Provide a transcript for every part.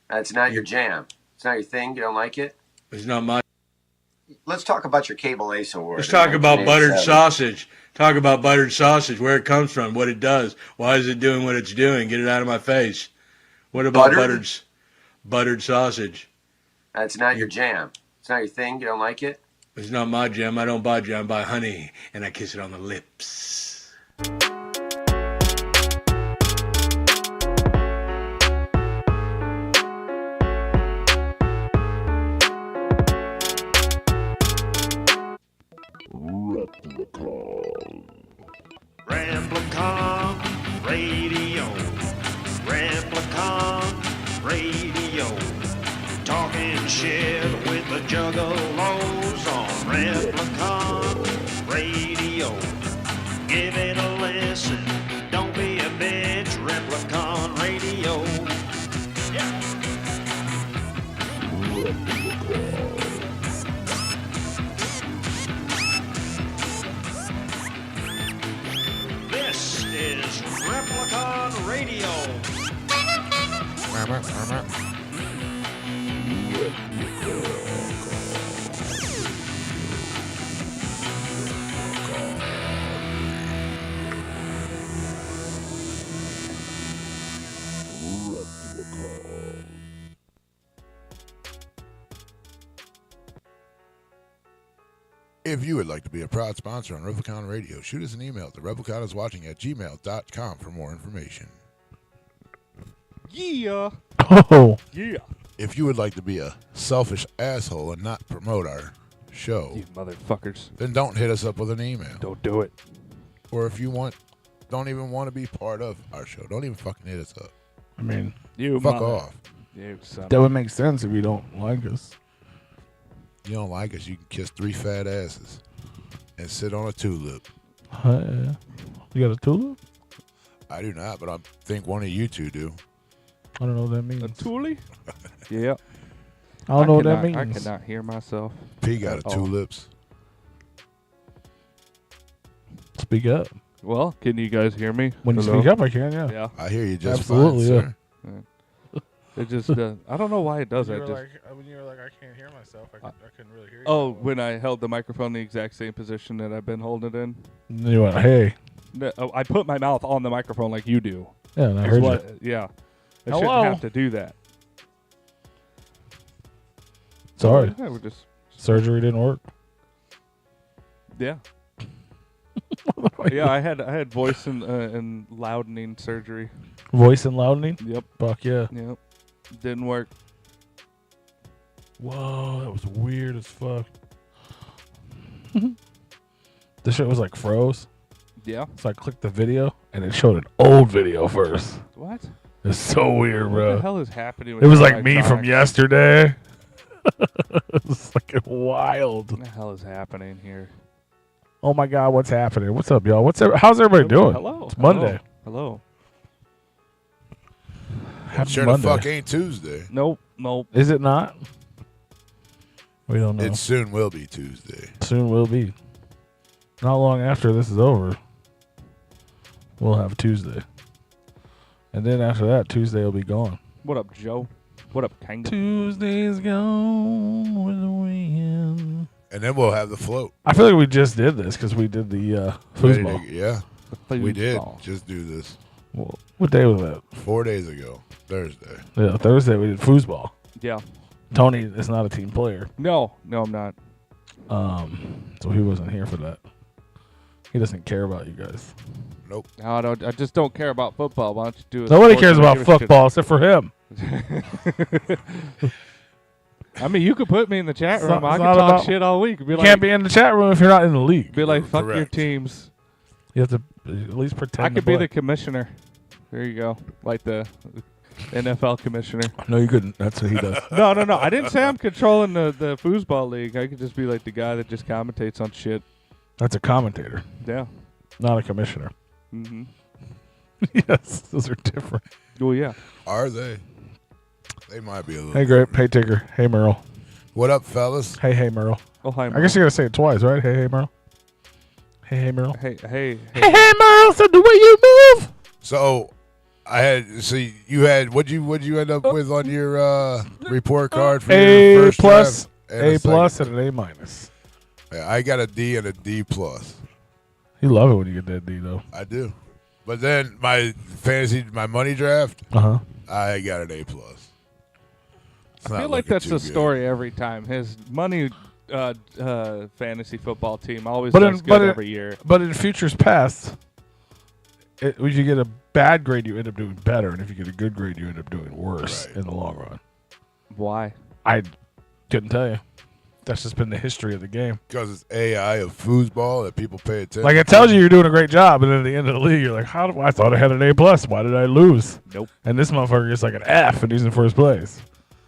That's not your jam. It's not your thing. You don't like it? It's not my... Let's talk about your Cable Ace Award. Let's talk about buttered sausage. Talk about buttered sausage, where it comes from, what it does. Why is it doing what it's doing? Get it out of my face. What about buttered sausage? That's not your jam. It's not your thing. You don't like it? It's not my jam. I don't buy jam. I buy honey, and I kiss it on the lips. Replicon Radio. Replicon Radio. Talking shit with the juggalos on Replicon Radio. Give it a listen. Don't be a bitch. Replicon Radio. Yeah. This is Replicon Radio. If you would like to be a proud sponsor on Replicon Radio, shoot us an email to Replicon@gmail.com for more information. Yeah. Oh. Yeah. If you would like to be a selfish asshole and not promote our show, You motherfuckers. then don't hit us up with an email. Don't do it. Or if you don't even want to be part of our show, don't even fucking hit us up. I mean, You Fuck mother- off. You son. that would make sense if you don't like us. You don't like us, you can kiss 3 fat asses and sit on a tulip. You got a tulip? I do not, but I think one of you two do. I don't know what that means. A toolie? Yeah. I don't know what that cannot- means. I cannot hear myself. P got at a all. tulips. Speak up. Well, can you guys hear me? When you Hello? speak up, I can, yeah. Yeah. I hear you just Absolutely, fine, yeah. sir. It just, I don't know why it does that. Just, when you were like, I can't hear myself, I couldn't really hear you. oh, when I held the microphone the exact same position that I've been holding it in. And then you went, hey. No, I put my mouth on the microphone like you do. Yeah, and I Is heard what- you. Yeah. I Hello? shouldn't have to do that. Sorry. Yeah, we're just, Surgery didn't work. yeah. Yeah, I had voice and loudening surgery. Voice and loudening? Yep. Fuck yeah. Yep. Didn't work. Whoa, that was weird as fuck. This shit was like froze. Yeah. So I clicked the video, and it showed an old video first. What? It's so weird, What bro. the hell is happening with It was your like me from electronics? yesterday. It was fucking wild. What the hell is happening here? Oh my God, what's happening? What's up, y'all? How's everybody doing? Hello. It's Monday. Hello. Happy Sure Monday. the fuck ain't Tuesday. Nope. Nope. Is it not? We don't know. It soon will be Tuesday. Soon will be. Not long after this is over, we'll have Tuesday. And then after that, Tuesday will be gone. What up, Joe? What up, Kanga? Tuesday's gone with the wind. And then we'll have the float. I feel like we just did this because we did the Ready foosball. to- yeah, we did Foosball. just do this Well, what day was that? 4 days ago, Thursday. Yeah, Thursday we did foosball. Yeah. Tony is not a team player, No, I'm not. so he wasn't here for that. He doesn't care about you guys. Nope. No, I just don't care about football. Why don't you do it? Nobody cares about football except for him. I mean, you could put me in the chat room. I It's can not talk about- shit all week. Be You like, can't be in the chat room if you're not in the league. Be like, fuck your Correct. teams. You have to at least pretend. I could be to the commissioner. There you go. Like the NFL commissioner. No, you couldn't. That's what he does. No. I didn't say I'm controlling the foosball league. I could just be like the guy that just commentates on shit. That's a commentator, Yeah. not a commissioner. Mm-hmm. Yes, those are different. Well, yeah. Are they? They might be a little. Hey, great. Hey, Tigger. Hey, Merle. What up, fellas? Hey, Merle. Oh, hi, I guess you gotta say it twice, right? Hey, Merle. Hey, Merle. Hey. Hey, Merle. So the way you move. So, I had. See, you had. What'd you end up with on your report card for A your first plus, draft? And A plus, second and an A minus. draft? Yeah, I got a D and a D plus. You love it when you get that D though. I do. But then my money draft, I got an A plus. I feel like that's the story every time. His money fantasy football team always does good every year. But in futures past, if you get a bad grade, you end up doing better, and if you get a good grade, you end up doing worse in the long run. Why? I couldn't tell you. That's just been the history of the game. Because it's AI of foosball that people pay attention. Like it tells you you're doing a great job, and then at the end of the league, you're like, I thought I had an A plus. Why did I lose? Nope. And this motherfucker gets like an F, and he's in first place.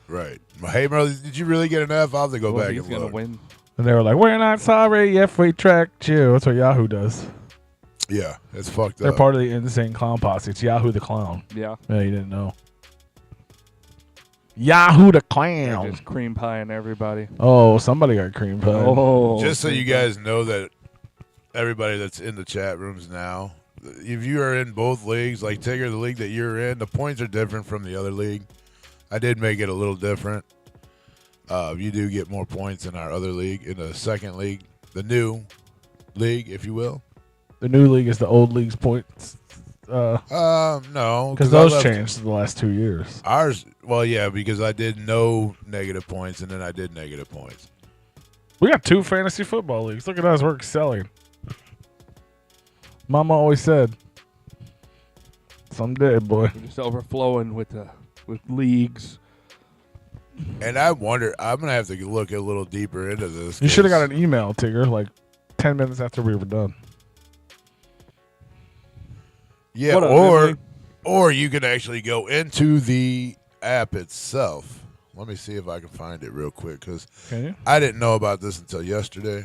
Right. Hey, bro, did you really get an F? I'll have to go back he's and gonna look. win. And they were like, we're not sorry if we tracked you. That's what Yahoo does. Yeah, it's fucked They're up. part of the insane clown posse. It's Yahoo the clown. Yeah. Yeah, you didn't know. Yahoo the They're clown. just cream pieing everybody. Oh, somebody got cream pie. Oh. Just so you guys know that everybody that's in the chat rooms now, if you are in both leagues, like Tigger, the league that you're in, the points are different from the other league. I did make it a little different. You do get more points in our other league, in the second league, the new league, if you will. The new league is the old league's points. No, Because those changed in the last 2 years. Ours, well, yeah, because I did no negative points, and then I did negative points. We got 2 fantasy football leagues. Look at us. We're excelling. Mama always said, someday, boy. We're just overflowing with leagues. And I wonder, I'm going to have to look a little deeper into this. You should have got an email, Tigger, like 10 minutes after we were done. Yeah, What up, or you can actually go into the app itself. Let me see if I can find it real quick, because Can you? I didn't know about this until yesterday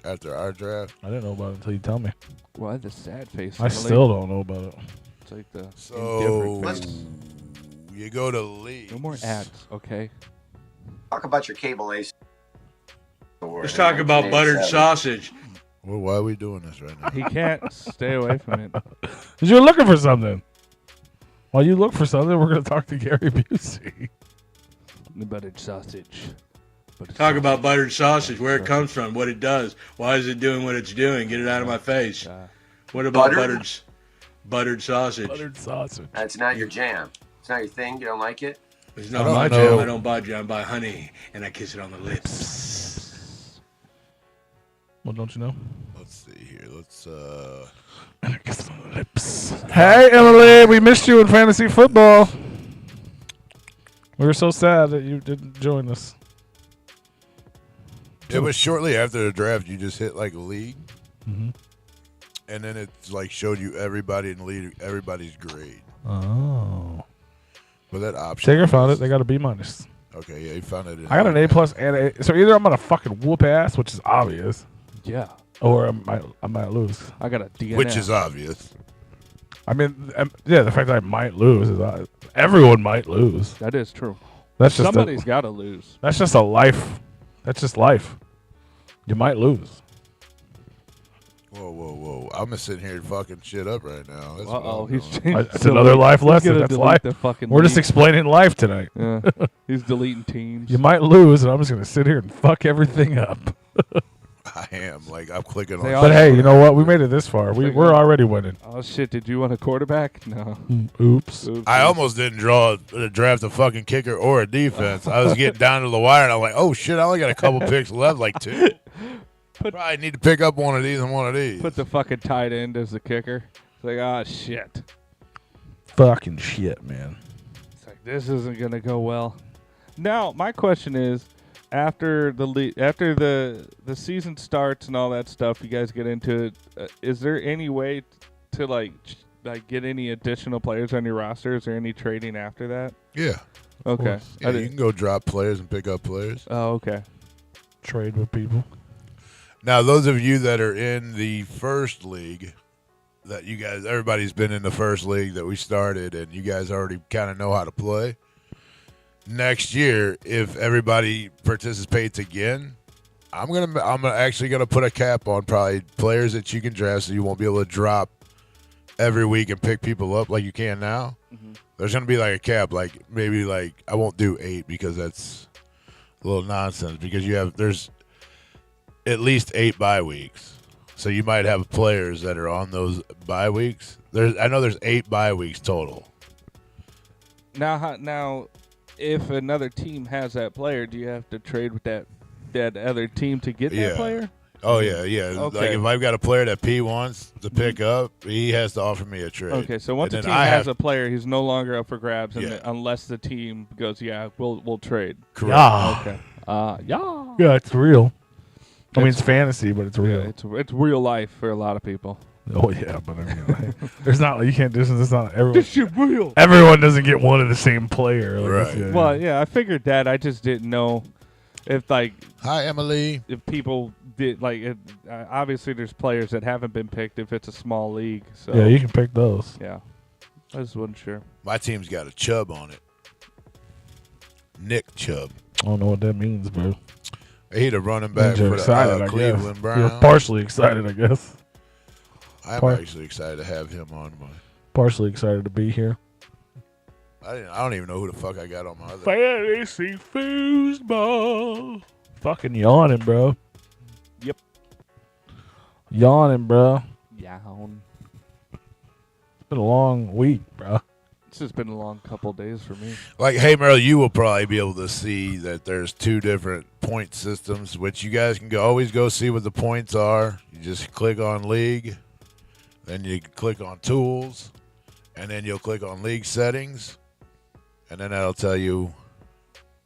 after our draft. I didn't know about it until you tell me. Why the sad face? I still don't know about it. It's like the So indifferent face. you go to leagues. No more ads, okay? Talk about your cable ace. Let's talk about buttered sausage. Well, why are we doing this right now? He can't stay away from it. Because you're looking for something. While you look for something, we're going to talk to Gary Busey. The buttered sausage. Talk about buttered sausage, where it comes from, what it does, why is it doing what it's doing. Get it out of my face. What about buttered sausage? Buttered sausage. That's not your jam. It's not your thing. You don't like it? It's not my jam. I don't buy jam. I buy honey, and I kiss it on the lips. Well, don't you know? Let's see here. Let's And I kiss it on the lips. Hey, Emily, we missed you in fantasy football. We were so sad that you didn't join us. It was shortly after the draft. You just hit like a league, Mm-hmm. and then it like showed you everybody in the league, everybody's grade. Oh. But that option. Tigger found it. They got a B minus. Okay, yeah, he found it. I got an A plus and a. So either I'm gonna fucking whoop ass, which is obvious, Yeah. or I might lose. I got a DNF. Which is obvious. I mean, yeah, the fact that I might lose is everyone might lose. That is true. That's just Somebody's got to lose. That's just a life. That's just life. You might lose. Whoa. I'm just sitting here fucking shit up right now. That's what Uh-oh. I'm He's doing. changed. That's another life He's lesson. gonna That's delete life. the fucking We're just league. explaining life tonight. Yeah. He's deleting teams. You might lose, and I'm just going to sit here and fuck everything up. I am. Like, I'm clicking on They shit. all- But hey, you know what? We made it this far. We're already winning. Oh, shit. Did you want a quarterback? No. Oops. I almost didn't draft a fucking kicker or a defense. I was getting down to the wire, and I'm like, oh, shit, I only got a couple picks left, like 2. Probably need to pick up one of these and one of these. Put the fucking tight end as the kicker. It's like, oh, shit. Fucking shit, man. It's like, this isn't going to go well. Now, my question is, after the season starts and all that stuff, you guys get into it, is there any way to, like get any additional players on your roster? Is there any trading after that? Yeah. Okay. Yeah, you can go drop players and pick up players. Oh, okay. Trade with people. Now, those of you that are in the first league, that you guys, everybody's been in the first league that we started, and you guys already kind of know how to play. Next year, if everybody participates again, I'm actually gonna put a cap on probably players that you can draft, so you won't be able to drop every week and pick people up like you can now, there's going to be like a cap. Like maybe like I won't do 8 because that's a little nonsense because there's at least 8 bye weeks. So you might have players that are on those bye weeks. I know there's 8 bye weeks total. Now, if another team has that player, do you have to trade with that other team to get that player? Oh, yeah. Okay. Like if I've got a player that P wants to pick up, he has to offer me a trade. Okay, so once a team has a player, he's no longer up for grabs unless the team goes, we'll trade. Correct. Yeah. Okay. Yeah, it's real. I mean, it's fantasy, but it's real. Yeah, it's real life for a lot of people. Oh yeah, but I mean, like, there's not. You can't do this. It's not everyone. This shit real. Everyone doesn't get one of the same player. Like, Right. Well, yeah, I figured that. I just didn't know if Hi, Emily. if people did obviously there's players that haven't been picked if it's a small league. So yeah, you can pick those. yeah, I just wasn't sure. My team's got a Chubb on it. Nick Chubb. I don't know what that means, bro. He the running back for the Cleveland Browns. You're partially excited, I guess. I'm actually excited to have him on my. Partially excited to be here. I don't even know who the fuck I got on my other. Fantasy foosball. Fucking yawning, bro. Yep. Yawning, bro. Yawn. It's been a long week, bro. It's just been a long couple days for me. Like, hey, Merle, you will probably be able to see that there's 2 different point systems, which you guys can always go see what the points are. You just click on League, then you click on Tools, and then you'll click on League Settings, and then that'll tell you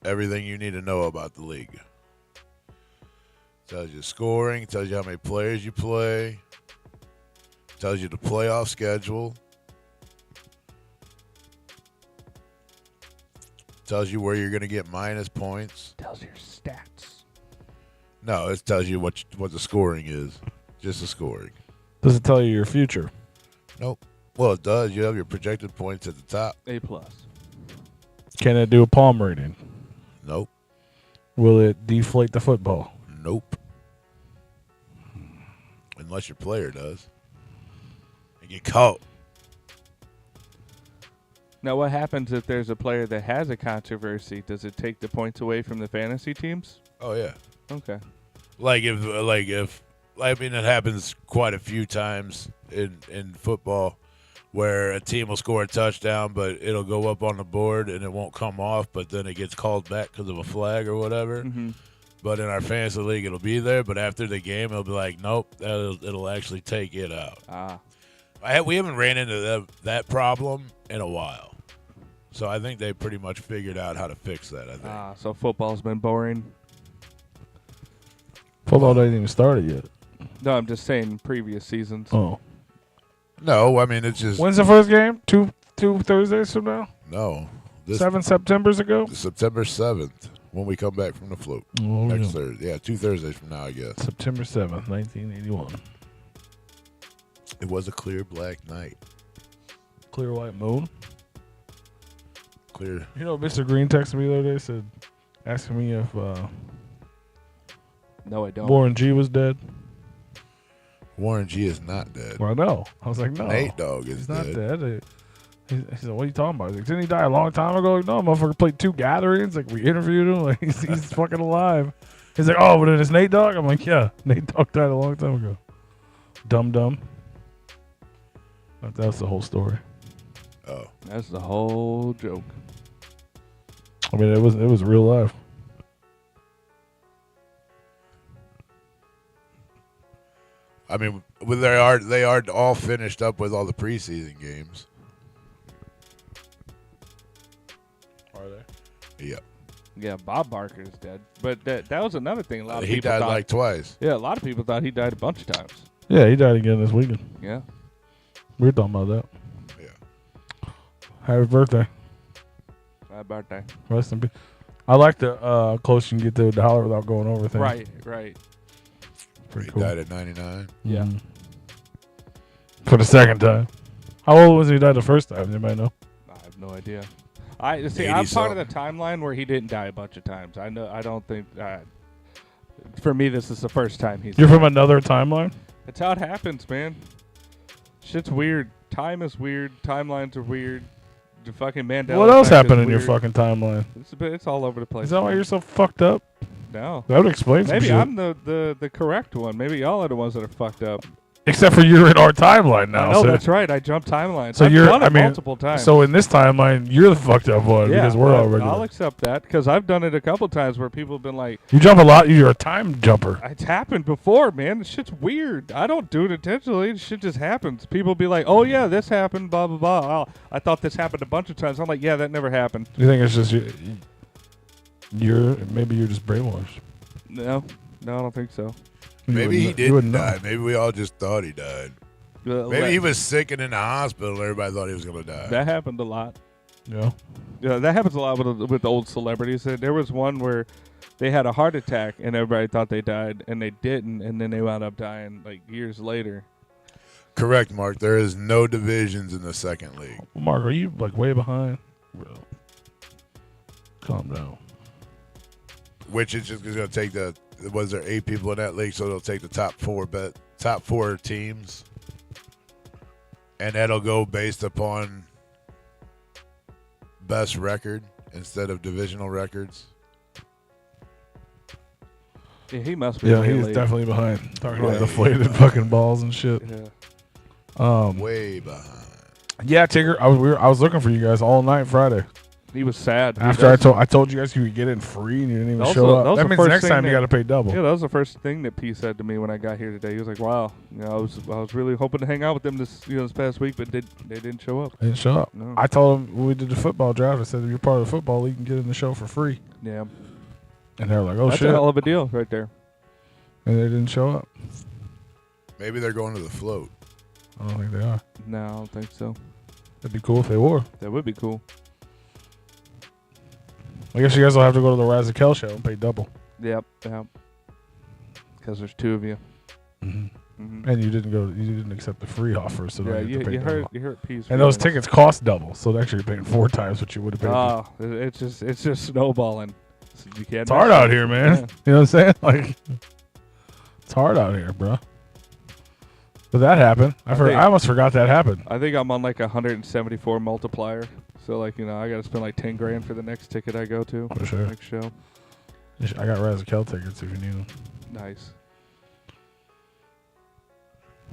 everything you need to know about the league. Tells you scoring, tells you how many players you play, tells you the playoff schedule. Tells you where you're going to get minus points. Tells your stats. No, it tells you what the scoring is. Just the scoring. Does it tell you your future? Nope. Well, it does. You have your projected points at the top. A+. Can it do a palm reading? Nope. Will it deflate the football? Nope. Unless your player does. And get caught. Now, what happens if there's a player that has a controversy? Does it take the points away from the fantasy teams? Oh, yeah. Okay. I mean, it happens quite a few times in football where a team will score a touchdown, but it'll go up on the board and it won't come off, but then it gets called back because of a flag or whatever. Mm-hmm. But in our fantasy league, it'll be there, but after the game, it'll be like, nope, it'll actually take it out. We haven't ran into that problem in a while. So I think they pretty much figured out how to fix that, I think. So football's been boring? Football hasn't even started yet. No, I'm just saying previous seasons. Oh. No, I mean, it's just... When's the first game? Two Thursdays from now? No. 7 Septembers ago? September 7th, when we come back from the float. Oh, Next Thursday. Yeah, 2 Thursdays from now, I guess. September 7th, 1981. It was a clear black night. Clear white moon? Clear. You know, Mr. Green texted me the other day, said, asking me if No, I don't. Warren G was dead. Warren G is not dead. Well, no. I was like, no. Nate Dogg is He's not dead. dead. He said, what are you talking about? He's like, didn't he die a long time ago? Like, no, motherfucker played 2 gatherings. Like, we interviewed him. Like, he's fucking alive. He's like, oh, but it's Nate Dogg? I'm like, yeah, Nate Dogg died a long time ago. Dumb. That's the whole story. Oh. That's the whole joke. I mean, it was real life. I mean, they are all finished up with all the preseason games. Are they? Yep. Yeah, Bob Barker's dead. But that was another thing. A lot of He people died thought, like twice. Yeah, a lot of people thought he died a bunch of times. Yeah, he died again this weekend. Yeah. We were talking about that. Yeah. Happy birthday. Happy birthday. Rest in peace. I like the close you can get to a dollar without going over thing. Right. Pretty He cool. died at 99. Yeah. Mhm. For the second time. How old was he died the first time? Anybody know? I have no idea. I'm 80 part of the timeline where he didn't die a bunch of times. I don't think. For me, this is the first time he's. You're from another timeline? That's how it happens, man. Shit's weird. Time is weird. Timelines are weird. The fucking Mandela What else effect happened is in your weird. fucking timeline? It's all over the place. Is that why you're so fucked up? No. That would explain some Maybe shit. I'm the correct one. Maybe y'all are the ones that are fucked up. Except for you're in our timeline now. No, so that's right. I jumped timelines. So I've you're- done it I mean, multiple times. So in this timeline, you're the fucked up one yeah, because we're all regular. I'll accept that because I've done it a couple times where people have been like, You jump a lot. You're a time jumper. it's happened before, man. This shit's weird. I don't do it intentionally. This shit just happens. People be like, oh, yeah, this happened, blah, blah, blah. Oh, I thought this happened a bunch of times. I'm like, yeah, that never happened. You think it's just maybe you're just brainwashed. No, I don't think so. Maybe he You didn't wouldn't know. die. Maybe we all just thought he died. Maybe he was sick and in the hospital and everybody thought he was going to die. That happened a lot. Yeah. Yeah, that happens a lot with old celebrities. There was one where they had a heart attack and everybody thought they died and they didn't, and then they wound up dying like years later. Correct, Mark. There is no divisions in the second league. Well, Mark, are you like way behind? Bro, calm down. Which is just going to take was there 8 people in that league, so they'll take the top 4 teams. And that'll go based upon best record instead of divisional records. Yeah, he must be. Yeah, way he's late. definitely behind. Talking about Way deflated fucking balls and shit. Yeah. Way behind. Yeah, Tigger. I was looking for you guys all night Friday. He was sad. After I told you guys you could get in free and you didn't even Also, show that up. was That the means first next thing time you that- got to pay double. Yeah, that was the first thing that P said to me when I got here today. He was like, "Wow, I was really hoping to hang out with them this past week, but they didn't show up." They didn't show up. No. I told them when we did the football draft, I said, if you're part of the football league, you can get in the show for free. Yeah, And they're like, oh, that's shit. a hell of a deal right there. And they didn't show up. Maybe they're going to the float. I don't think they are. No, I don't think so. It'd be cool if they were. That would be cool. I guess you guys will have to go to the Razakel show and pay double. Yep. Because there's 2 of you. Mm-hmm. And you didn't accept the free offer, so Yeah, now you have to pay double. you heard P's. And those feelings. tickets cost double, so actually you're paying 4 times what you would have paid. Oh, it's just snowballing. So you can't. It's hard out here, man. Yeah. You know what I'm saying? Like, it's hard out here, bro. But that happened. I almost forgot that happened. I think I'm on like 174 multiplier. So like I got to spend like 10 grand for the next ticket I go to. For sure. Next show. I got Razakel tickets if you need them. Nice.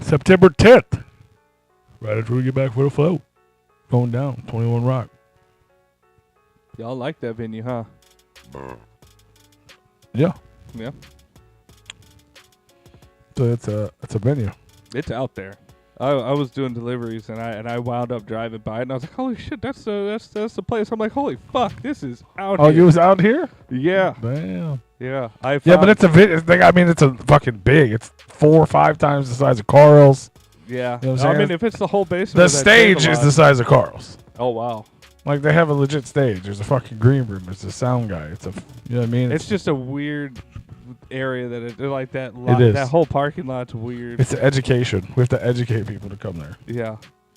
September 10th. Right after we get back for the float. Going down. 21 Rock. Y'all like that venue, huh? Yeah. Yeah. So it's a venue. It's out there. I was doing deliveries and I wound up driving by it and I was like, holy shit, that's the place. I'm like, holy fuck, this is out Oh, here. you was out here? Yeah. Damn. Yeah. Yeah, but it's a fucking big. It's 4 or 5 times the size of Carl's. Yeah. You know what I'm I saying? mean, if it's the whole basement. The of that stage is Save-A-Lot- the size of Carl's. Oh wow. Like they have a legit stage. There's a fucking green room. There's a sound guy. You know what I mean? It's just a weird area that it like that. It is. That whole parking lot's weird. It's education. We have to educate people to come there. Yeah.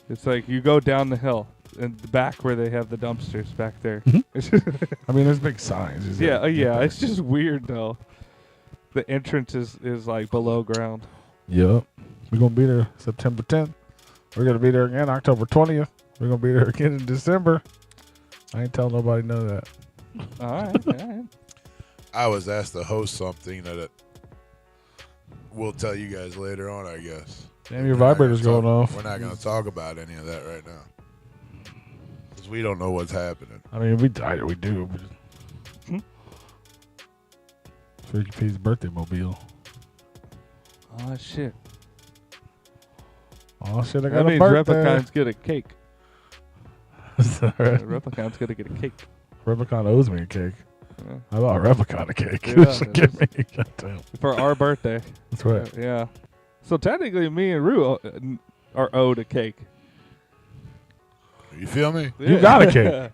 It's like you go down the hill and back where they have the dumpsters back there. I mean, there's big signs. Yeah, it's just weird though. The entrance is like below ground. Yep. We're gonna be there September 10th. We're gonna be there again October 20th. We're gonna be there again in December. I ain't telling nobody none of that. All right. I was asked to host something that we'll tell you guys later on, I guess. Damn, your vibrator's going off. We're not going to talk about any of that right now. Because we don't know what's happening. I mean, we do. But Freaky P's birthday mobile. Oh shit. Oh shit! I That got a means birthday. Replicon's get a cake. Is that right? Replicon's gonna get a cake. Replicon owes me a cake. Yeah. I bought Replicon a cake. Yeah, Give me. Goddamn. For our birthday. That's right. Yeah. So technically, me and Rue are owed a cake. You feel me? You got a cake.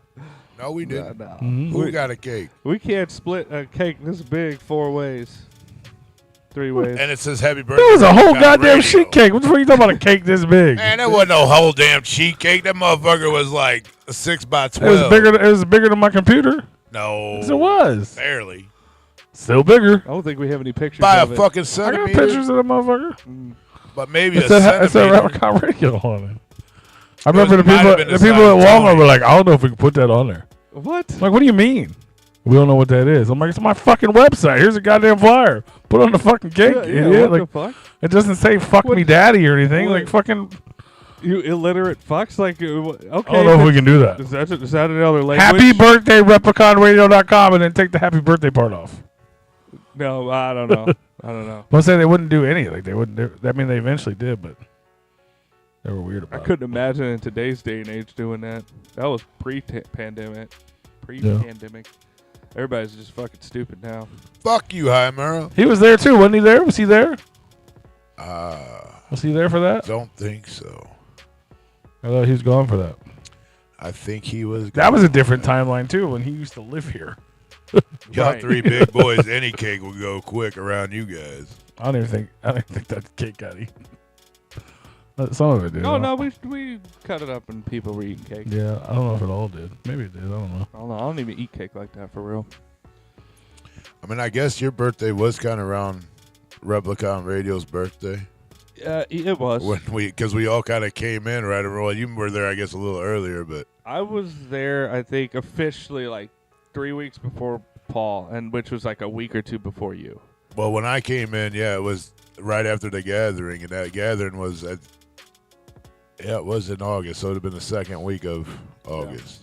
No, we didn't. No. Mhm. Who got a cake? We can't split a cake this big 4 ways. 3 ways. And it says happy birthday. That was a whole Replicon goddamn Radio. shit cake. What the fuck you talking about a cake this big? Man, that wasn't no whole damn sheet cake. That motherfucker was like a 6 by 12. It was bigger than my computer. No. Yes, it was. Barely. Still bigger. I don't think we have any pictures By a of it. fucking I got centimeter. pictures of that motherfucker. But maybe It a said centimeter. Replicon Radio on it. I remember the might have people been the at size Walmart Tony. were like, I don't know if we can put that on there. What? I'm like, what do you mean? We don't know what that is. I'm like, it's my fucking website. Here's a goddamn flyer. Put it on the fucking cake, idiot. What Like, the fuck? it doesn't say "fuck What- me, daddy" or anything. what- Like, fucking. You illiterate fucks? Like, okay. I don't know if we can do that. Is that another language? Happy birthday, Repliconradio.com, and then take the happy birthday part off. No, I don't know. I don't know. I'm saying they wouldn't do any. Like, they wouldn't. I mean, they eventually did, but they were weird I about it. couldn't imagine in today's day and age doing that. That was pre-pandemic. Pre-pandemic. Everybody's just fucking stupid now. Fuck you, High Merle. He was there too, wasn't he? There? Was he there? Was he there for that? Don't think so. I thought he was gone for that. I think he was. That was a different timeline too, when he used to live here. Y'all Right. three big boys. Any cake will go quick around you guys. I don't even think that cake got eaten. Some of it did. No, we cut it up and people were eating cake. Yeah, I don't know if it all did. Maybe it did. I don't know. I don't know. I don't even eat cake like that for real. I mean, I guess your birthday was kind of around Replicon Radio's birthday. It was. Because we all kind of came in right around. Well, you were there, I guess, a little earlier, but I was there, I think, officially like 3 weeks before Paul, and which was like a week or two before you. well, when I came in, yeah, it was right after the gathering, and that gathering was it was in August, so it would have been the second week of August.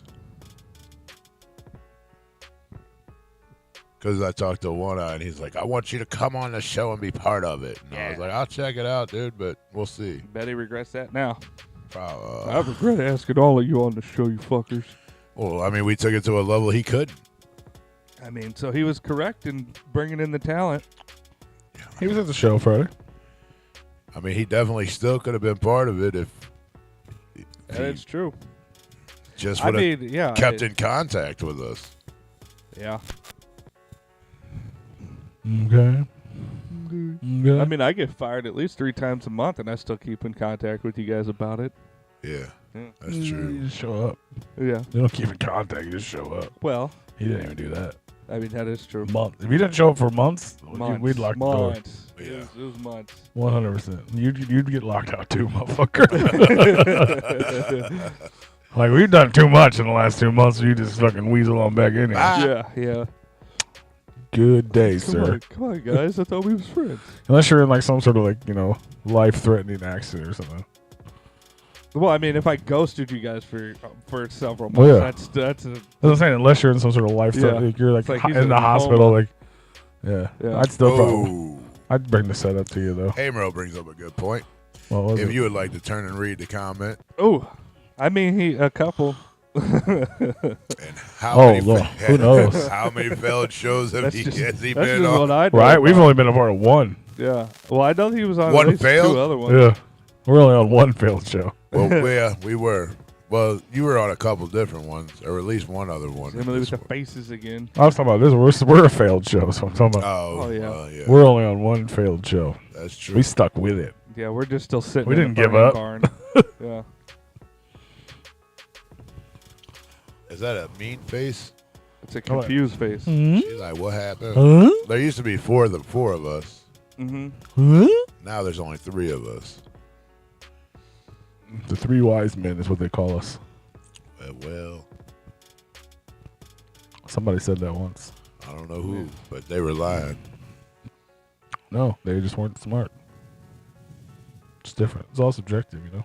Because I talked to One Eye, and he's like, I want you to come on the show and be part of it. And I was like, I'll check it out, dude, but we'll see. Bet he regrets that now. Uh, I regret asking all of you on the show, you fuckers. well, I mean, we took it to a level he couldn't. I mean, so he was correct in bringing in the talent. He was at the show Friday. I mean, he definitely still could have been part of it if That's true. just I would have mean, yeah. kept in contact with us. Yeah. Okay. I mean, I get fired at least 3 times a month, and I still keep in contact with you guys about it. Yeah, Yeah. that's You true. just show up. Yeah. You don't keep in contact. You just show up. Well, He didn't even do that. I mean, that is true. Month. If you didn't show up for months, Months. we'd lock the door. Months. Yeah. It was months. 100%. You'd get locked out too, motherfucker. Like, we've done too much in the last 2 months, so you just fucking weasel on back in here. Yeah, yeah. Good day, sir. Come on, guys. I thought we was friends. Unless you're in like some sort of like, life-threatening accident or something. Well, I mean, if I ghosted you guys for several months, Well, yeah. that's That's what I'm saying. Unless you're in some sort of life-threatening, Yeah. like you're like, It's like he's in in the a hospital, coma. like, yeah. Yeah. I'd still probably, Oh, I'd bring the setup to you though. Hamro brings up a good point. What was If it? you would like to turn and read the comment, Oh, I mean, a couple. and how Oh, many Lord. Who knows? how many failed shows has he That's been just on? what I know. Right? We've about. only been a part of one. Yeah. Well, I know he was on One at least failed? 2 other ones. Yeah. We're only on one failed show. Well, yeah, we were. Well, you were on a couple different ones, or at least one other one. Emily with This the one. faces again. I was talking about this. We're a failed show, so I'm talking about Oh, Oh, yeah. well, yeah. we're only on one failed show. That's true. We stuck with it. Yeah, we're just still sitting. We in didn't the give burning up. Barn. Yeah. Is that a mean face? It's a confused face. She's like, what happened? Huh? There used to be four of us. Mm-hmm. Now there's only 3 of us. The 3 wise men is what they call us. Well, Somebody said that once. I don't know who, but they were lying. No, they just weren't smart. It's different. It's all subjective, you know.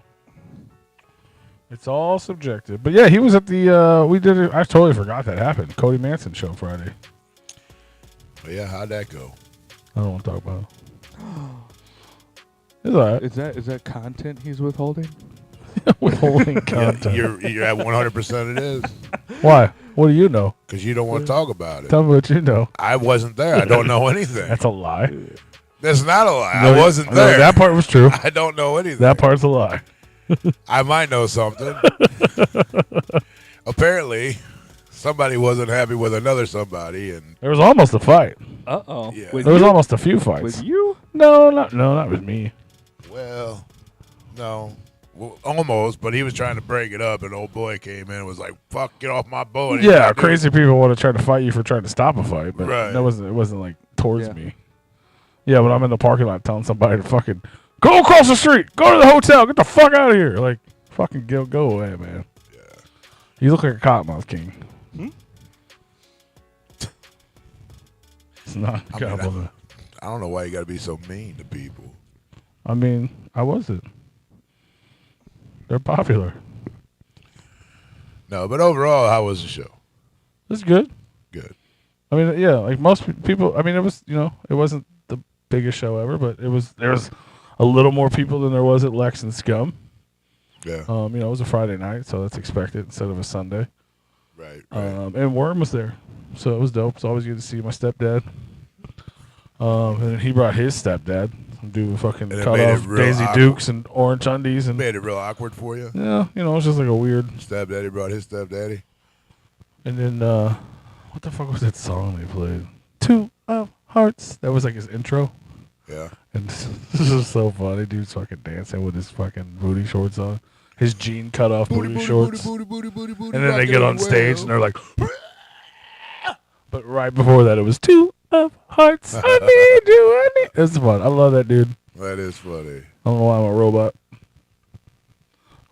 It's all subjective. But yeah, he was at the. We did it. I totally forgot that happened. Cody Manson show Friday. But yeah, how'd that go? I don't want to talk about it. It's all right. Is that content he's withholding? Withholding Yeah, content. you're at 100% it is. Why? What do you know? Because you don't want to talk about it. Tell me what you know. I wasn't there. I don't know anything. That's a lie. That's not a lie. No, I wasn't no, there. that part was true. I don't know anything. That part's a lie. I might know something. Apparently, somebody wasn't happy with another somebody, and There was almost a fight. Uh-oh. Yeah. With There was you? almost a few fights. With you? No, not with me. well, no, well, almost. But he was trying to break it up, and old boy came in and was like, "Fuck, get off my boat!" And he's Yeah, like, "Dude." crazy people want to try to fight you for trying to stop a fight, but Right. it wasn't like towards Yeah. me. Yeah, when I'm in the parking lot telling somebody to fucking go across the street, go to the hotel, get the fuck out of here. Like, Fucking go away, man. Yeah. You look like a cottonmouth king. It's not a compliment. I don't know why you got to be so mean to people. I mean, I wasn't. They're popular. No, but overall, how was the show? It's good. Good. I mean, yeah, like most people. I mean, it was, it wasn't the biggest show ever, but there was a little more people than there was at Lex and Scum. Yeah. It was a Friday night, so that's expected instead of a Sunday. Right. And Worm was there, so it was dope. It's always good to see my stepdad. And then he brought his stepdad. Do fucking cut off Daisy awkward. Dukes and orange undies and Made it real awkward for you. Yeah, it was just like a weird. Stepdaddy brought his stepdaddy. And then what the fuck was that song they played? Two of Hearts. That was like his intro. Yeah. And this is so funny. Dude's fucking dancing with his fucking booty shorts on. His jean cut off booty shorts. Booty, and then they get on stage and they're like, but right before that it was Two of Hearts. I need you. It's fun. I love that dude. That is funny. I don't know why I'm a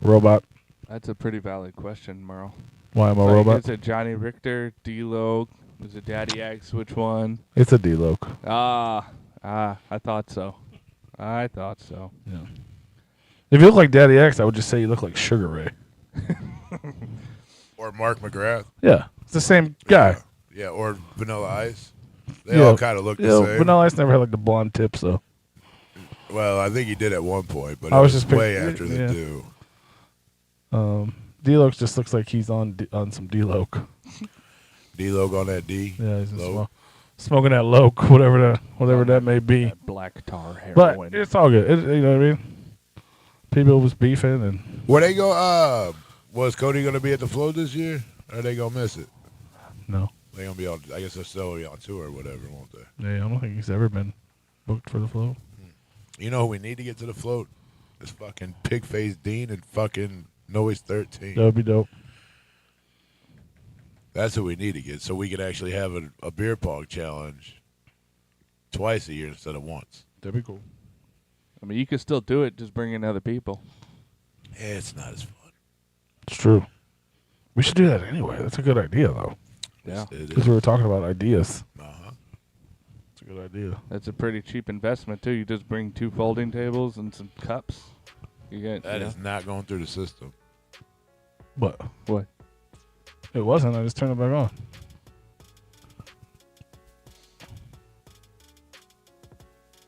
robot. That's a pretty valid question, Merle. Why am I a robot? Is it Johnny Richter, D-Lo? Is it Daddy X? Which one? It's a D-Loc. I thought so. Yeah. If you look like Daddy X, I would just say you look like Sugar Ray. Or Mark McGrath. Yeah, it's the same guy. Yeah, or Vanilla Ice. They all kind of look the same. Vanilla Ice never had like the blonde tips though. Well, I think he did at one point, but I it was was just way after the do. D-Loc just looks like he's on some D-Loc. D-Loc on that D. Yeah, he's smoking that Loc, whatever that may be. That black tar heroin. But it's all good. You know what I mean? People was beefing and. Were they go? Was Cody going to be at the float this year? Or are they going to miss it? No. They're going to be on. I guess they're still on tour or whatever, won't they? Yeah, I don't think he's ever been booked for the float. You know who we need to get to the float? Is fucking Pig-Faced Dean and fucking Noise 13. That would be dope. That's who we need to get, so we can actually have a beer pong challenge twice a year instead of once. That'd be cool. I mean, you could still do it, just bring in other people. Yeah, it's not as fun. It's true. We should do that anyway. That's a good idea, though. Yeah. Because we were talking about ideas. Uh-huh. It's a good idea. That's a pretty cheap investment, too. You just bring 2 folding tables and some cups. That is not going through the system. What? What? It wasn't. I just turned it back on.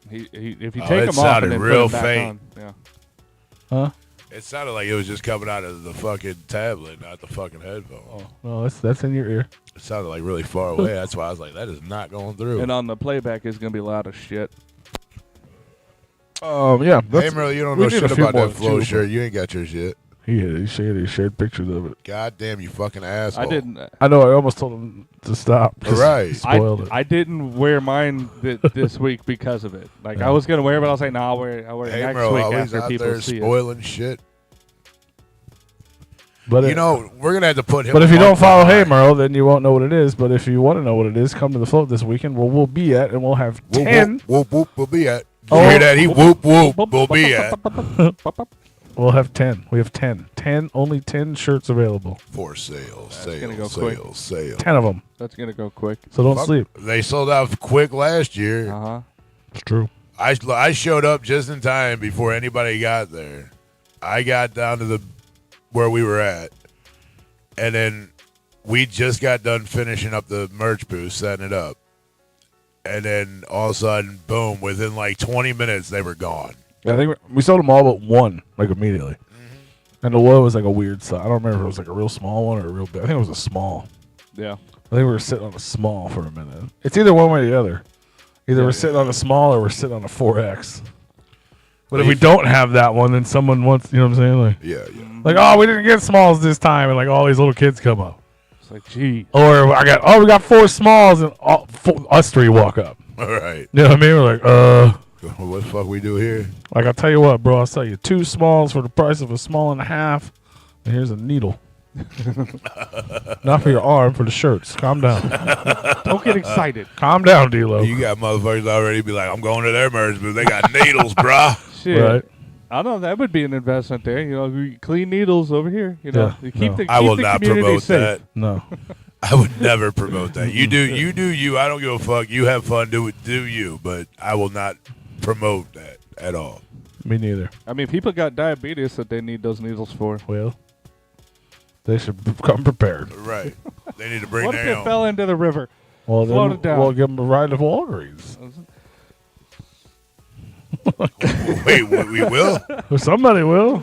If you take them off sounded and then real put them back faint. on. Yeah. Huh? It sounded like it was just coming out of the fucking tablet, not the fucking headphone. Oh, no, that's in your ear. It sounded like really far away. That's why I was like, that is not going through. And on the playback, it's going to be loud as shit. Yeah. Hey, Merle, you don't know shit about that flow shirt. You ain't got your shit. He shared pictures of it. God damn, you fucking asshole. I didn't. I know. I almost told him to stop. Right. He spoiled it. I didn't wear mine this week because of it. Like, I was going to wear it, but I was like, no, I'll wear it Hey, next Merle, week always after out people there see it. spoiling shit. But You know, we're going to have to put him But if you on don't follow Hey behind. Merle, then you won't know what it is. But if you want to know what it is, come to the float this weekend. Well, we'll be at, and we'll have 10. Whoop, whoop, we'll be at. You Oh. hear that? He whoop, whoop, we'll be at. We'll have 10. We have 10. 10. Only 10 shirts available. For sale, gonna go sale, quick. sale, sale. 10 of them. That's going to go quick. So don't Fuck, sleep. They sold out quick last year. Uh-huh. It's true. I showed up just in time before anybody got there. I got down to where we were at, and then we just got done finishing up the merch booth, setting it up, and then all of a sudden, boom! Within like 20 minutes, they were gone. Yeah, I think we sold them all but one, like immediately. And the one was like a weird size. I don't remember if it was like a real small one or a real big. I think it was a small. Yeah. I think we were sitting on a small for a minute. It's either one way or the other. Either we're sitting on a small or we're sitting on a 4X. But if we don't have that one, then someone wants, you know what I'm saying? Like, Yeah. like, oh, we didn't get smalls this time, and like all these little kids come up. It's like, gee. Or we got 4 smalls, and us 3 walk up. All right. You know what I mean? We're like, What the fuck we do here? like I'll tell you what, bro. I'll sell you 2 smalls for the price of a small and a half. And here's a needle. Not for your arm, for the shirts. Calm down. Don't get excited. Calm down, D-Lo. You got motherfuckers already be like, I'm going to their merch booth. They got needles, bruh. Shit. Right. I don't know. That would be an investment there. You know, we clean needles over here. You know, Yeah, you keep no. the I will keep the not community promote safe. that. No. I would never promote that. You do you. I don't give a fuck. You have fun, do you, but I will not promote that at all. Me neither. I mean, people got diabetes that they need those needles for. Well, they should come prepared. Right. They need to bring What if their it own. fell into the river? Well, Float then it down. we'll give them a ride to Walgreens. Wait, we will? Or somebody will.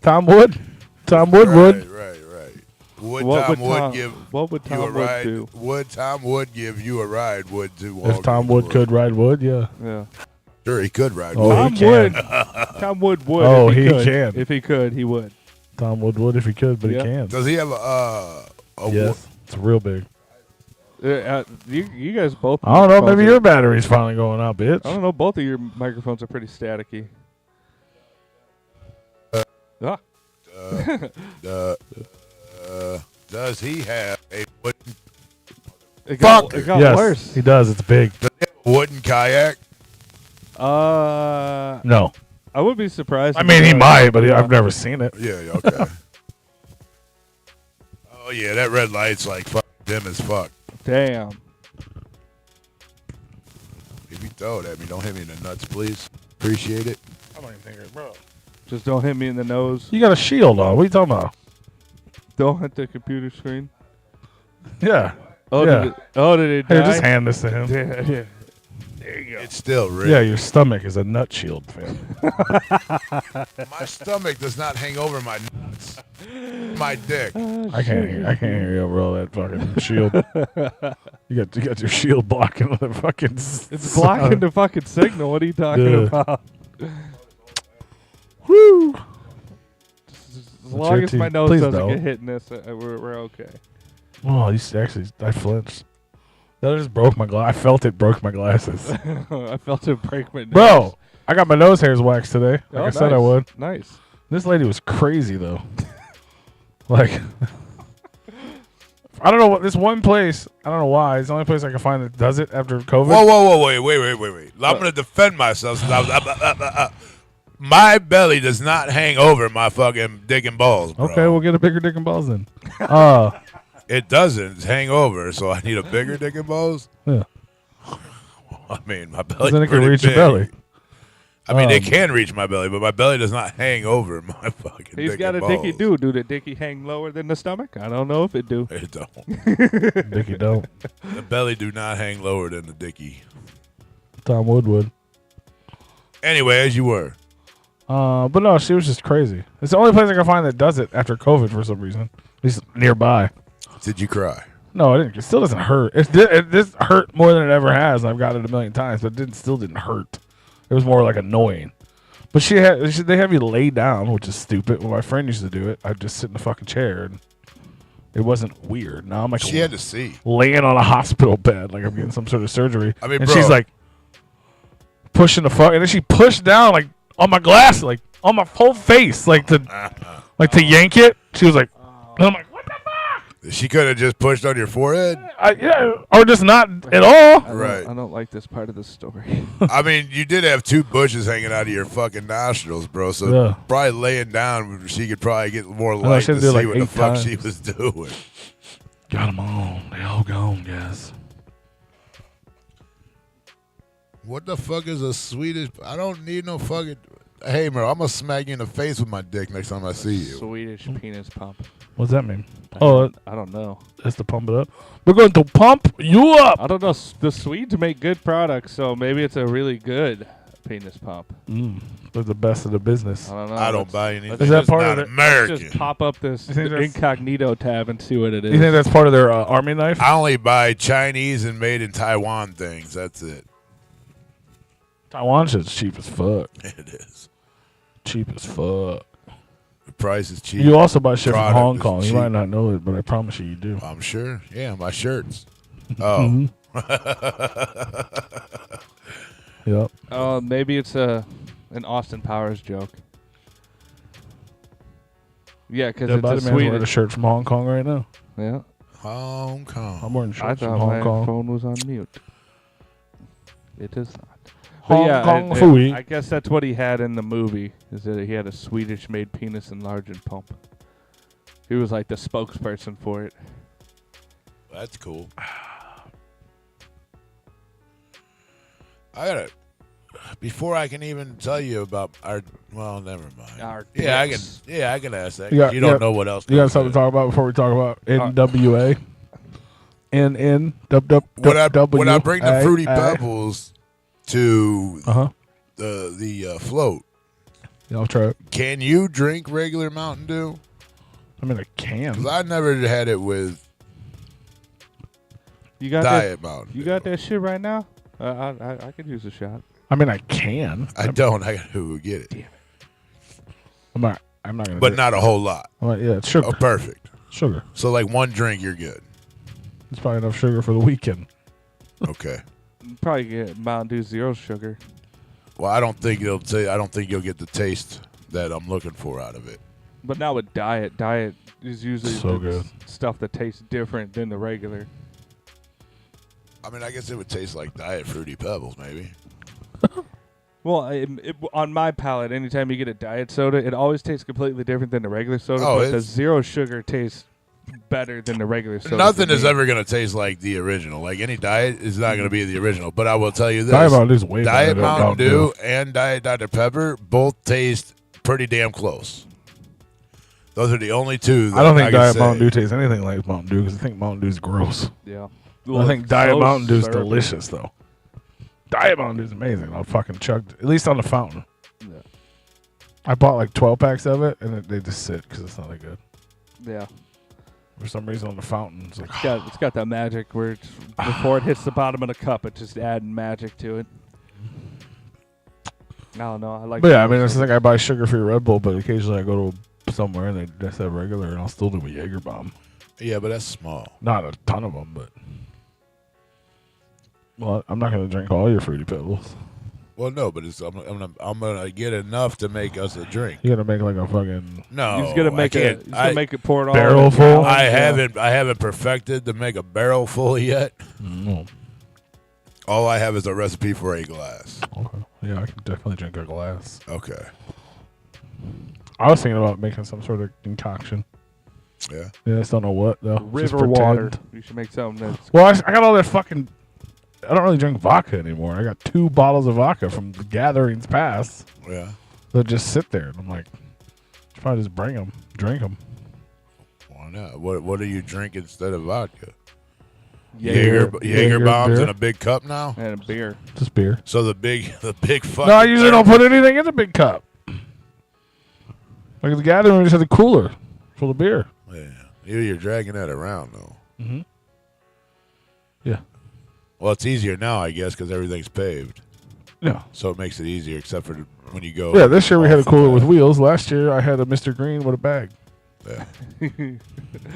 Tom Wood. Tom Wood would. Right. Would What Tom would Wood Tom- give what would you a Tom Wood ride? do? Would Tom Wood give you a ride? Would to Walgreens? If Tom Wood could ride Wood, yeah. Yeah. Sure, he could ride. Oh, Wood. Tom he can. Wood. Tom Wood would. Oh, if he he could. can. If he could, he would. Tom Wood would if he could, but Yeah. he can't. Does he have a Yes. It's real big. You guys both. I don't know. microphones Maybe are- your battery's finally going out, bitch. I don't know. Both of your microphones are pretty staticky. Ah. Does he have a wooden, It got, Fuck. it got Yes, worse. he does. It's big. wooden kayak? No. I would be surprised. I if mean, he does. might, but Yeah. I've never seen it. Yeah, okay. Oh yeah, that red light's like fucking dim as fuck. Damn. If you throw it at me, don't hit me in the nuts, please. Appreciate it. I don't even think it, bro. Just don't hit me in the nose. You got a shield on. What are you talking about? Don't hit the computer screen. Yeah. Oh, Yeah. did it die? Here, just hand this to him. Yeah. It's still red. Yeah, your stomach is a nut shield, fam. My stomach does not hang over my nuts. My dick. I can't hear you over all that fucking shield. You got your shield blocking the fucking. It's blocking the fucking signal. What are you talking Yeah. about? Woo! As long as my nose Please doesn't don't. get hit in this, we're okay. Oh, you actually, I flinched. That just broke my glass. I felt it broke my glasses. I felt it break my nose. Bro, I got my nose hairs waxed today. Like Oh, I said I nice. would. Nice. This lady was crazy though. Like, I don't know what this one place. I don't know why. It's the only place I can find that does it after COVID. Whoa, wait. I'm gonna defend myself. My belly does not hang over my fucking dick and balls, bro. Okay, we'll get a bigger dick and balls then. It doesn't hang over, so I need a bigger dick and balls. Yeah. I mean, my belly. Then it can reach your belly. I mean, it can reach my belly, but my belly does not hang over my fucking. He's dick got a and dicky balls. do. Do the dicky hang lower than the stomach? I don't know if it do. It don't. Dicky don't. The belly do not hang lower than the dicky. Tom Woodwood. Anyway, as you were. But no, she was just crazy. It's the only place I can find that does it after COVID for some reason. At least nearby. Did you cry? No, it didn't. It still doesn't hurt. This hurt more than it ever has. I've got it a million times, but still didn't hurt. It was more like annoying. But they have you lay down, which is stupid. When my friend used to do it, I'd just sit in the fucking chair, and it wasn't weird. Now I'm like She had to see. laying on a hospital bed, like I'm getting some sort of surgery. I mean, and bro. she's like pushing the fuck, and then she pushed down like on my glass, like on my whole face, like to yank it. She was like, and I'm like, what the fuck? She could have just pushed on your forehead. Yeah, or just not at all. Right. I don't like this part of the story. I mean, you did have two bushes hanging out of your fucking nostrils, bro. So Yeah. probably laying down, she could probably get more know, light she to had to do see like what the 8 fuck times. she was doing. Got them all. They all gone, guys. What the fuck is a Swedish? I don't need no fucking. Hey, bro, I'm gonna smack you in the face with my dick next time I see you. Swedish penis pump. What's that mean? Oh, I don't know. that's to pump it up. We're going to pump you up. I don't know. The Swedes make good products, so maybe it's a really good penis pump. They're the best of the business. I don't know. I don't Let's- buy anything. let's Is that that's part not of it? American. Just pop up this You think that's- incognito tab and see what it is. You think that's part of their army knife? I only buy Chinese and made in Taiwan things. That's it. Taiwan shit's cheap as fuck. It is. Cheap as fuck. The price is cheap. You also buy shit from Product Hong is Kong. You cheap. might not know it, but I promise you do. I'm sure. Yeah, my shirts. Oh. Yep. Maybe it's an Austin Powers joke. Yeah, because That body it's a man's wearing a Swedish. shirt from Hong Kong right now. Yeah, Hong Kong. I'm wearing I shirts from thought Hong my Kong. phone was on mute. It is not. Hong yeah, Kong foodie. I guess that's what he had in the movie. Is that he had a Swedish-made penis enlarging pump. He was like the spokesperson for it. That's cool. I gotta. Before I can even tell you about our, well, never mind. Our Yeah, I can. dicks. Yeah, I can ask that. Yeah, You don't yeah. know what else. You got goes something to with talk about before we talk about NWA? NN it. When I bring the fruity pebbles to Uh-huh. the float, Yeah, I'll try it. can you drink regular Mountain Dew? I mean, I can. 'Cause I never had it with You got Diet Mountain You Dew. got that shit right now? I could use a shot. I mean, I can. I don't. I gotta go get it, I'm not gonna. but do it. not a whole lot. I'm like, yeah, it's sugar. Oh, perfect. Sugar. So like one drink, you're good. It's probably enough sugar for the weekend. Okay. You probably get Mountain Dew Zero sugar. Well, I don't think it'll say. I don't think you'll get the taste that I'm looking for out of it. But not with Diet. Diet is usually So the good. stuff that tastes different than the regular. I mean, I guess it would taste like Diet Fruity Pebbles, maybe. Well, on my palate, anytime you get a diet soda, it always tastes completely different than the regular soda. Oh, but the it's- zero sugar tastes better than the regular soda. Nothing for is me. ever going to taste like the original. Like any diet is not going to be the original. But I will tell you this: Diet Mountain Dew's way better Diet than Mountain Dew and Diet Dr Pepper both taste pretty damn close. Those are the only two. That I don't think can Diet say. Mountain Dew tastes anything like Mountain Dew because I think Mountain Dew's gross. Yeah. I think Diet so Mountain Dew's syrupy. delicious though. Diet Mountain Dew's amazing. I'll fucking chug, at least on the fountain. Yeah. I bought like 12 packs of it, and they just sit because it's not that good. Yeah. For some reason, on the fountain, it's like, It's got that magic where it's, before it hits the bottom of the cup, it's just adding magic to it. I don't know. I like. But yeah, I mean, it's like I buy sugar-free Red Bull, but occasionally I go to somewhere and they just have regular, and I'll still do a Jaeger bomb. Yeah, but that's small. Not a ton of them, but well, I'm not gonna drink all your Fruity Pebbles. Well, no, but it's, I'm gonna get enough to make us a drink. You're gonna make like a fucking No, He's gonna make I it. can't. He's gonna make it pour it all. barrel in a full? gallon. I Yeah. haven't perfected to make a barrel full yet. Mm, All I have is a recipe for a glass. okay. Yeah, I can definitely drink a glass. Okay. I was thinking about making some sort of concoction. Yeah. Yeah, I just don't know what though. Just River pretend. water. You should make something that's. Well, I got all that fucking. I don't really drink vodka anymore. I got 2 bottles of vodka from the gatherings past Yeah. that just sit there, and I'm like, should probably just bring them, drink them. Why not? What do you drink instead of vodka? Jaeger Jaeger bombs beer. in a big cup now. And a beer. Just beer. So the big fucking. No, I usually don't put anything in the big cup. Like at the gathering, we just had the cooler full of beer. Yeah. You're dragging that around though. Mm-hmm. Yeah. Well, it's easier now, I guess, because everything's paved, Yeah. so it makes it easier. Except for when you go. Yeah, this year we had a off the cooler with path. wheels. Last year I had a Mr. Green with a bag. Yeah.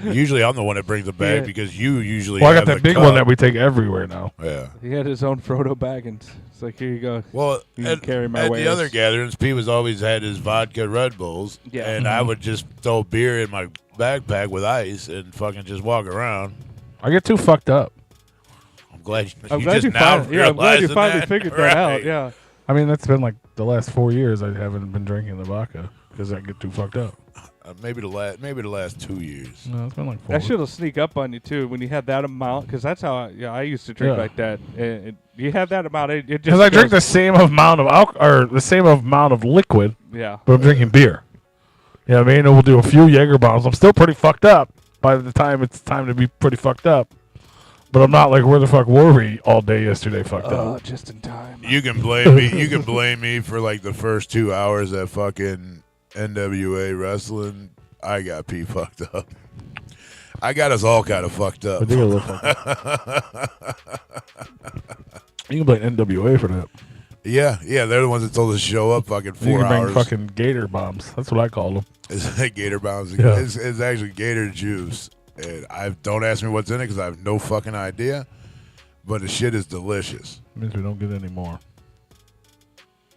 Usually I'm the one that brings the bag Yeah. because you usually. Well, I have got that the big cup. one that we take everywhere now. Yeah. He had his own Frodo Baggins. It's like, here you go. Well, You can at, carry my at the wares. other gatherings, Pete was always had his vodka Red Bulls, Yeah. and I would just throw beer in my backpack with ice and fucking just walk around. I get too fucked up. I'm glad you, I'm you glad just you now finally. Yeah, I'm glad you realizing finally that. figured that out. Right. Yeah. I mean, that's been like the last 4 years I haven't been drinking the vodka because I get too fucked up. Maybe the last 2 years. No, it's been like 4. That shit'll sneak up on you too when you have that amount, because that's how I used to drink Yeah. like that. You have that amount, it just Because I drink goes- the same amount of or the same amount of liquid, Yeah. but I'm drinking beer. You know what I mean? And we'll do a few Jaeger bombs. I'm still pretty fucked up by the time it's time to be pretty fucked up. But I'm not like, where the fuck were we all day yesterday fucked Oh, up? just in time. You can blame me. You can blame me for like the first 2 hours at fucking NWA wrestling. I got P fucked up. I got us all kind of fucked up. I think I look fucked up. You can blame NWA for that. Yeah, they're the ones that told us to show up fucking You 4 can bring hours. fucking gator bombs. That's what I call them. It's like Gator Bounds. Yeah. It's actually Gator juice. And don't ask me what's in it because I have no fucking idea. But the shit is delicious. Means we don't get any more.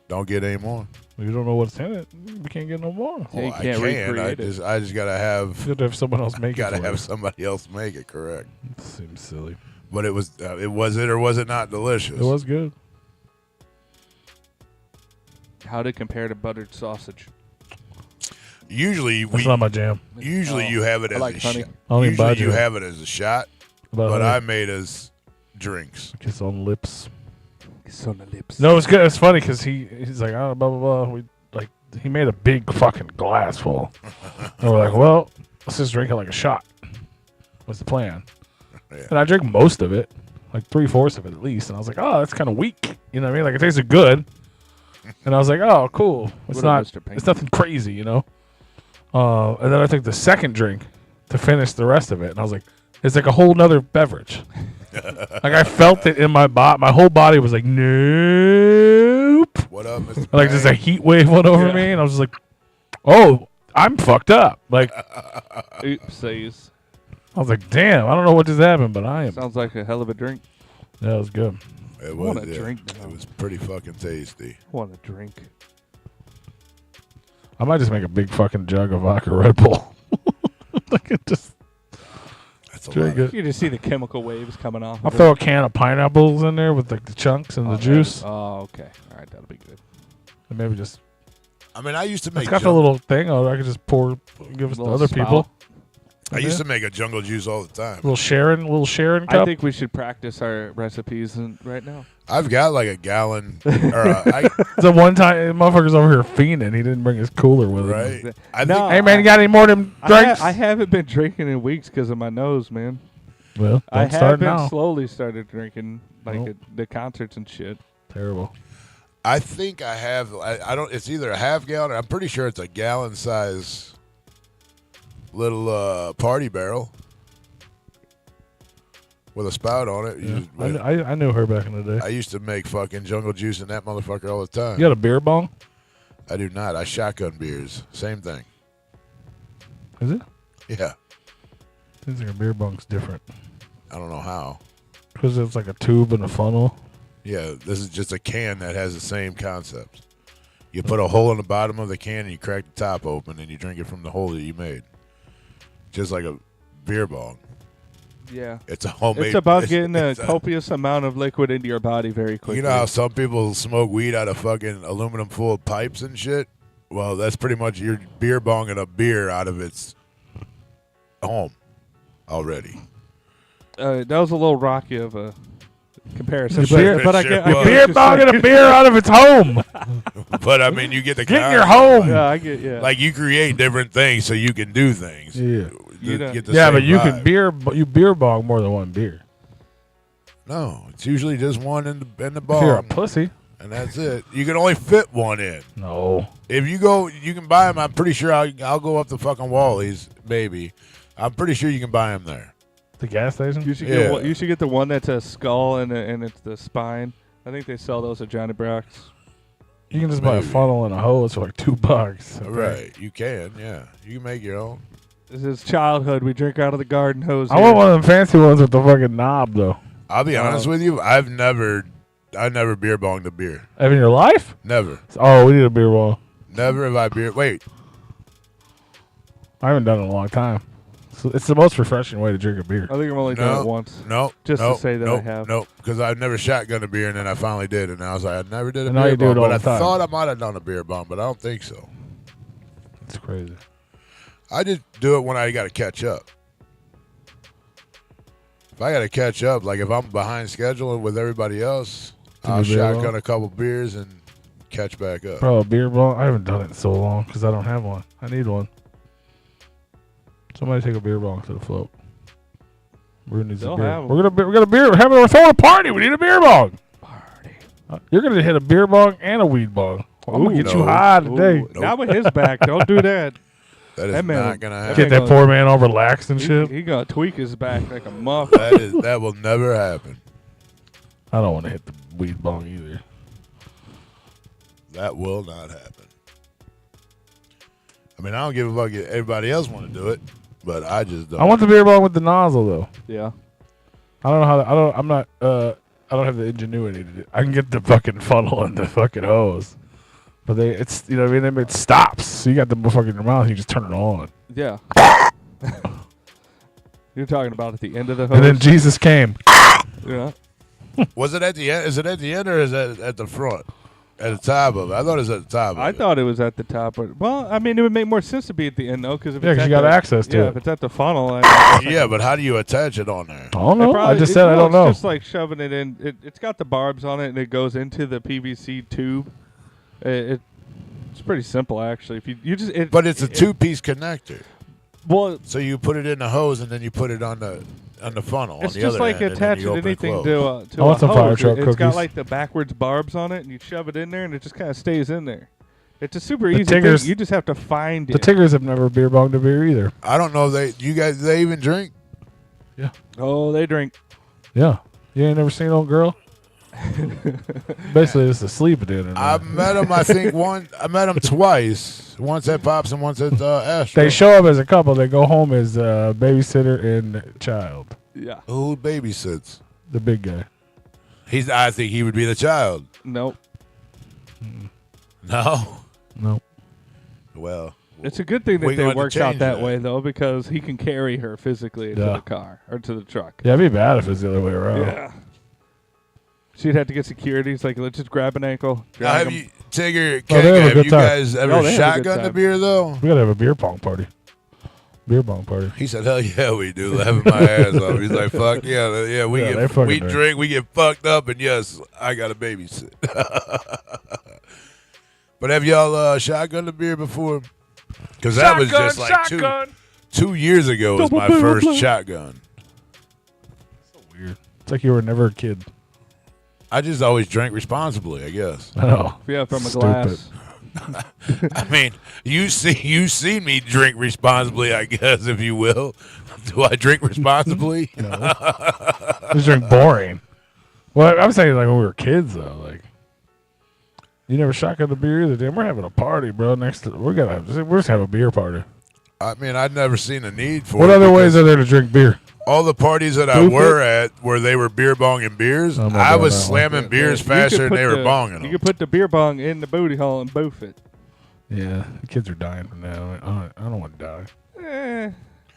Don't get any more. You don't know what's in it. We can't get no more. Yeah, you I can't can. recreate it. I just gotta have. You have to have someone else make Gotta it. for have you. somebody else make it. Correct. Seems silly. But it was it or was it not delicious? It was good. How'd it compare to buttered sausage? Usually That's not my jam. Usually you have it as like a honey. shot. Only Usually baju. you have it as a shot, but I made as drinks. Kiss on lips. Kiss on the lips. No, it's good. It's funny because he's like, oh, blah blah blah. He made a big fucking glass full. And we're like, well, let's just drink it like a shot. What's the plan? Yeah. And I drank most of it, like 3/4 of it at least. And I was like, oh, that's kind of weak. You know what I mean? Like it tasted good. And I was like, oh, cool. It's What not. a Mr. Pink. It's nothing crazy, you know. And then I took the second drink to finish the rest of it, and I was like, it's like a whole nother beverage. Like I felt it in my body. My whole body was like, nope. What up, Mr. Like just a heat wave went over me, and I was just like, oh, I'm fucked up. Like Oopsies. I was like, damn, I don't know what just happened, but I am. Sounds like a hell of a drink. Yeah, it was good. It want was, a drink now. It was pretty fucking tasty. Want a drink? I might just make a big fucking jug of vodka Red Bull. Like it just That's a drink lot. it. You just see the chemical waves coming off. I'll of throw it. a can of pineapples in there with like the chunks and the juice, Oh, okay. All right, that'll be good. and maybe just. I mean, I used to It's make. got the little thing. Oh, I could just give it to Little other spout. people. I used to make a jungle juice all the time. Little Sharon cup. I think we should practice our recipes right now. I've got like a gallon, or The one time, motherfucker's over here fiending. He didn't bring his cooler with him. right. I No, think Hey man, you got any more of them drinks? I haven't been drinking in weeks because of my nose, man. Well, I don't have start been now. slowly started drinking like Nope. at the concerts and shit. Terrible. I think I have. I don't. It's either a half gallon. Or I'm pretty sure it's a gallon size little party barrel with a spout on it. Yeah. I knew her back in the day. I used to make fucking jungle juice in that motherfucker all the time. You got a beer bong? I do not. I shotgun beers. Same thing. Is it? Yeah. Seems like a beer bong's different. I don't know how. Because it's like a tube and a funnel. Yeah, this is just a can that has the same concept. You put a hole in the bottom of the can and you crack the top open and you drink it from the hole that you made. Just like a beer bong. Yeah. It's a homemade. It's about getting a it's copious amount of liquid into your body very quickly. You know how some people smoke weed out of fucking aluminum foil pipes and shit? Well, that's pretty much your beer bonging a beer out of its home already. That was a little rocky of a comparison. Beer- but I Sure get, was. I get Beer what you're bonging saying. a beer out of its home. But I mean, you get the Get in your concept. home. Yeah, I get. Yeah. Like you create different things so you can do things. Yeah. You To know- get the Yeah, same but you vibe. can beer bong more than one beer. No, it's usually just one in the If you're a bong, pussy. and that's it. You can only fit one in. No. If you go, you can buy them. I'm pretty sure I'll go up to fucking Wally's, maybe. I'm pretty sure you can buy them there. The gas station? you should Yeah. get you should get the one that's a skull and it's the spine. I think they sell those at Johnny Brock's. You can just buy a Maybe. funnel and a hose for like $2. I think. Right, you can. Yeah, you can make your own. This is childhood. We drink out of the garden hose. I here. want one of them fancy ones with the fucking knob, though. I'll be honest with you. I never beer bonged a beer. Ever in your life? Never. Oh, we need a beer bong. Never have I beer. Wait, I haven't done it in a long time. So it's the most refreshing way to drink a beer. I think I've only done it once. no. Just to nope, say that I nope, have. Nope, because I've never shotgunned a beer, and then I finally did, and I was like, I never did a And now beer you do bong, it all but I the time. thought I might have done a beer bong, but I don't think so. It's crazy. I just do it when I got to catch up. If I got to catch up, like if I'm behind schedule with everybody else, Do I'll the beer shotgun bong? a couple beers and catch back up. Bro, a beer bong? I haven't done it in so long because I don't have one. I need one. Somebody take a beer bong to the float. We're gonna need They'll some beer. have 'em. We're gonna beer. We're throwing a party. We need a beer bong. You're gonna hit a beer bong and a weed bong. I'm gonna Ooh. get you No. high today. Ooh, not with his back. Don't do that. That is That man- not gonna that happen. Get that poor man all relaxed and shit. He gonna tweak his back like a muff. That will never happen. I don't want to hit the weed bong either. That will not happen. I mean, I don't give a fuck if everybody else want to do it, but I just don't. I want the beer bong with the nozzle though. Yeah. I don't know how. I don't have the ingenuity to do. I can get the fucking funnel and the fucking hose, but it's you know what I mean. It stops, so you got the motherfucker in your mouth. You just turn it on, Yeah. You're talking about at the end of the hose. and then Jesus came. Yeah. Was it at the end? Is it at the end or is it at the front? At the top of it. I thought it was at the top of I it. thought it was at the top, but well, I mean, it would make more sense to be at the end though, because Yeah, 'cause you got access to it. If it's at the funnel, Yeah, but how do you attach it on there? I don't know. I just it's said I don't know. It's just like shoving it in. It's got the barbs on it, and it goes into the PVC tube. It's pretty simple actually. If you just But it's a two-piece connector. well, So you put it in the hose and then you put it on the funnel. it's on the just other like end, and then you attaching open it anything closed. to I want a some hose. fire truck It's got cookies. like the backwards barbs on it, and you shove it in there, and it just kind of stays in there. It's a super easy Tiggers- thing. You just have to find The it. Tiggers have never beer bonged a beer either. I don't know. You guys, they even drink? Oh, they drink. Yeah. You ain't never seen old girl? Basically, it's a sleep dinner. I met him. I think I met him twice. Once at Pops and once at Astro. They show up as a couple. They go home as babysitter and child. Yeah. Who babysits? The big guy. I think he would be the child. Nope. No. Nope. Well, It's a good thing we that going it to works out change that way, though, because he can carry her physically into Yeah. the car or to the truck. Yeah, it'd be bad if it's the other way around. Yeah. She'd have to get security. It's like, let's just grab an ankle. Now, drag have him. you, Tigger, Oh, they have a have good you time. guys ever Oh, they have a good shotgunned the time. beer though? We gotta have a beer pong party. Beer pong party. He said, "Hell yeah, we do." Laughing my ass off. He's like, "Fuck yeah, we Yeah, they get fucking we drink. drink, we get fucked up, and yes, I got to babysit." But have y'all shotgunned the beer before? Because that was just like 2 years ago was my first shotgun. So weird. It's like you were never a kid. I just always drank responsibly, I guess. I know. Yeah, from a Stupid. glass. I mean, you seen me drink responsibly, I guess, if you will. Do I drink responsibly? Just drink boring. Well, I'm saying like when we were kids though, like you never shotgun the beer either. Damn, we're having a party, bro. We're just have a beer party. I mean, I'd never seen the need for What it. other because ways are there to drink beer? all the parties that I Stupid. were at where they were beer bonging beers, I'm not I doing was that one. slamming beers You faster could than they put were the- bonging You them. could put the beer bong in the booty hole and boof it. Yeah, the kids are dying from that. I don't want to die.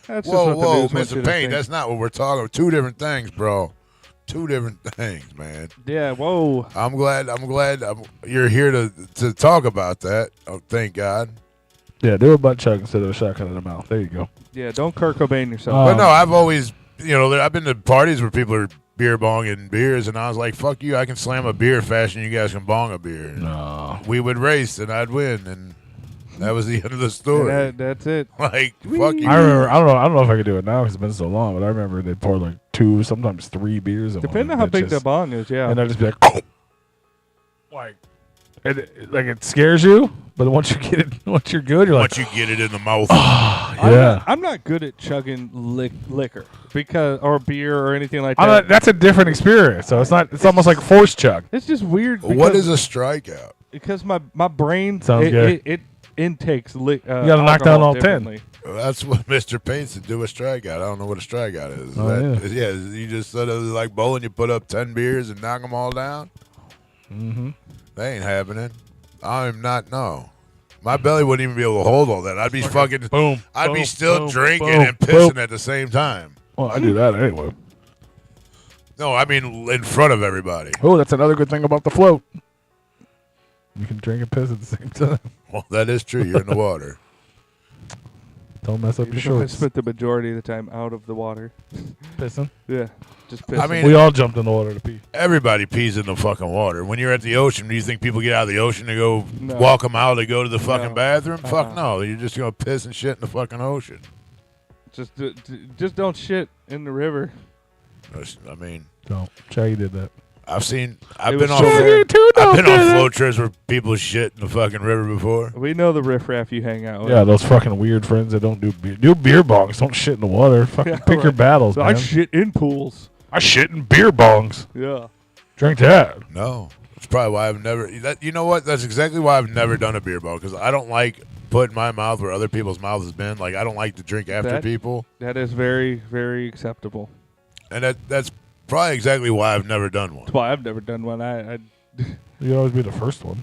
That's Whoa, just what the whoa, news wants you Mr. to Payne, think. that's not what we're talking about. Two different things, bro. Two different things, man. Yeah, whoa. I'm glad you're here to talk about that. Oh, thank God. Yeah, do a butt chug instead of a shotgun in the mouth. There you go. Yeah, don't Kurt Cobain yourself. Oh. But no, I've always, I've been to parties where people are beer bonging beers, and I was like, fuck you, I can slam a beer faster than you guys can bong a beer. No. We would race, and I'd win, and that was the end of the story. That's it. Like, fuck you. I remember. I don't know if I could do it now because it's been so long. But I remember they pour like 2, sometimes 3 beers. In Depending one on how big bitches. the bong is, yeah. And I'd just be like, it scares you. But once you get it, once you're good, you're like, Once you get it in the mouth. yeah. I'm not good at chugging liquor or beer or anything like that. That's a different experience. So it's not. It's almost like force chug. It's just weird. What is a strikeout? Because my brain Sounds good. it intakes you gotta knock down all 10. That's what Mr. Payne said, do a strikeout. I don't know what a strikeout is. Yeah. You just sort of like bowling, you put up 10 beers and knock them all down? Mm-hmm. That ain't happening. I'm not, no. My belly wouldn't even be able to hold all that. I'd be fucking, Boom. I'd be boom, still boom, drinking boom, and pissing boom. at the same time. Well, I do that anyway. No, I mean in front of everybody. Oh, that's another good thing about the float. You can drink and piss at the same time. Well, that is true. You're in the water. Don't mess up your I shorts. spent the majority of the time out of the water. Pissing. Yeah, just pissing. I mean, We all jumped in the water to pee. everybody pees in the fucking water. When you're at the ocean, do you think people get out of the ocean to go No. walk them out to go to the fucking No. bathroom? Fuck Uh-uh. no. You're just going to piss and shit in the fucking ocean. just don't shit in the river. I mean, Don't. Shaggy did that. I've It been was on so rare. I've been on float trips where people shit in the fucking river before. We know the riffraff you hang out with. Yeah, those fucking weird friends that don't do beer. Do beer bongs. Don't shit in the water. Fucking Yeah, pick your right. battles, So man. I shit in pools. I shit in beer bongs. Yeah. Drink that. No, that's probably why I've never. You know what? That's exactly why I've never done a beer bong, because I don't like putting my mouth where other people's mouth has been. Like I don't like to drink after That- people, That is very, very acceptable. and that's probably exactly why I've never done one. That's why I've never done one. I You'd always be the first one.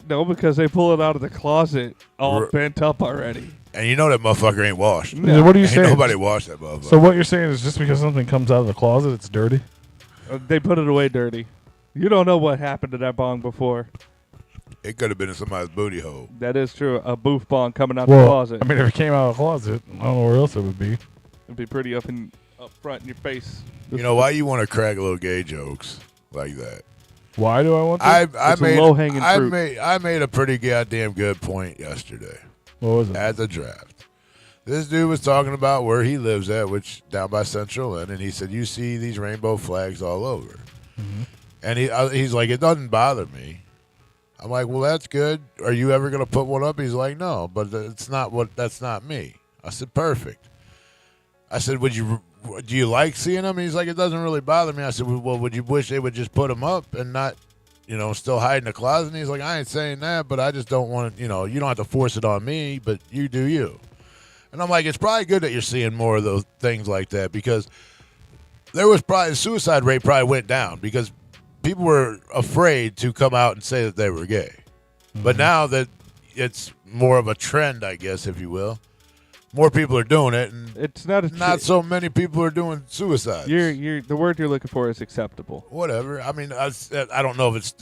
no, because they pull it out of the closet all R- bent up already. And you know that motherfucker ain't washed. No. What are you Ain't saying? nobody washed that motherfucker. So what you're saying is just because something comes out of the closet, it's dirty? They put it away dirty. You don't know what happened to that bong before. It could have been in somebody's booty hole. That is true. A boof bong coming out the Well, closet. I mean, if it came out of the closet, I don't know where else it would be. It'd be pretty up front in your face. You know why you want to crack little gay jokes like that? Why do I want this? I It's a low-hanging fruit. I made a pretty goddamn good point yesterday What was it? at the draft. This dude was talking about where he lives at, which down by Central Inn, and he said, "You see these rainbow flags all over," and he's like, "It doesn't bother me." I'm like, "Well, that's good. Are you ever gonna put one up?" He's like, "No, but that's not me." I said, "Perfect." I said, do you like seeing them?" He's like, "It doesn't really bother me." I said, "Well, would you wish they would just put them up and not, still hide in the closet?" And he's like, "I ain't saying that, but I just don't want, you don't have to force it on me, but you do you." And I'm like, it's probably good that you're seeing more of those things like that, because there was probably suicide rate probably went down because people were afraid to come out and say that they were gay. But now that it's more of a trend, I guess, if you will, more people are doing it, and It's not a not so many people are doing suicides. You're the word you're looking for is acceptable. Whatever. I mean, I don't know if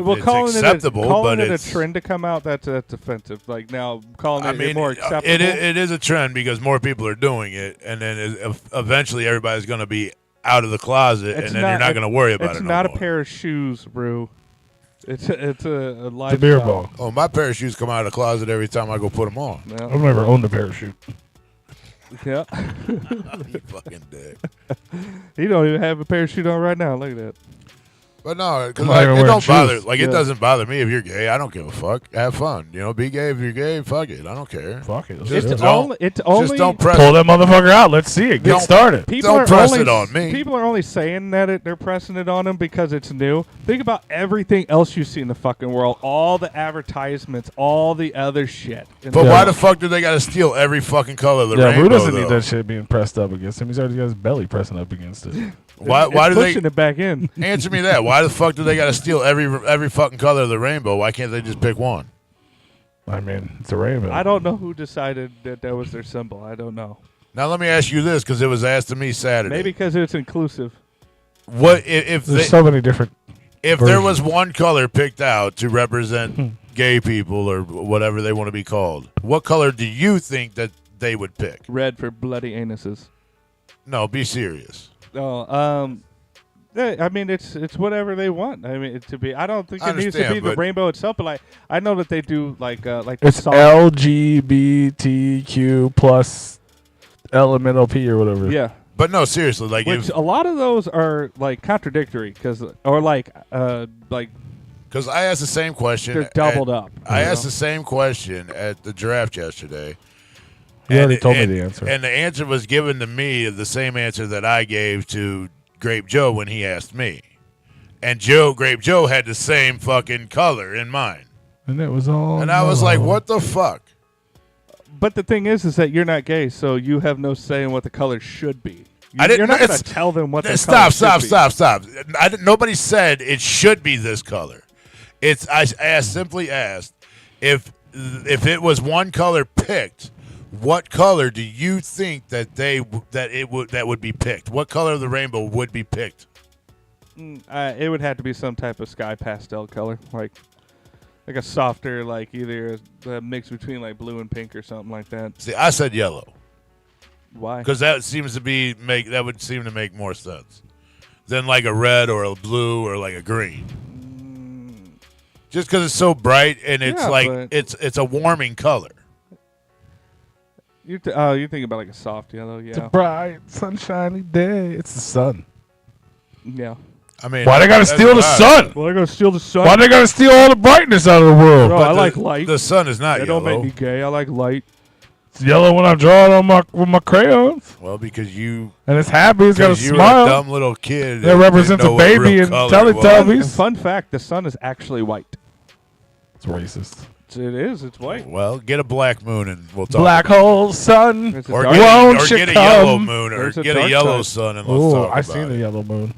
Well, it's calling acceptable, calling but it it's a trend to come out, that's offensive. Like now, calling it more acceptable. it is a trend because more people are doing it, and then eventually everybody's going to be out of the closet, It's and then you're not going to worry about it. It's no not a more. pair of shoes, bro. It's a lifestyle. It's a beer bong. Oh, my pair of shoes come out of the closet every time I go put them on. Yeah. I've never owned a parachute. Yeah. You fucking dick. He don't even have a parachute on right now. Look at that. But no, because I'm not even it wearing don't bother. shoes. Like, Yeah. it doesn't bother me if you're gay. I don't give a fuck. Have fun. Be gay if you're gay. Fuck it. I don't care. Fuck it. Let's Just do it. don't- It's only Just don't press. Pull that motherfucker out. Let's see it. Get Don't- started. People Don't are press only, it on me. People are only saying that they're pressing it on them because it's new. Think about everything else you see in the fucking world. All the advertisements, all the other shit. But why the fuck do they got to steal every fucking color of the Yeah, rainbow? who doesn't though? need that shit being pressed up against him? He's already got his belly pressing up against it. Why It's do they pushing it back in? answer me that? Why the fuck do they got to steal every fucking color of the rainbow? Why can't they just pick one? I mean, it's a rainbow. I don't know who decided that was their symbol. I don't know. Now let me ask you this, because it was asked to me Saturday. Maybe because it's inclusive. What if There's so many different. if there versions. was one color picked out to represent gay people or whatever they want to be called? What color do you think that they would pick? Red for bloody anuses. No, be serious. Oh, I mean, it's whatever they want. I mean, it to be. I don't think I it needs to be understand, the but- rainbow itself, but like I know that they do like the It's song. LGBTQ plus elemental P or whatever. Yeah, But no, seriously, like which if a lot of those are like contradictory or like because I asked the same question. they're doubled up. I you asked know? the same question at the draft yesterday. He already told me the answer. And the answer was given to me the same answer that I gave to Grape Joe when he asked me. And Grape Joe had the same fucking color in mind. And it was all. And I was like, yellow. what the fuck? But the thing is that you're not gay, so you have no say in what the color should be. I didn't- You're not going to it's- tell them what the Stop. color should be. Nobody said it should be this color. I simply asked if it was one color picked, what color do you think that would be picked? What color of the rainbow would be picked? It would have to be some type of sky pastel color, like a softer, like either a mix between like blue and pink or something like that. See, I said yellow Why? because that would seem to make more sense than like a red or a blue or like a green. Just because it's so bright and it's Yeah, like but- it's a warming color. You're thinking about like a soft yellow, It's a yeah, bright, sunshiny day. It's the sun. yeah. I mean, Why they gotta that's steal what the I- sun? Well, they're gonna steal the sun. Why they gotta steal all the brightness out of the world? Bro, But I the- like light. The sun is not That yellow. don't make me gay. I like light. It's yellow when I draw it on with my crayons, Well, because you and it's happy. It's got a because you were a smile. dumb little kid. That represents a baby and Teletubbies. And fun fact: the sun is actually white. It's racist. It is. It's white. Well, get a black moon and we'll talk. Black hole sun. There's a Or dark- get, Won't or you get a yellow come? moon or There's a get a dark yellow side. sun and let's Oh, talk I about seen it. the yellow moon.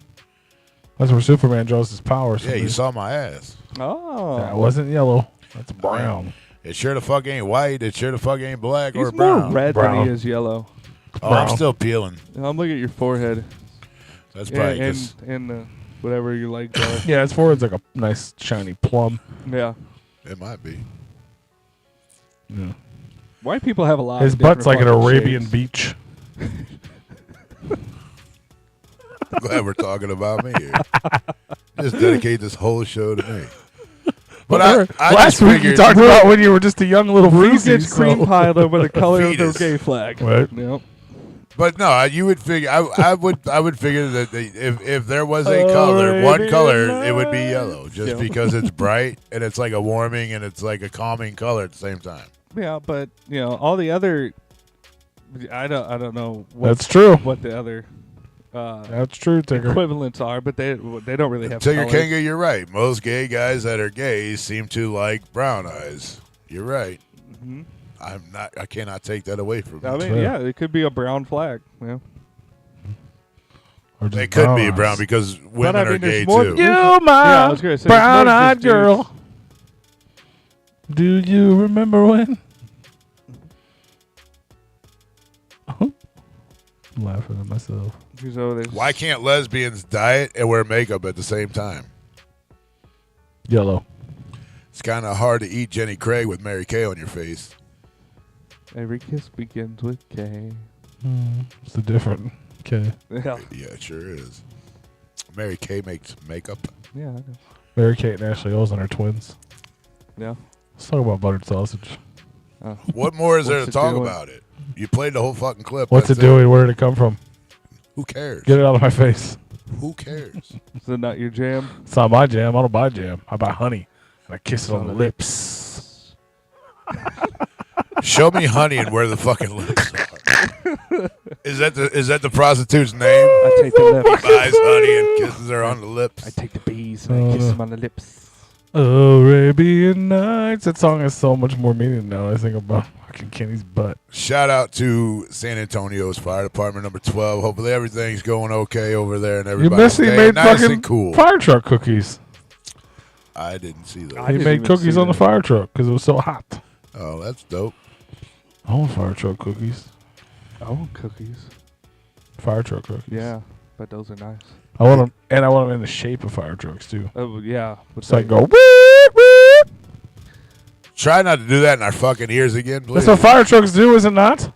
That's where Superman draws his powers. Yeah, you saw my ass. Oh, That wasn't yellow. That's brown. It sure the fuck ain't white. It sure the fuck ain't black he's or more brown. red than Brown. he is yellow. Oh, I'm brown. still peeling. I'm looking at your forehead. That's probably and, 'cause- and whatever your legs are. Yeah, his forehead's like a nice shiny plum. Yeah. It might be. Yeah. White people have a lot. His of butt's like different an fucking Arabian shapes. beach. Glad we're talking about me here. Just dedicate this whole show to me. But I last just week you figured, talked about when you were just a young little Brew feces, gets cream piled over the color of the Fetus. gay flag. Right. Yep. but no, you would figure. I would figure that if there was a color, one color, it would be yellow, just because it's bright and it's like a warming and it's like a calming color at the same time. Yeah, but all the other, I don't know. That's true. What the other That's true, Tigger. equivalents are, but they don't really have. Tigger colors. Kanga, you're right. Most gay guys that are gays seem to like brown eyes. You're right. Mhm. I cannot take that away from I you. mean, yeah, it could be a brown flag. Yeah. Or just It could be eyes. brown because women I mean, are gay there's more- too. You, Yeah, I my was gonna say, it's more brown-eyed just dudes. girl. Do you remember when? I'm laughing at myself. So there's- Why can't lesbians diet and wear makeup at the same time? Yellow. It's kind of hard to eat Jenny Craig with Mary Kay on your face. Every kiss begins with K. It's a different. Okay. Yeah. Yeah, it sure is. Mary Kay makes makeup. Yeah. I know. Mary Kate and Ashley Olsen are twins. Yeah. Let's talk about buttered sausage. What more is there What's to it talk doing? about it? You played the whole fucking clip. What's That's it doing? Where did it come from? Who cares? Get it out of my face. Who cares? Is that not your jam? It's not my jam. I don't buy jam. I buy honey. And I kiss it on the lips. Show me honey and where the fucking lips are. Is that the prostitute's name? I take the lips. Buys honey and kisses her on the lips. I take the bees and I kiss them on the lips. Arabian Nights. That song has so much more meaning now. I think about fucking Kenny's butt. Shout out to San Antonio's Fire Department number 12. Hopefully everything's going okay over there and You everybody's missed he staying made nice fucking and cool. fire truck cookies. I didn't see those. I He didn't made even cookies see on the that. fire truck because it was so hot. Oh, that's dope. I want fire truck cookies. Oh, cookies. Fire truck cookies. Yeah, but those are nice. I want them, and I want them in the shape of fire trucks too. Oh, yeah. But So I can go. Whoop, whoop. Try not to do that in our fucking ears again, please. That's what fire trucks do, is it not?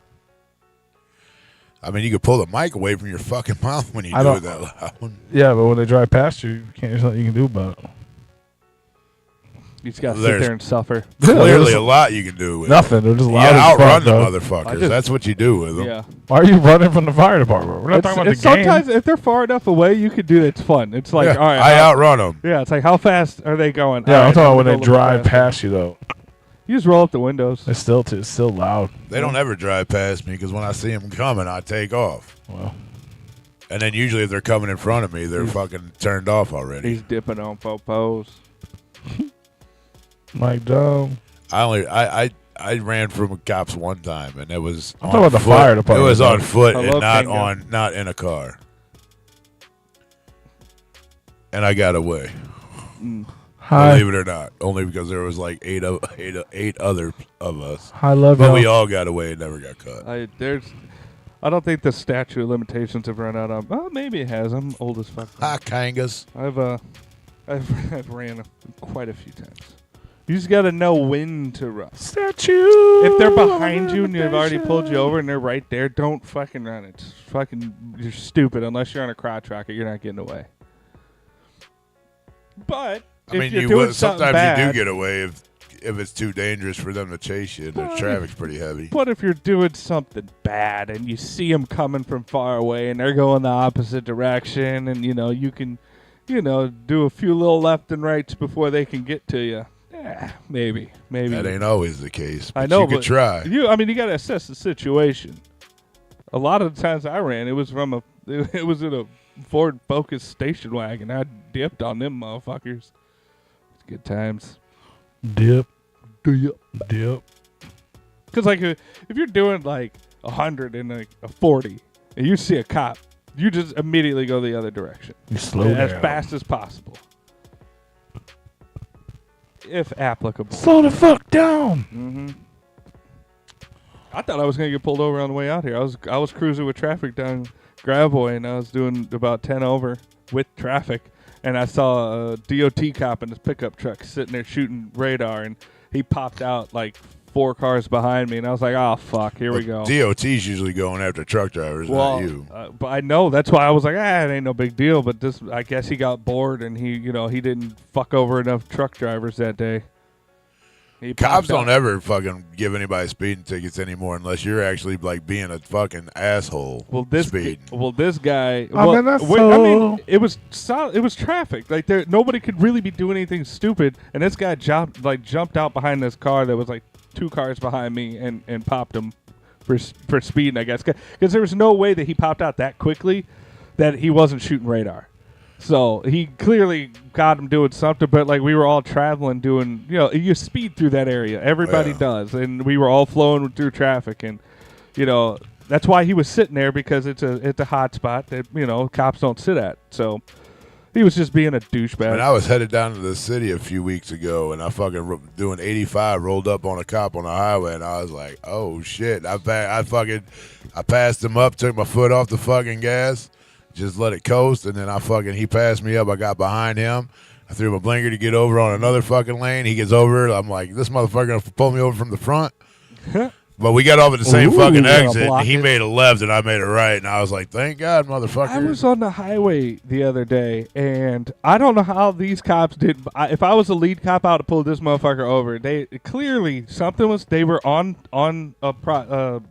I mean, you could pull the mic away from your fucking mouth when you I do don't- it that loud. Yeah, but when they drive past you, there's nothing you can do about it. You just gotta sit There's there and suffer. Clearly a lot you can do with Nothing. They're just it. loud You as outrun fuck, the though. I motherfuckers. just- That's what you do with them. Yeah. Why are you running from the fire department? We're not talking about It's the game. sometimes if they're far enough away, you could do it. It's fun. It's like, Yeah, all right. I outrun them. Yeah, it's like, how fast are they going? Yeah, All I'm right, talking about I'm when they gonna go a little drive faster. past you, though. You just roll up the windows. It's still loud. They don't ever drive past me because when I see them coming, I take off. Well, And then usually if they're coming in front of me, they're fucking turned off already. He's dipping on popos. Mike Dome. I ran from cops one time, and it was I'm on talking about the foot. fire department, It was on though. foot Hello, and Kanga. not in a car. And I got away. Hi. Believe it or not, only because there was like eight other of us. I love But you. we all got away and never got caught. I don't think the statute of limitations have run out on. Oh, maybe it has. I'm old as fuck. Hi, Kangas. I've ran quite a few times. You just got to know when to run. Statue. If they're behind you and they've already pulled you over and they're right there, don't fucking run it. You're stupid. Unless you're on a crotch rocket, you're not getting away. But I mean, if you're you doing would, something sometimes bad, you do get away if it's too dangerous for them to chase you and the traffic's pretty heavy. But if you're doing something bad and you see them coming from far away and they're going the opposite direction, and you can, do a few little left and rights before they can get to you. Yeah, maybe. That ain't always the case. But I know, you could but try. you got to assess the situation. A lot of the times I ran, it was it was in a Ford Focus station wagon. I dipped on them motherfuckers. It's good times. Dip. Dip. Dip. Because if you're doing like 100 and like a 40, and you see a cop, you just immediately go the other direction. You slow as down. fast as possible, if applicable. Slow the fuck down. Mm-hmm. I thought I was gonna get pulled over on the way out here. I was cruising with traffic down Gravois, and I was doing about 10 over with traffic, and I saw a DOT cop in his pickup truck sitting there shooting radar, and he popped out like 4 cars behind me, and I was like, oh fuck, here we go. DOT's usually going after truck drivers, not you. But I know that's why I was like, it ain't no big deal. But this, I guess he got bored, and he didn't fuck over enough truck drivers that day. Cops don't ever fucking give anybody speeding tickets anymore unless you're actually like being a fucking asshole. This guy. I mean, it was solid. It was traffic. Like nobody could really be doing anything stupid, and this guy jumped out behind this car that was like 2 cars behind me and popped him for speeding. I guess because there was no way that he popped out that quickly that he wasn't shooting radar. So he clearly got him doing something, but like we were all traveling doing, you speed through that area. Everybody does. And we were all flowing through traffic, and, that's why he was sitting there, because it's a hot spot that, cops don't sit at. So he was just being a douchebag. And I was headed down to the city a few weeks ago, and I fucking doing 85, rolled up on a cop on the highway, and I was like, oh shit. I passed him up, took my foot off the fucking gas. Just let it coast, and then he passed me up. I got behind him. I threw my blinker to get over on another fucking lane. He gets over. I'm like, this motherfucker gonna pull me over from the front. But we got off at the same fucking exit. And he made a left, and I made a right. And I was like, thank God, motherfucker. I was on the highway the other day, and I don't know how these cops did. If I was a lead cop, I would have pulled this motherfucker over. They clearly something was. They were on a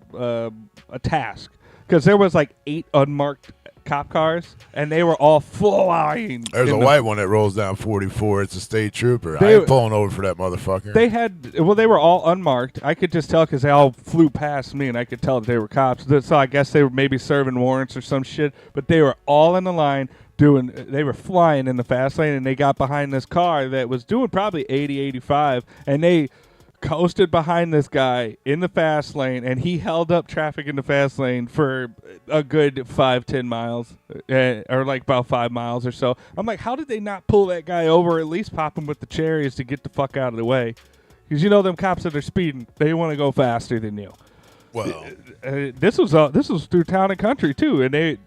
task, because there was like 8 unmarked cop cars, and they were all flying. There's a white one that rolls down 44. It's a state trooper. I ain't pulling over for that motherfucker. They were all unmarked. I could just tell because they all flew past me, and I could tell that they were cops. So I guess they were maybe serving warrants or some shit, but they were all in the line they were flying in the fast lane, and they got behind this car that was doing probably 80, 85, and they coasted behind this guy in the fast lane, and he held up traffic in the fast lane for a good 5-10 miles, or like about 5 miles or so. I'm like, how did they not pull that guy over, or at least pop him with the cherries to get the fuck out of the way? Because them cops that are speeding, they want to go faster than you. Well, this was through town and country too, and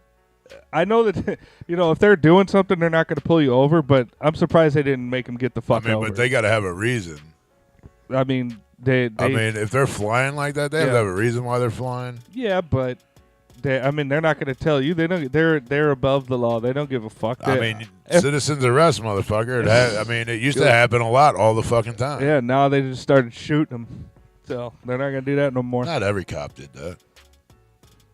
I know that if they're doing something, they're not going to pull you over, but I'm surprised they didn't make them get the fuck over. But they got to have a reason. I mean, if they're flying like that, they have to have a reason why they're flying. Yeah, but they're not going to tell you. They don't. They're above the law. They don't give a fuck. Citizens arrest, motherfucker. It used to happen a lot all the fucking time. Yeah, now they just started shooting them. So they're not going to do that no more. Not every cop did that.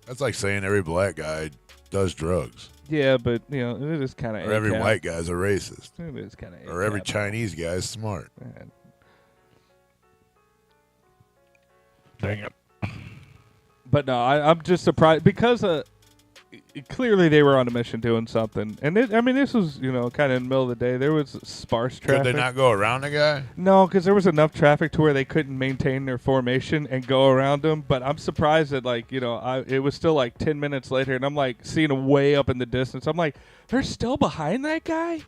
That's like saying every black guy does drugs. Yeah, but it is kind of. Or every white guy's a racist. It is kind of. Or every Chinese guy is smart. Man. Dang it. But no, I'm just surprised because clearly they were on a mission doing something. And this was, kind of in the middle of the day. There was sparse traffic. Could they not go around the guy? No, because there was enough traffic to where they couldn't maintain their formation and go around him. But I'm surprised that, it was still like 10 minutes later, and I'm like seeing him way up in the distance. I'm like, they're still behind that guy?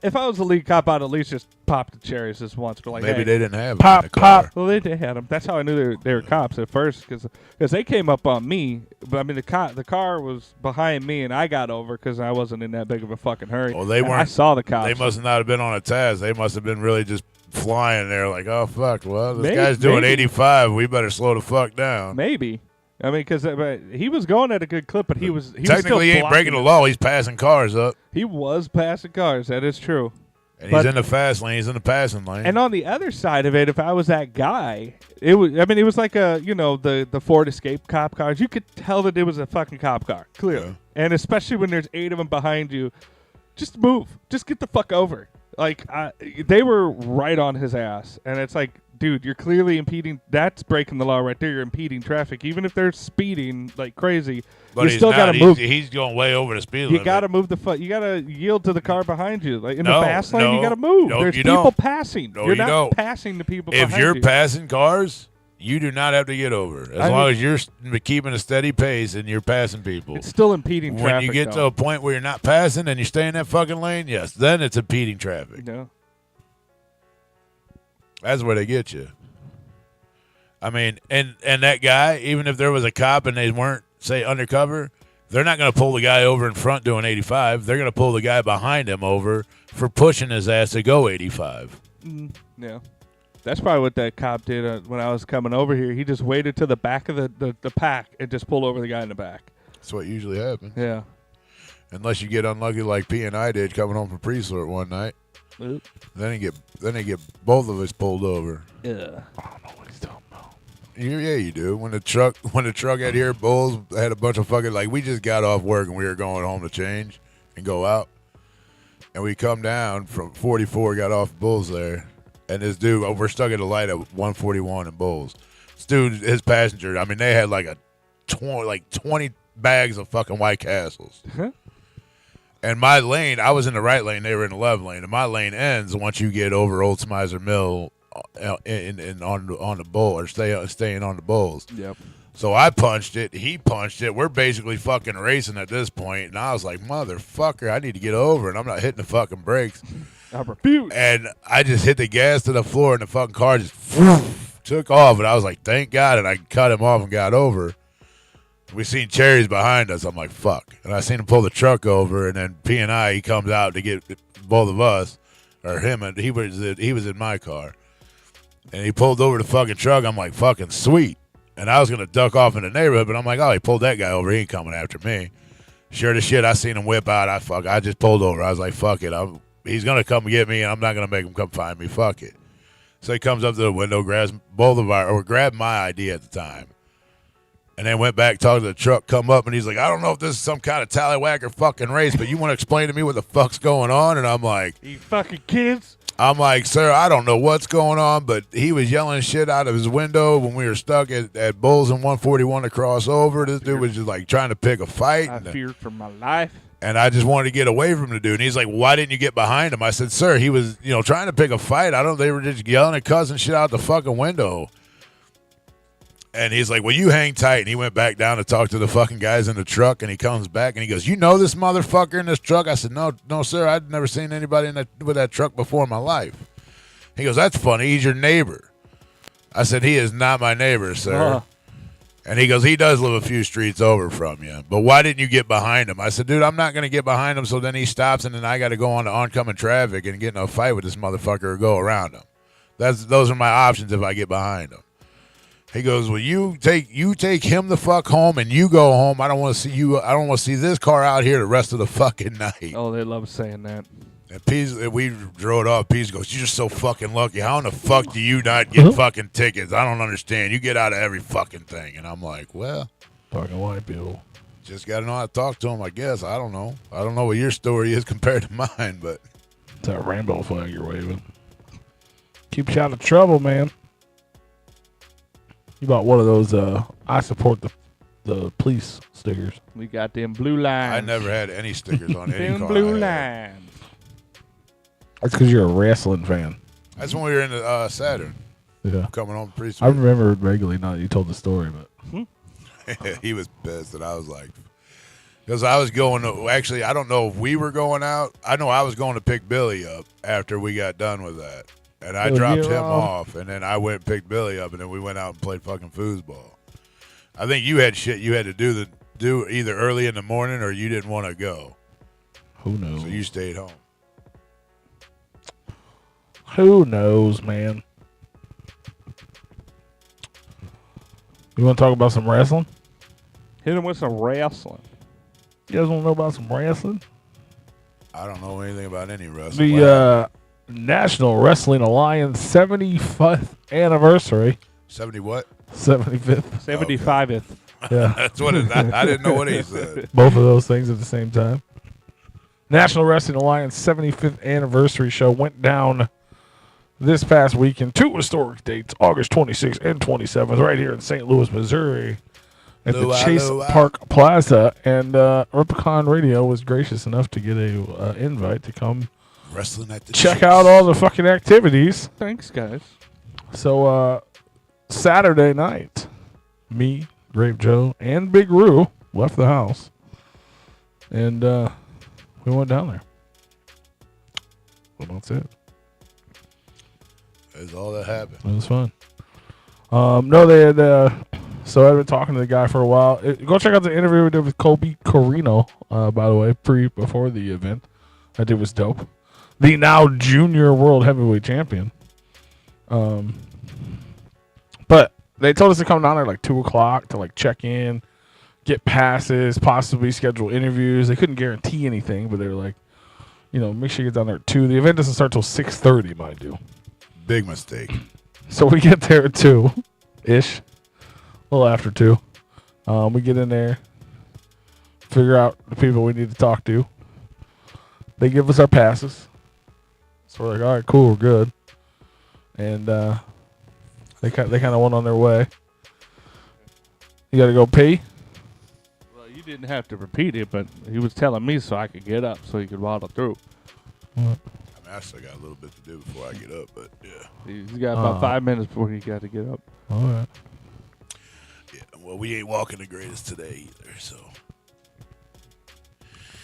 If I was the lead cop, I'd at least just pop the cherries this once. But like, maybe they didn't have pop, pop. Well, they had them. That's how I knew they were cops at first, because they came up on me. But the car was behind me, and I got over because I wasn't in that big of a fucking hurry. Well, they weren't. I saw the cops. They must not have been on a task. They must have been really just flying there, like, oh fuck. Well, this guy's doing 85. We better slow the fuck down. Maybe. Because he was going at a good clip, but he was technically he ain't breaking the law. He's passing cars up. He was passing cars. That is true. And he's in the fast lane. He's in the passing lane. And on the other side of it, if I was that guy, it was like the Ford Escape cop cars. You could tell that it was a fucking cop car, clearly. Yeah. And especially when there's 8 of them behind you, just move. Just get the fuck over. Like, they were right on his ass. And it's like, dude, you're clearly impeding. That's breaking the law right there. You're impeding traffic. Even if they're speeding like crazy, but you still got to move. He's going way over the speed limit. You got to move you got to yield to the car behind you. Like in the fast lane, you got to move. There's people passing. No, you're not passing the people behind you. If you're passing cars, you do not have to get over. As long as you're keeping a steady pace and you're passing people. It's still impeding traffic. When you get to a point where you're not passing and you stay in that fucking lane, yes, then it's impeding traffic. No. That's where they get you. I mean, and that guy, even if there was a cop and they weren't, say, undercover, they're not going to pull the guy over in front doing 85. They're going to pull the guy behind him over for pushing his ass to go 85. Yeah. That's probably what that cop did when I was coming over here. He just waited to the back of the pack and just pulled over the guy in the back. That's what usually happens. Yeah. Unless you get unlucky like P and I did coming home from pre-sort one night. Oop. Then they get both of us pulled over. Yeah. I don't know what he's talking about. Yeah, you do. When the truck had here, Bulls had a bunch of fucking, like, we just got off work and we were going home to change and go out. And we come down from 44, got off Bulls there. And this dude, we're stuck at a light at 141 in Bulls. This dude, his passenger, I mean, they had like 20 bags of fucking White Castles. And my lane, I was in the right lane, they were in the left lane. And my lane ends once you get over Old Smizer Mill on the Bull, or staying on the Bulls. Yep. So I punched it, he punched it. We're basically fucking racing at this point. And I was like, motherfucker, I need to get over. And I'm not hitting the fucking brakes. I refuse. And I just hit the gas to the floor, and the fucking car just took off. And I was like, thank God. And I cut him off and got over. We seen cherries behind us. I'm like, fuck. And I seen him pull the truck over, and then P&I, he comes out to get both of us, or him, and he was in my car. And he pulled over the fucking truck. I'm like, fucking sweet. And I was going to duck off in the neighborhood, but I'm like, oh, he pulled that guy over. He ain't coming after me. Sure as shit, I seen him whip out. I just pulled over. I was like, fuck it. He's going to come get me, and I'm not going to make him come find me. Fuck it. So he comes up to the window, grabbed my ID at the time, and then went back, talked to the truck, come up, and he's like, I don't know if this is some kind of tallywhacker fucking race, but you want to explain to me what the fuck's going on? And I'm like, You fucking kids. I'm like, sir, I don't know what's going on, but he was yelling shit out of his window when we were stuck at Bulls and 141 to cross over. This dude was just like trying to pick a fight. I feared for my life. And I just wanted to get away from the dude. And he's like, why didn't you get behind him? I said, sir, he was, trying to pick a fight. They were just yelling and cussing shit out the fucking window. And he's like, well, you hang tight. And he went back down to talk to the fucking guys in the truck. And he comes back and he goes, you know this motherfucker in this truck? I said, no, sir. I'd never seen anybody with that truck before in my life. He goes, that's funny. He's your neighbor. I said, he is not my neighbor, sir. And he goes, he does live a few streets over from you. But why didn't you get behind him? I said, dude, I'm not going to get behind him. So then he stops, and then I got to go on to oncoming traffic and get in a fight with this motherfucker or go around him. Those are my options if I get behind him. He goes, well, you take him the fuck home and you go home. I don't want to see you. I don't want to see this car out here the rest of the fucking night. Oh, they love saying that. And we drove it off. Pease goes, you're just so fucking lucky. How in the fuck do you not get fucking tickets? I don't understand. You get out of every fucking thing. And I'm like, well, Fucking white people. just got to know how to talk to him, I guess. I don't know. I don't know what your story is compared to mine, but It's that rainbow flag you're waving. Keeps you out of trouble, man. You bought one of those, I support the police stickers. We got them blue lines. I never had any stickers on any them car. blue I had. lines. That's because you're a wrestling fan. That's when we were in the Saturn. Yeah. Coming home pretty I soon. remember it vaguely now that you told the story, but He was pissed, and I was like, because I was going to, actually, I don't know if we were going out. I know I was going to pick Billy up after we got done with that. And I Oh, dropped you're him off. off, and then I went and picked Billy up, and then we went out and played fucking foosball. I think you had shit you had to do either early in the morning or you didn't want to go. who knows? So you stayed home. Who knows, man? You want to talk about some wrestling? Hit him with some wrestling. You guys want to know about some wrestling? I don't know anything about any wrestling. The National Wrestling Alliance 75th anniversary. 70 what? 75th. 75th. Yeah. That's what it is. I didn't know what he said. Both of those things at the same time. National Wrestling Alliance 75th anniversary show went down this past weekend. Two historic dates, August 26th and 27th, right here in St. Louis, Missouri, at the Chase Park Plaza. And Replicon Radio was gracious enough to get a invite to come Wrestling at the check Chase. out all the fucking activities. Thanks, guys. So Saturday night, me, Grape Joe, and Big Roo left the house, and we went down there. Well, that's it. That's all that happened. It was fun. No, they had So I've been talking to the guy for a while. Go check out the interview we did with Colby Corino, by the way, before the event. That dude was dope. The now junior world heavyweight champion. But they told us to come down there like 2 o'clock to like check in, get passes, possibly schedule interviews. They couldn't guarantee anything, but they were like, make sure you get down there at 2. The event doesn't start till 6:30, mind you. Big mistake. So we get there at 2-ish, a little after 2. We get in there, figure out the people we need to talk to. They give us our passes. So we're like, all right, cool, we're good. And they kind of went on their way. You got to go pee? Well, you didn't have to repeat it, but he was telling me so I could get up so he could waddle through. I still got a little bit to do before I get up, but yeah. He's got about 5 minutes before he got to get up. All right. Yeah, well, we ain't walking the greatest today either, so.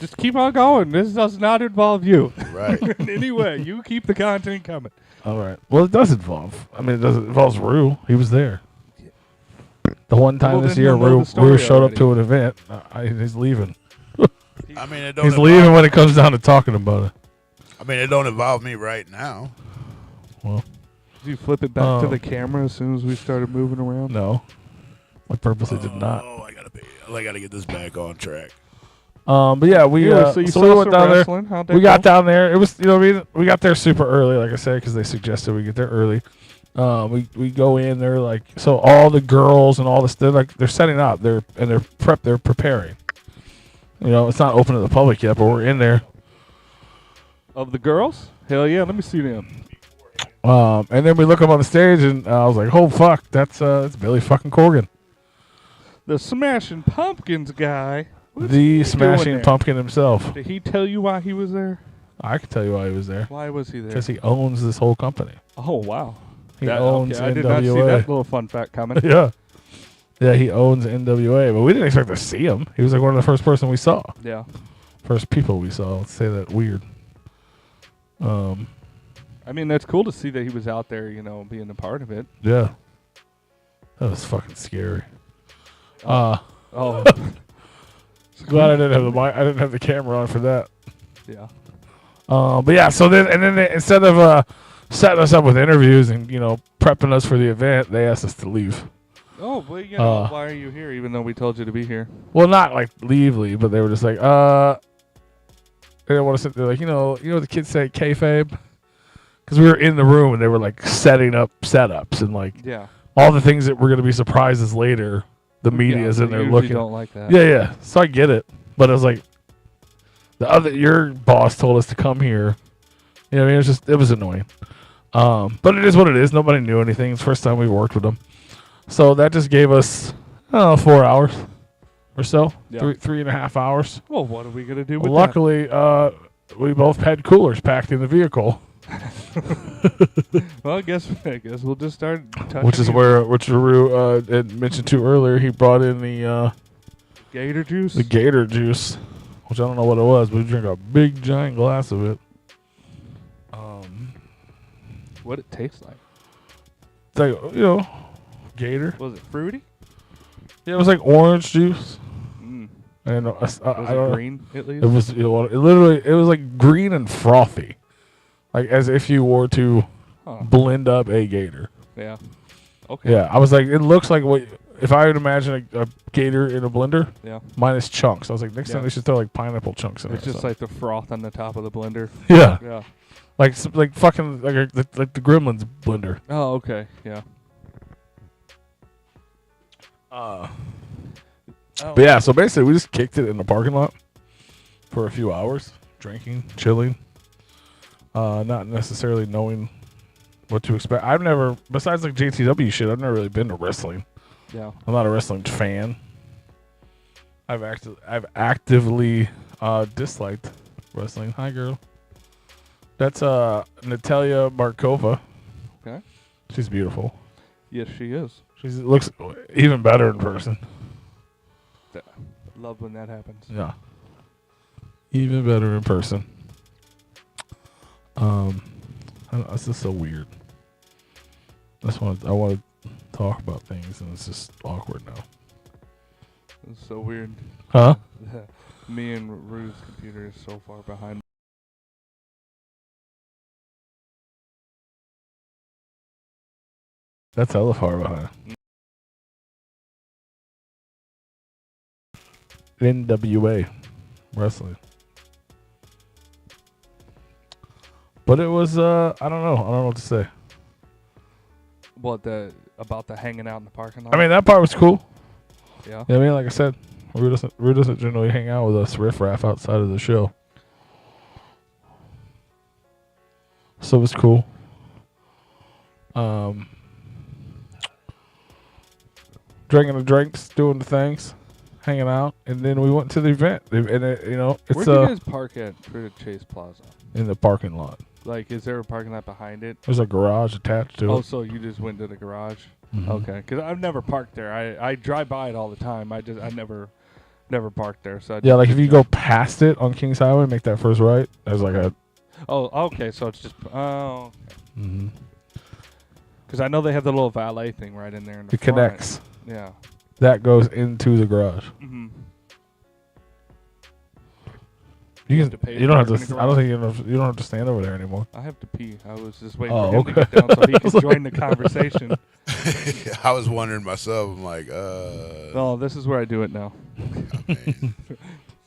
Just keep on going. This does not involve you. Right. In any way. You keep the content coming. All right. Well, it does involve. It involves Rue. He was there. The one time this then year, he'll know Rue the story showed up already. to an event. He's leaving. I mean, it don't He's involve, leaving when it comes down to talking about it. I mean, it don't involve me right now. Well, Did you flip it back to the camera as soon as we started moving around? no. I purposely did not. Oh, I gotta get this back on track. But yeah, we Yeah, so you we saw went some down there. wrestling. How'd that We got go? down there. It was we got there super early, like I said, because they suggested we get there early. We go in there like so all the girls and all this they're setting up. They're preparing. It's not open to the public yet, but we're in there. Of the girls? Hell yeah, let me see them. And then we look up on the stage, and I was like, "Oh fuck, that's Billy fucking Corgan, The Smashing Pumpkins guy. What's the he doing Smashing there? Pumpkin himself." Did he tell you why he was there? I can tell you why he was there. Why was he there? Because he owns this whole company. Oh, wow. He owns I did not see NWA. that little fun fact coming. Yeah. Yeah, he owns NWA, but we didn't expect to see him. He was like one of the first person we saw. Yeah. First people we saw. Let's say that weird. I mean, that's cool to see that he was out there, being a part of it. Yeah. That was fucking scary. Oh, Glad I didn't have the mic. I didn't have the camera on for that. yeah. But yeah, so then they, instead of setting us up with interviews and prepping us for the event, they asked us to leave. Oh, well, why are you here, even though we told you to be here? Well, not like leave, but they were just like, they didn't want to sit there like, what the kids say, kayfabe? Because we were in the room and they were like setting up setups and like Yeah. all the things that were going to be surprises later. The media's yeah, in there usually looking. don't like that. Yeah. So I get it, but it was like your boss told us to come here. You know what I mean? It was annoying. But it is what it is. Nobody knew anything. It's the first time we worked with them. So that just gave us 4 hours or so, Yeah. 3.5 hours. Well, what are we going to do with Luckily, we both had coolers packed in the vehicle, that? Well, I guess we'll just start touching which Rue had mentioned to earlier. He brought in the gator juice. gator juice, which I don't know what it was, but we drank a big giant glass of it. What it tastes like? It's like, gator. Was it fruity? Yeah, it was like orange juice. Mm. And Was I it don't know. green at least? It was it was like green and frothy, like as if you were to blend up a gator. Yeah. Okay. Yeah, I was like, it looks like what if I would imagine a gator in a blender. Yeah. Minus chunks. I was like, next time Yeah. they should throw like pineapple chunks in It's there. just like the froth on the top of the blender. yeah, Yeah. like fucking like the Gremlins blender. Oh, okay. Yeah. But yeah, so basically we just kicked it in the parking lot for a few hours, drinking, chilling, not necessarily knowing what to expect. I've never, besides like JTW shit, I've never really been to wrestling. Yeah. I'm not a wrestling fan. I've actively disliked wrestling. Hi, girl. That's Natalia Markova. Okay. She's beautiful. Yes, she is. She looks even better in person. Love when that happens. Yeah. Even better in person. I don't know, this is so weird. I wanted to talk about things, and it's just awkward now. It's so weird. Huh? Me and Rue's computer is so far behind. That's hella far behind. NWA wrestling. But it was I don't know what to say. What about the hanging out in the parking lot? I mean, that part was cool. Yeah. I mean, like I said, Rue doesn't generally hang out with us riffraff outside of the show. So it was cool. Drinking the drinks, doing the things, hanging out, and then we went to the event. And it's Where do you guys park at Trader Chase Plaza? in the parking lot. Like, is there a parking lot behind it? There's a garage attached to Oh, it. so you just went to the garage? Mhm. Okay, because I've never parked there. I drive by it all the time. I never parked there. So Yeah, like if you go past it on Kings Highway, make that first right. There's like a. Oh, okay. So it's just okay. Mm-hmm. Because I know they have the little valet thing right in there in the It front. connects. Yeah. That goes into the garage. Mm-hmm. You have to pay You don't have for it in to. the I don't garage? think you don't have to stand over there anymore. I have to pee. I was just waiting Oh, for him okay. to get down so he I was could join like- the conversation. I was wondering myself. I'm like, Oh, this is where I do it now. I mean,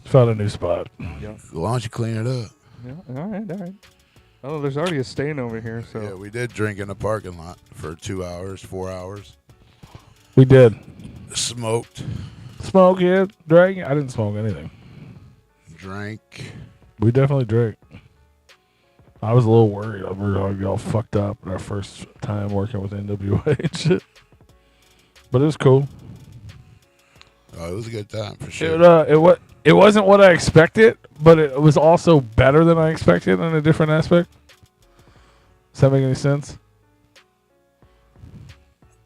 Found a new spot. Yeah. why don't you clean it up? Yeah. All right. Oh, there's already a stain over here. So. Yeah, we did drink in the parking lot for 2 hours, 4 hours. We did Smoked, smoke. Yeah, drank. I didn't smoke anything. drank. We definitely drank. I was a little worried. We were gonna get all fucked up our first time working with NWA and shit. But it was cool. Oh, it was a good time for sure. It wasn't what I expected, but it was also better than I expected in a different aspect. Does that make any sense?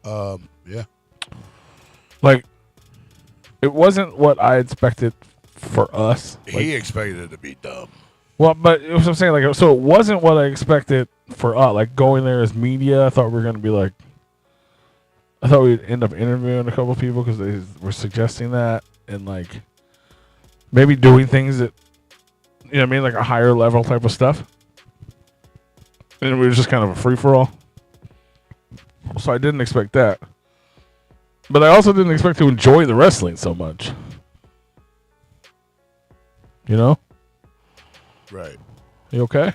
Yeah. Like, it wasn't what I expected for us. Like, He expected it to be dumb. well, but it was what I'm saying. Like, so it wasn't what I expected for us. Like, going there as media, I thought we were gonna be like. I thought we'd end up interviewing a couple of people because they were suggesting that and like maybe doing things that you know what I mean, like a higher level type of stuff. And it was just kind of a free for all. So I didn't expect that. But I also didn't expect to enjoy the wrestling so much. You know? Right. You okay?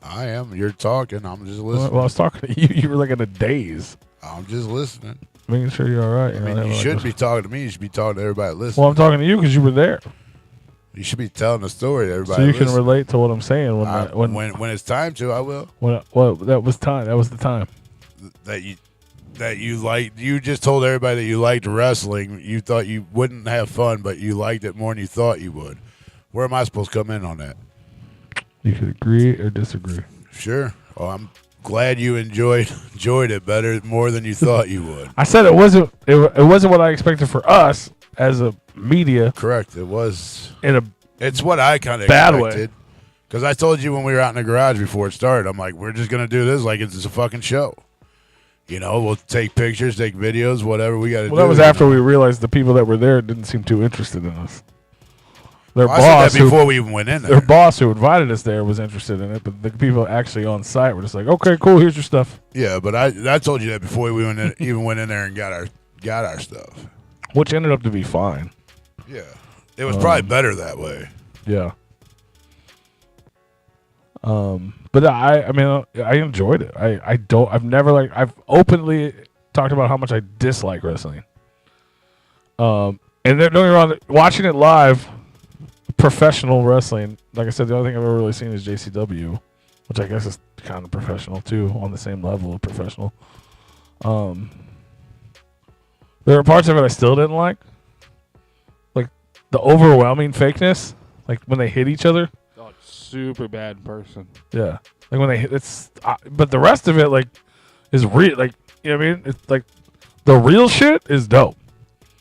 I am. You're talking. I'm just Well, listening. I was talking to you. You were like in a daze. I'm just listening. Making sure you're all right. I mean, you shouldn't be talking to me. You should be talking to everybody listening. Well, I'm talking to you because you were there. You should be telling the story to everybody So you can listening. relate to what I'm saying When it's time to, I will. That was time. That was the time. That you liked. You just told everybody that you liked wrestling. You thought you wouldn't have fun, but you liked it more than you thought you would. Where am I supposed to come in on that? You could agree or disagree. Sure. Oh, I'm glad you enjoyed it more than you thought you would. I said it wasn't what I expected for us as a media. Correct. It was. It's what I kind of bad way. expected. Because I told you when we were out in the garage before it started, I'm like, we're just gonna do this like it's a fucking show. You know, we'll take pictures, take videos, whatever we got to do. Well, that was after we realized the people that were there didn't seem too interested in us. Their I boss, said that before we even went in there. Their boss who invited us there was interested in it, but the people actually on site were just like, "Okay, cool, here's your stuff." Yeah, but I told you that before we even went in there and got our stuff. Which ended up to be fine. Yeah, it was probably better that way. Yeah. But I mean, I enjoyed it. I've openly talked about how much I dislike wrestling. And then, don't get me wrong, watching it live, professional wrestling, like I said, the only thing I've ever really seen is JCW, which I guess is kind of professional too, on the same level of professional. There are parts of it I still didn't like the overwhelming fakeness, like when they hit each other. Oh, super bad person. Yeah, like when they hit, but the rest of it like is real. Like, you know what I mean? It's like the real shit is dope.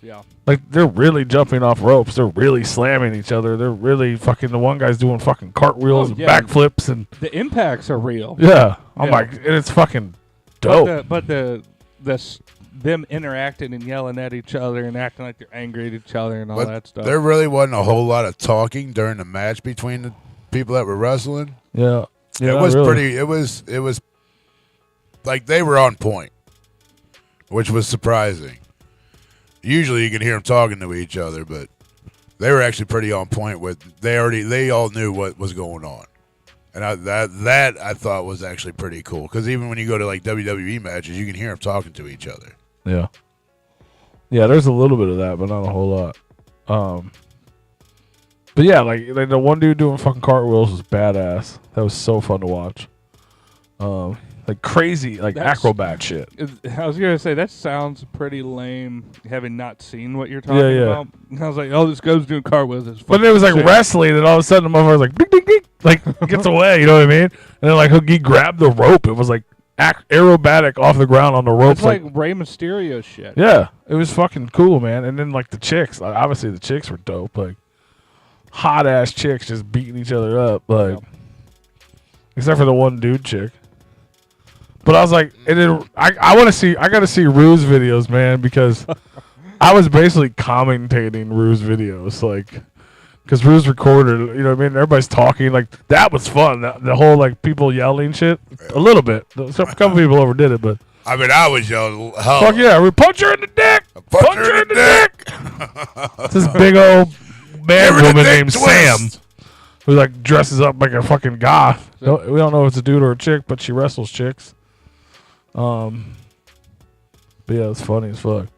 Yeah. Like they're really jumping off ropes. They're really slamming each other. They're really fucking. The one guy's doing fucking cartwheels and backflips and the impacts are real. Yeah, I'm like, and it's fucking dope. But the them interacting and yelling at each other and acting like they're angry at each other and all But that stuff. there really wasn't a whole lot of talking during the match between the people that were wrestling. Yeah. It was pretty. It was like they were on point, which was surprising. Usually you can hear them talking to each other, but they were actually pretty on point with. They all knew what was going on, and that I thought was actually pretty cool. Because even when you go to like WWE matches, you can hear them talking to each other. Yeah. Yeah, there's a little bit of that, but not a whole lot. But yeah, like the one dude doing fucking cartwheels was badass. That was so fun to watch. Like crazy, like acrobat shit. I was gonna say that sounds pretty lame, having not seen what you're talking about. I was like, oh, this guy's doing cartwheels. But it was like wrestling, and all of a sudden the motherfucker's like, ding, ding, ding, like gets away. You know what I mean? And then like he grabbed the rope. It was like aerobatic off the ground on the rope. It's like Rey Mysterio shit. Yeah, it was fucking cool, man. And then like the chicks, like, obviously the chicks were dope. Like hot ass chicks just beating each other up, like except for the one dude chick. But I was like, and then I want to see. I got to see Rue's videos, man, because I was basically commentating Rue's videos, like, because Rue's recorded. You know what I mean? Everybody's talking. Like that was fun. The whole like people yelling shit. A little bit. A couple people overdid it, but I mean, I was yelling. Fuck yeah! We punch her in the dick. Punch her in the dick. It's this big old man woman named Sam, who like dresses up like a fucking goth. We don't know if it's a dude or a chick, but she wrestles chicks. But yeah, it's funny as fuck.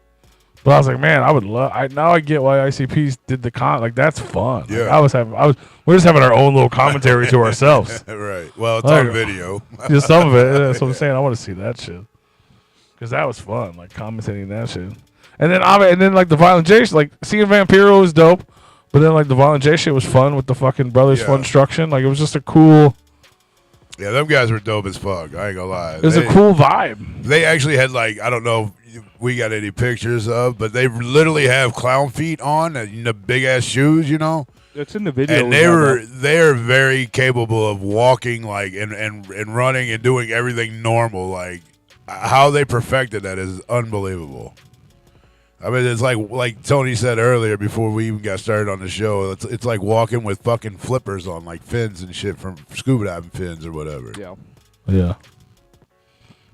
But I was like, man, I would love. Now I get why ICP did the like that's fun. Yeah, like, we're just having our own little commentary to ourselves. Right. Well, it's on video. Just some of it. That's what I'm saying. I want to see that shit because that was fun, like commentating that shit. And then like the Violent J, like seeing Vampiro was dope. But then like the Violent J shit was fun with the fucking Brothers Fun Struction. Like it was just a cool. Yeah, them guys were dope as fuck. I ain't gonna lie. It was a cool vibe. They actually had like, I don't know if we got any pictures of, but they literally have clown feet on and the big ass shoes, you know. It's in the video. And they are very capable of walking like and running and doing everything normal. Like how they perfected that is unbelievable. I mean, it's like Tony said earlier before we even got started on the show. It's like walking with fucking flippers on, like fins and shit from scuba diving fins or whatever. Yeah. Yeah.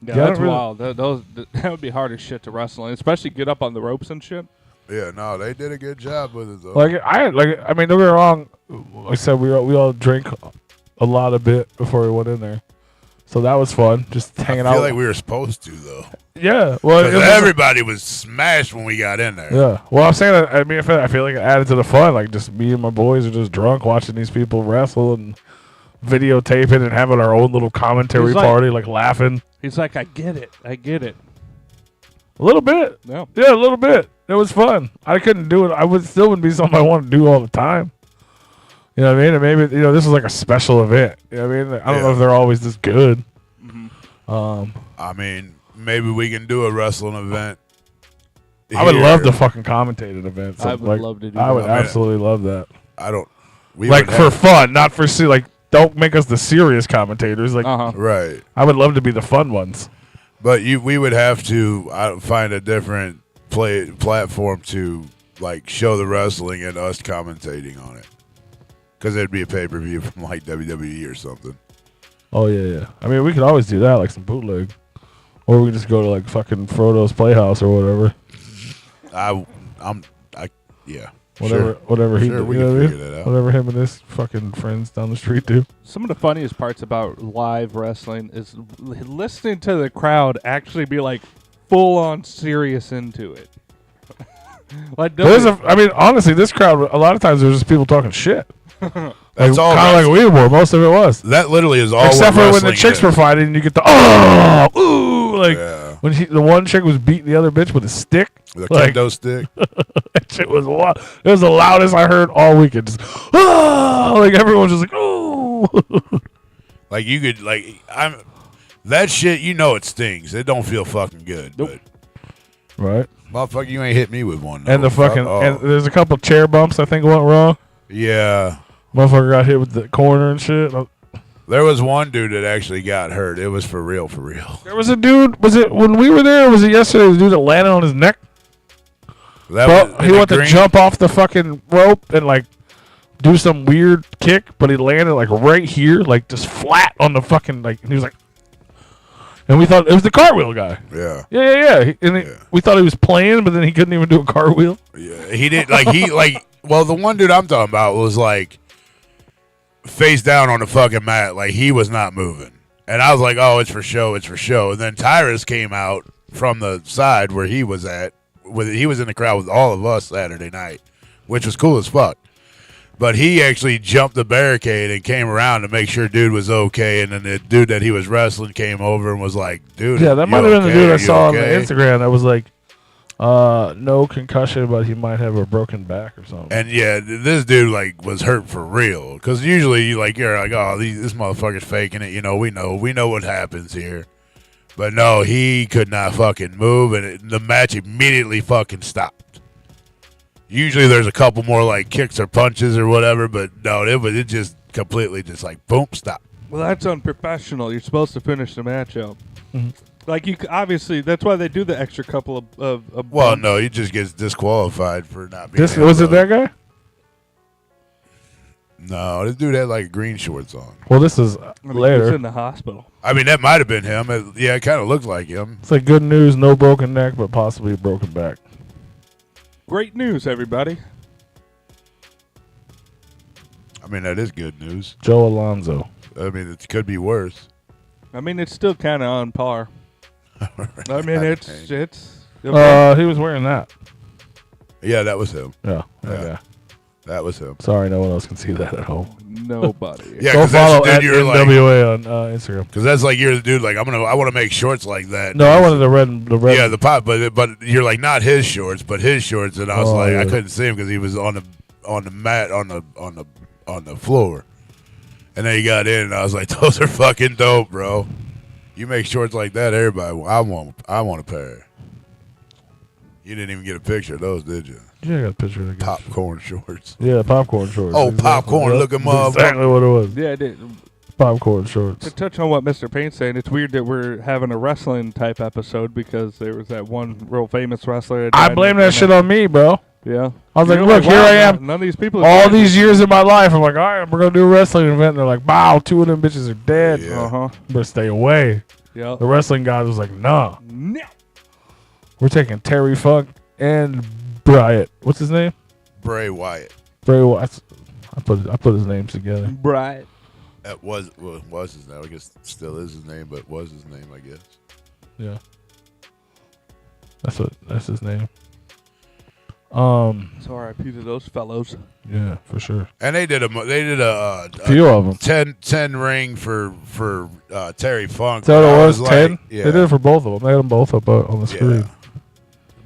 Yeah, that's wild. That would be hard as shit to wrestle, and especially get up on the ropes and shit. Yeah, no, they did a good job with it though. I mean, don't get me wrong. Like I said, we all drank a lot of bit before we went in there, so that was fun. Just hanging out. I feel like we were supposed to though. Yeah, well, everybody was smashed when we got in there. Yeah, well, I'm saying that. I mean, I feel like it added to the fun. Like, just me and my boys are just drunk watching these people wrestle and videotaping and having our own little commentary party, like laughing. He's like, I get it. A little bit. Yeah, a little bit. It was fun. I couldn't do it. Wouldn't be something I want to do all the time. You know what I mean? And maybe this was like a special event. You know what I mean? I don't know if they're always this good. Mm-hmm. I mean. Maybe we can do a wrestling event. I would love to fucking commentate an event. I would love to do that. I would absolutely love that. For fun, not for don't make us the serious commentators. Like, right. I would love to be the fun ones. But we would have to find a different platform to like show the wrestling and us commentating on it, because it'd be a pay-per-view from like WWE or something. Oh yeah. I mean, we could always do that, like some bootleg. Or we can just go to like fucking Frodo's Playhouse or whatever. Yeah. Whatever he did. We can figure that out. Whatever him and his fucking friends down the street do. Some of the funniest parts about live wrestling is listening to the crowd actually be like full on serious into it. Honestly, this crowd, a lot of times there's just people talking shit. That's all. Kind of like we were. Most of it was. That literally is all. Except for when the chicks were fighting, and you get the when the one chick was beating the other bitch with a stick, the kendo stick. That shit was wild. It was the loudest I heard all weekend. Just, like everyone was just like, oh. Like you could that shit. You know it stings. It don't feel fucking good. Nope. But right, motherfucker, you ain't hit me with one. And the fucking and there's a couple chair bumps I think went wrong. Yeah. Motherfucker got hit with the corner and shit. There was one dude that actually got hurt. It was for real, for real. There was a dude. Was it when we were there? Or was it yesterday? The dude that landed on his neck. He went to jump off the fucking rope and like do some weird kick, but he landed like right here, like just flat on the fucking like. And he was like, and we thought it was the cartwheel guy. Yeah. Yeah. We thought he was playing, but then he couldn't even do a cartwheel. Yeah, he did. Well, the one dude I'm talking about was like face down on the fucking mat, like he was not moving. And I was like, oh, it's for show, it's for show. And then Tyrus came out from the side where he was at. He was in the crowd with all of us Saturday night, which was cool as fuck. But he actually jumped the barricade and came around to make sure dude was okay. And then the dude that he was wrestling came over and was like, dude, yeah, that might have been the dude I saw on the okay? Instagram that was like, no concussion, but he might have a broken back or something. And yeah, this dude like was hurt for real. Because usually you're like, oh, this motherfucker's faking it. You know, we know what happens here. But no, he could not fucking move, and the match immediately fucking stopped. Usually there's a couple more like kicks or punches or whatever, but no, it just completely just like boom, stop. Well, that's unprofessional. You're supposed to finish the match out. Mm-hmm. Like obviously, that's why they do the extra couple of Well, bumps. no, he just gets disqualified for not being. Was it that guy? No, this dude had like green shorts on. Well, this is He was later. in the hospital. I mean, that might have been him. It kind of looked like him. It's like good news, no broken neck, but possibly a broken back. Great news, everybody. I mean, that is good news. Joe Alonzo. I mean, it could be worse. I mean, it's still kind of on par. I mean, it's. He was wearing that. Yeah, that was him. Yeah. That was him. Sorry, no one else can see that at home. Nobody. Yeah, Go because that's follow the at dude you're like. NWA on Instagram. Because that's like you're the dude like I want to make shorts like that. No, I wanted the red. Yeah, the pop, but you're like not his shorts, but his shorts, and I was like yeah. I couldn't see him because he was on the mat on the floor, and then he got in, and I was like, those are fucking dope, bro. You make shorts like that, everybody. I want a pair. You didn't even get a picture of those, did you? Yeah, I got a picture of the guy. Popcorn shorts. Yeah, popcorn shorts. Oh, popcorn, look 'em up. Exactly what it was. Yeah, I did. Popcorn shorts. To touch on what Mr. Payne's saying, it's weird that we're having a wrestling type episode because there was that one real famous wrestler. I blame that shit on me, bro. Yeah. I was like, You're look, here wow, I am. None of these people. All these years of my life, I'm like, all right, we're going to do a wrestling event. And they're like, wow, 2 of them bitches are dead. Yeah. Better stay away. Yeah. The wrestling guy was like, nah. No. We're taking Terry Funk and Bryant. What's his name? Bray Wyatt. Bray Wyatt. I put his names together. Right. That was his name. I guess it still is his name, but was his name, I guess. Yeah. That's his name. So RIP to those fellows. Yeah, for sure. And they did a few of them. 10 ring for Terry Funk. So it was 10? Like, yeah. They did it for both of them. They had them both up on the screen. Yeah.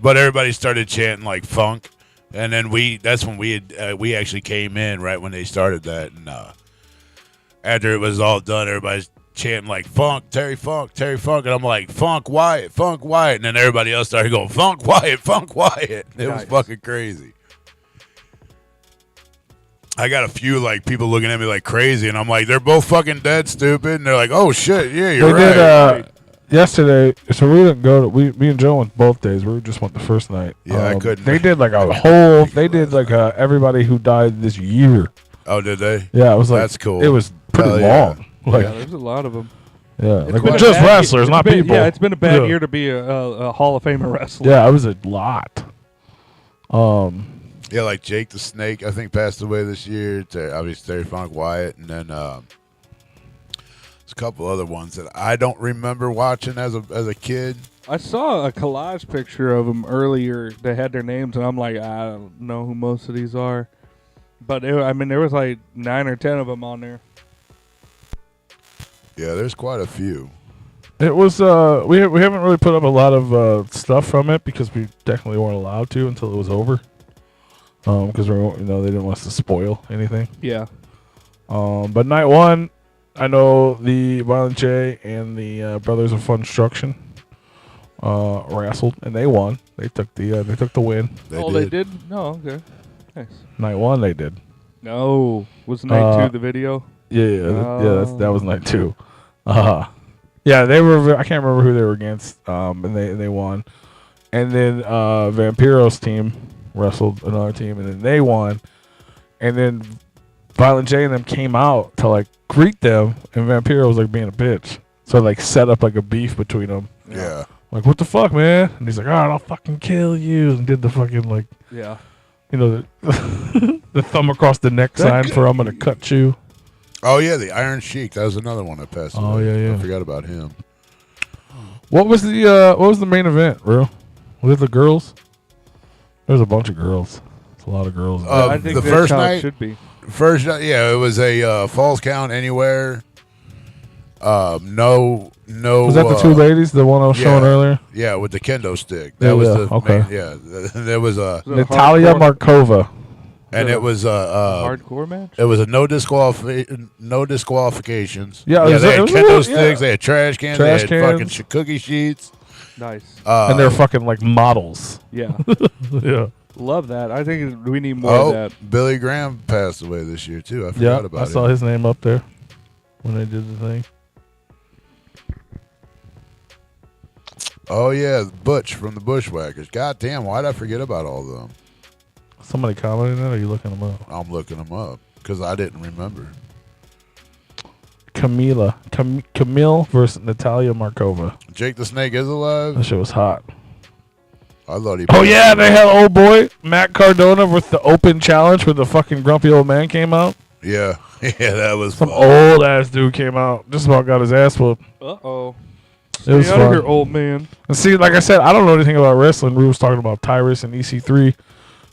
But everybody started chanting like funk, and then that's when we actually came in right when they started that, and after it was all done, everybody's chanting like funk, Terry Funk, and I'm like Funk Wyatt, and then everybody else started going Funk Wyatt. It was fucking crazy. I got a few like people looking at me like crazy, and I'm like, they're both fucking dead stupid, and they're like, oh shit, yeah, you're right. Did, yesterday, so we didn't go to, me and Joe went both days. We just went the first night. Yeah, I couldn't. They did like everybody who died this year. Oh, did they? Yeah, it was like, that's cool. It was pretty long. Like, Yeah, there's a lot of them. yeah, It's like been a just bad wrestlers, year. not It's been- people. Yeah, it's been a bad Yeah. year to be a Hall of Famer wrestler. Yeah, it was a lot. Yeah, like Jake the Snake, I think passed away this year. Obviously Terry Funk Wyatt, and then there's a couple other ones that I don't remember watching as a kid. I saw a collage picture of them earlier. They had their names, and I'm like, I don't know who most of these are. But there was like 9 or 10 of them on there. Yeah, there's quite a few. It was we haven't really put up a lot of stuff from it because we definitely weren't allowed to until it was over. Because they didn't want us to spoil anything. Yeah. But night one, I know the Violent J and the Brothers of Funstruction wrestled and they won. They took the win. They did? No, okay. Nice. Night one they did. No. Was night 2 the video? Yeah. That was night 2. Yeah, they were. I can't remember who they were against. And they won. And then Vampiro's team wrestled another team, and then they won. And then Violent J and them came out to like greet them, and Vampiro was like being a bitch. So like set up like a beef between them. Yeah. Like, what the fuck, man? And he's like, all right, I'll fucking kill you. And did the fucking, like, Yeah. you know, the thumb across the neck sign for I'm going to cut you. Oh, yeah, the Iron Sheik. That was another one that passed away. Oh, yeah. I forgot about him. What was the main event, bro? Was it the girls? There was a bunch of girls. It's a lot of girls. I think the that's first how it night, should be. First night, yeah, it was a falls count anywhere. No. Was that the two ladies, the one I was showing earlier? Yeah, with the kendo stick. That was the okay. main, yeah. There was a Natalia Markova, and it was a hardcore match. It was a no disqualifications. Yeah, they had it was kendo sticks. They had trash cans. Trash they had cans. fucking cookie sheets. Nice. and they're fucking like models. Yeah. Yeah, Love that. I think we need more of that. Billy Graham passed away this year too. I forgot about I it. saw his name up there when they did the thing. Oh yeah, Butch from the Bushwhackers. God damn, why'd I forget about all of them? Somebody commented that, or are you looking them up? I'm looking them up because I didn't remember. Camille versus Natalia Markova. Jake the Snake is alive. That shit was hot. I thought he. Oh yeah, they had old boy Matt Cardona with the open challenge where the fucking grumpy old man came out. Yeah, yeah, that was Some fun. old ass dude came out. Just about got his ass whooped. Uh-oh. It was Stay out of fun. here, old man. And see, like I said, I don't know anything about wrestling. We was talking about Tyrus and EC3.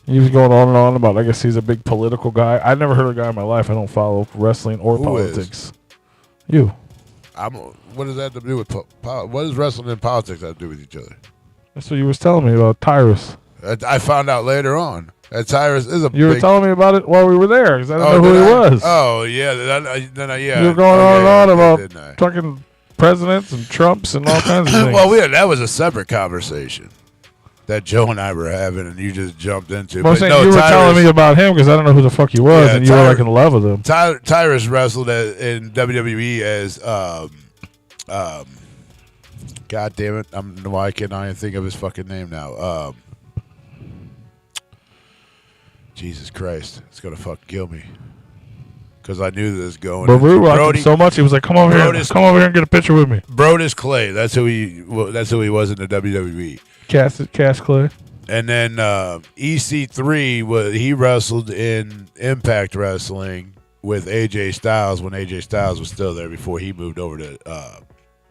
He was going on and on about, I guess he's a big political guy. I never heard of a guy in my life. I don't follow wrestling or Who politics. You. What does that have to do with what does wrestling and politics have to do with each other? That's what you was telling me about Tyrus. I found out later on that Tyrus is a. You were big, telling me about it while we were there because I didn't know who did he I? was. Oh yeah, yeah. You were going on and on about didn't I? fucking presidents and Trumps and all kinds of things. Well, that was a separate conversation that Joe and I were having, and you just jumped into. Well, I'm saying you were telling me about him because I don't know who the fuck he was, and you were like in love with him. Tyrus wrestled in WWE as God damn it! Why can't I even think of his fucking name now? Jesus Christ, it's gonna fucking kill me because I knew this going. But we liked him so much, he was like, "Come over here, come over here and get a picture with me." Brodus Clay, that's who he was in the WWE. Cash Clay. And then EC3 he wrestled in Impact Wrestling with AJ Styles when AJ Styles was still there before he moved over to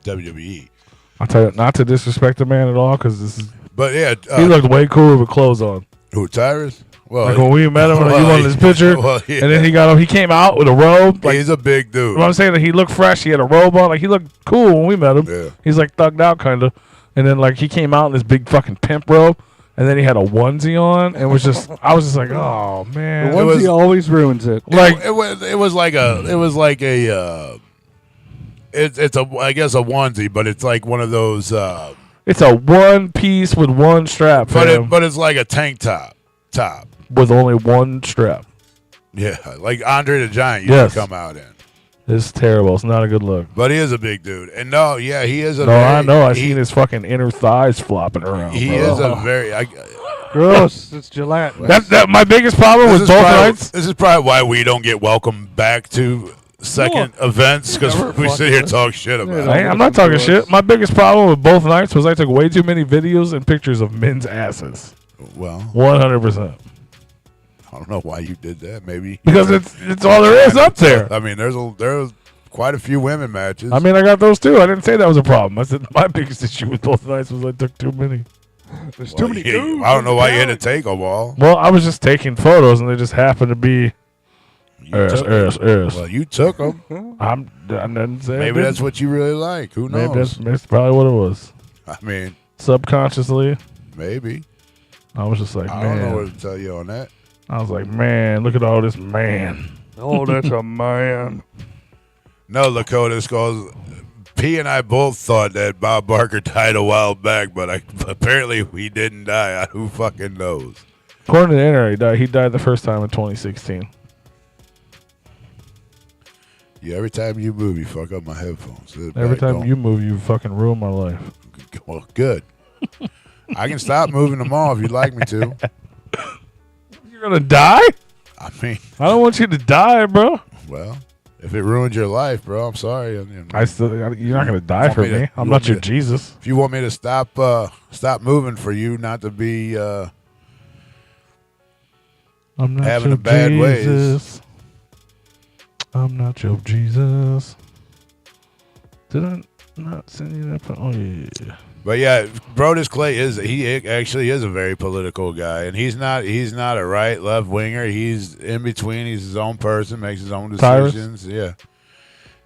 WWE. I'll tell you, not to disrespect the man at all, because this is. But yeah, he looked way cooler with clothes on. Who, Tyrus? Well, like when we met him, you wanted his picture, well, yeah. and then he got him. He came out with a robe. Like, he's a big dude. I'm saying that he looked fresh. He had a robe on. Like he looked cool when we met him. Yeah. He's like thugged out kind of, and then like he came out in this big fucking pimp robe, and then he had a onesie on, and was just I was just like, oh man, The onesie always ruins it. Like it was like a it's a I guess a onesie, but it's like one of those. It's a one piece with one strap, but it's like a tank top with only one strap. Yeah, like Andre the Giant used to come out in. It's terrible. It's not a good look. But he is a big dude, and he is a. No, I know. I seen his fucking inner thighs flopping around. He bro. is a very gross. It's Gillette. That my biggest problem with both nights. This is probably why we don't get welcomed back to second events because we sit here and talk shit about it. I'm not talking shit. My biggest problem with both nights was I took way too many videos and pictures of men's asses. Well, 100%. I don't know why you did that. Maybe because it's all there is up there. I mean, there's quite a few women matches. I mean, I got those too. I didn't say that was a problem. I said my biggest issue with both nights was I took too many. There's too many dudes. I don't know why you had to take them all. Well, I was just taking photos, and they just happened to be ass. Well, you took them. I didn't say maybe that's what you really like. Who knows? Maybe that's probably what it was. I mean, subconsciously. Maybe. I was just like, I man. don't know what to tell you on that. I was like, man, look at all this man. Oh, that's a man. No, Lakota, because P and I both thought that Bob Barker died a while back, but apparently he didn't die. Who fucking knows? According to the internet, he died the first time in 2016. Yeah, every time you move, you fuck up my headphones. Every time you move, you fucking ruin my life. Well, good. I can stop moving them all if you'd like me to. You're gonna die? I mean, I don't want you to die, bro. well, if it ruined your life, bro, I'm sorry. You're not gonna die for me. I'm not your Jesus. If you want me to stop moving for you, not to be I'm not having your a bad Jesus. I'm not your Jesus. Did I not send you that? Oh yeah. But yeah, Brodus Clay actually is a very political guy, and he's not a right left winger. He's in between. He's his own person, makes his own decisions. Yeah,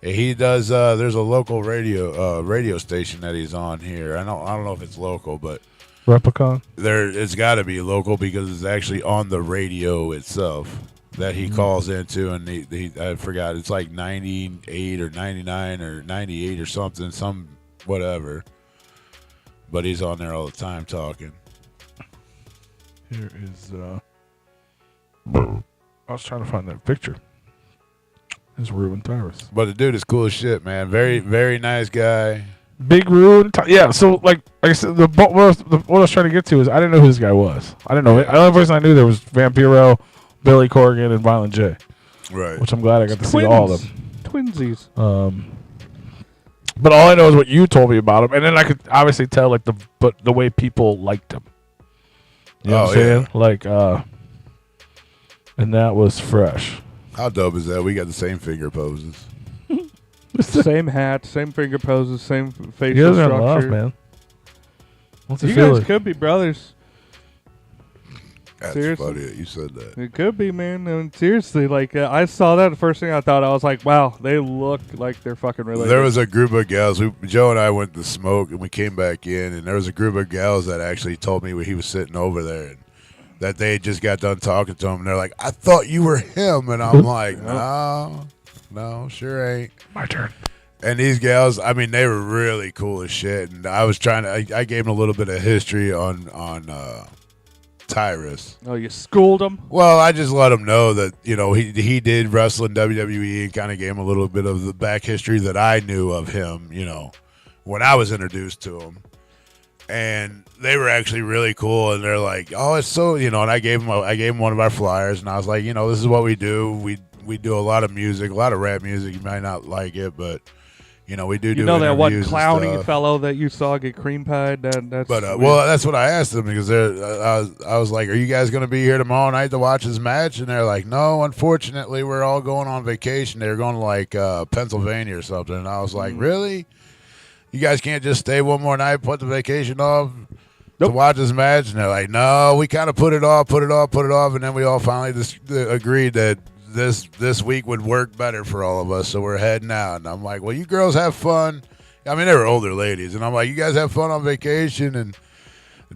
and he does. There's a local radio station that he's on here. I don't know if it's local, but Replicon. It's got to be local because it's actually on the radio itself that he calls into, and he I forgot, it's like 98 or 99 or 98 or something, some whatever. But he's on there all the time talking. Here is I was trying to find that picture. It's Ruben Tyrus. But the dude is cool as shit, man. Very, very nice guy. Big Ruben. Yeah. So like I said, what I was trying to get to is I didn't know who this guy was. I didn't know it. The only person I knew there was Vampiro, Billy Corgan, and Violent J. Right. Which I'm glad I got to see all of them. Twinsies. But all I know is what you told me about him, and then I could obviously tell like the way people liked him. You know what I'm saying? Like, and that was fresh. How dope is that? We got the same finger poses. Same hat, same finger poses, same facial You guys are in structure. love, man. What's it You feel guys like? could be brothers. That's Seriously? funny that you said that. It could be, man. I mean, seriously, like I saw that. The first thing I thought, I was like, "Wow, they look like they're fucking related." There was a group of gals. Joe and I went to smoke, and we came back in, and there was a group of gals that actually told me when he was sitting over there, and that they had just got done talking to him, and they're like, "I thought you were him," and I'm like, "No, sure ain't." My turn. And these gals, I mean, they were really cool as shit, and I was trying to. I gave them a little bit of history on Tyrus. Oh, you schooled him? Well, I just let him know that, he did wrestle in WWE and kind of gave him a little bit of the back history that I knew of him, when I was introduced to him. And they were actually really cool, and they're like, "Oh, it's so," and I gave him one of our flyers, and I was like, "This is what we do. We do a lot of music, a lot of rap music. You might not like it, but we do. You know that one interviews and clowny stuff." fellow that you saw get cream pied? That's Well, that's what I asked them because I was like, "Are you guys going to be here tomorrow night to watch this match?" And they're like, "No, unfortunately, we're all going on vacation." They're going to like Pennsylvania or something. And I was like, "Really? You guys can't just stay one more night, put the vacation off to watch this match?" And they're like, "No, we kind of put it off, and then we all finally just agreed that this week would work better for all of us, so we're heading out." And I'm like, "Well, you girls have fun." I mean, they were older ladies, and I'm like, "You guys have fun on vacation and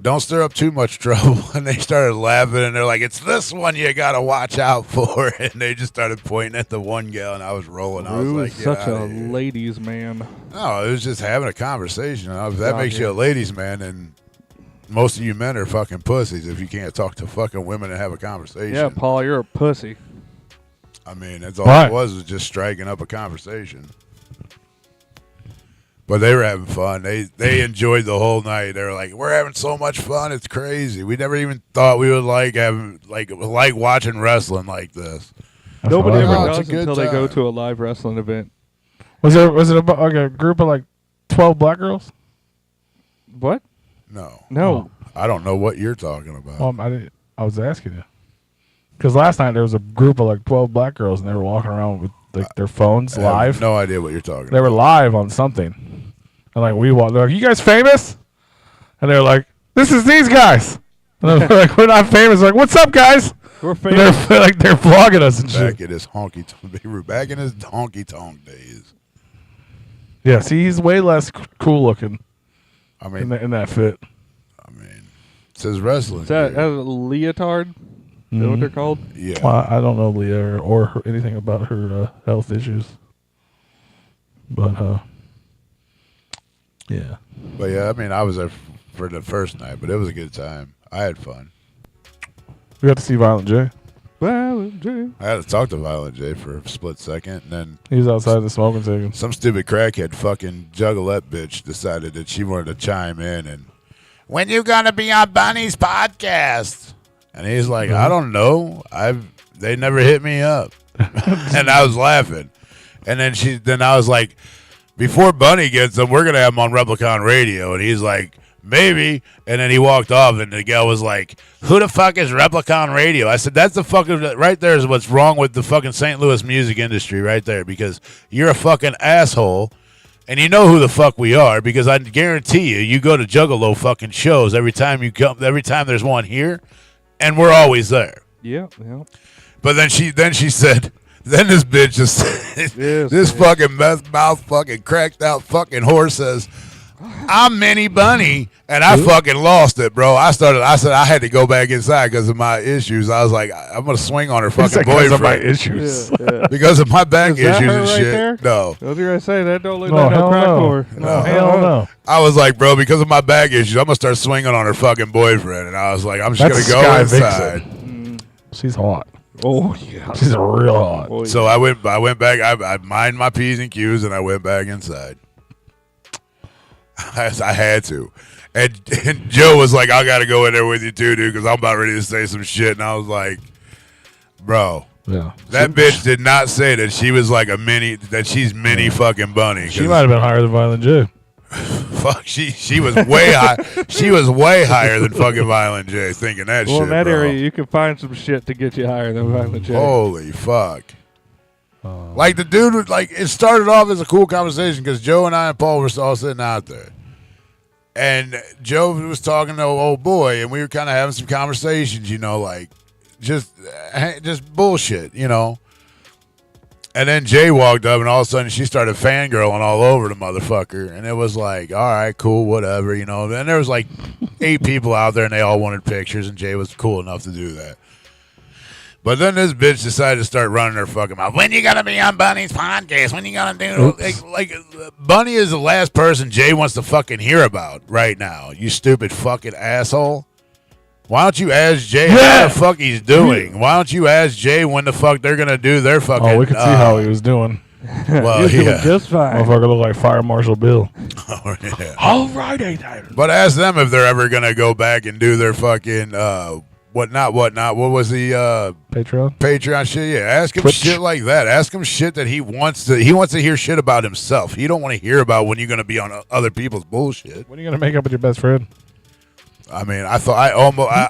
don't stir up too much trouble." And they started laughing, and they're like, "It's this one you got to watch out for." And they just started pointing at the one gal, and I was rolling. I was Ruben's like, "Get such a outta here." ladies' man. No, it was just having a conversation. If that makes you a ladies' man, then most of you men are fucking pussies if you can't talk to fucking women and have a conversation. Yeah, Paul, you're a pussy. I mean, that's all it was just striking up a conversation. But they were having fun. They enjoyed the whole night. They were like, "We're having so much fun. It's crazy. We never even thought we would like watching wrestling like this." Nobody ever Oh, it's a does good until they go time. to a live wrestling event. Was it about like a group of like 12 black girls? What? No. No. I don't know what you're talking about. I was asking you because last night there was a group of like 12 black girls and they were walking around with like their phones I have live. no idea what you're talking They about. were live on something, and like we walked. They're like, "You guys famous?" And they're like, "This is these guys." And they're like, "We're not famous." Like, "What's up, guys?" We're And famous. they're like they're vlogging us and shit. Back in his back in his honky tonk days. Yeah, see, he's way less cool looking I mean, in that fit. it says wrestling. Is that here. a leotard? Is that what they're called? Yeah. Well, I don't know Leah or anything about her health issues, but yeah. But yeah, I mean, I was there for the first night, but it was a good time. I had fun. We got to see Violent J. Violent J. I had to talk to Violent J for a split second, and then He was outside the smoking section. some stupid crackhead fucking juggalette bitch decided that she wanted to chime in and, when you gonna be on Bunny's podcast? And he's like, I don't know. They never hit me up. And I was laughing. And then I was like, before Bunny gets them, we're gonna have him on Replicon Radio. And he's like, maybe. And then he walked off, and the guy was like, who the fuck is Replicon Radio? I said, that's the fucking, right there is what's wrong with the fucking St. Louis music industry right there, because you're a fucking asshole, and you know who the fuck we are, because I guarantee you go to Juggalo fucking shows every time there's one here, and we're always there. Yeah. But then she said, then this bitch just, this fucking mouth fucking cracked out fucking whore says, I'm Minnie Bunny, and I fucking lost it, bro. I said I had to go back inside because of my issues. I was like, I'm gonna swing on her fucking boyfriend. Because of my issues. Yeah. Because of my back issues her and right shit. there? No. I was gonna say that don't look No, like no hell crack no. whore. No. Hell no. I was like, bro, because of my back issues, I'm gonna start swinging on her fucking boyfriend, and I was like, I'm just That's gonna go Sky inside. Vixen. She's hot. Oh yeah. She's real hot. Oh, yeah. So I went back. I mind my P's and Q's, and I went back inside. I had to. And Joe was like, I got to go in there with you too, dude, because I'm about ready to say some shit. And I was like, bro, Yeah. that bitch did not say that she was like that she's mini fucking Bunny. She might have been higher than Violent J. Fuck, she was way high. She was way higher than fucking Violent J, thinking that shit, Well, in that bro. area, you can find some shit to get you higher than Violent J. Holy fuck. Like the dude was like, it started off as a cool conversation because Joe and I and Paul were all sitting out there. And Joe was talking to old boy, and we were kind of having some conversations, you know, like just bullshit, you know. And then Jay walked up, and all of a sudden she started fangirling all over the motherfucker. And it was like, all right, cool, whatever, you know. And there was like 8 people out there, and they all wanted pictures, and Jay was cool enough to do that. But then this bitch decided to start running her fucking mouth. When you gonna be on Bunny's podcast? When you gonna do like Bunny is the last person Jay wants to fucking hear about right now. You stupid fucking asshole. Why don't you ask Jay how the fuck he's doing? Why don't you ask Jay when the fuck they're gonna do their fucking? Oh, we could see how he was doing. Well, He was doing just fine. Motherfucker look like Fire Marshal Bill. Oh, yeah. All right, ain't I? But ask them if they're ever gonna go back and do their fucking whatnot. What was the Patreon shit? Yeah, ask him Twitch. shit like that. Ask him shit that he wants to hear shit about himself. He don't want to hear about when you're gonna be on other people's bullshit. When are you gonna make up with your best friend? I mean, I thought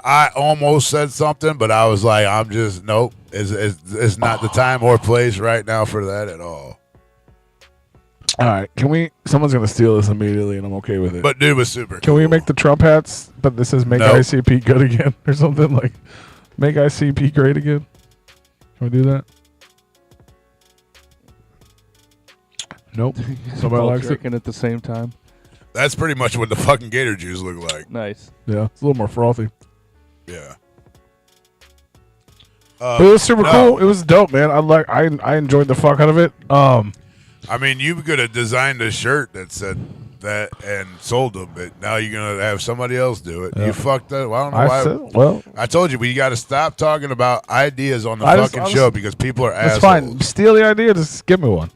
I almost said something, but I was like, I'm just nope. It's not the time or place right now for that at all. All right, someone's gonna steal this immediately, and I'm okay with it. But dude was super. Can we make the Trump hats? But this says "Make Nope. ICP good again" or something like "Make ICP great again." Can we do that? Nope. Somebody Both likes it. drinking at the same time. That's pretty much what the fucking gator juice look like. Nice. Yeah, it's a little more frothy. Yeah. But it was super cool. It was dope, man. I enjoyed the fuck out of it. I mean, you could have designed a shirt that said that and sold them, but now you're gonna have somebody else do it. Yeah. You fucked up. Well, I don't know why. I told you we got to stop talking about ideas on the fucking show because people are That's assholes. fine. Steal the idea. Just give me one.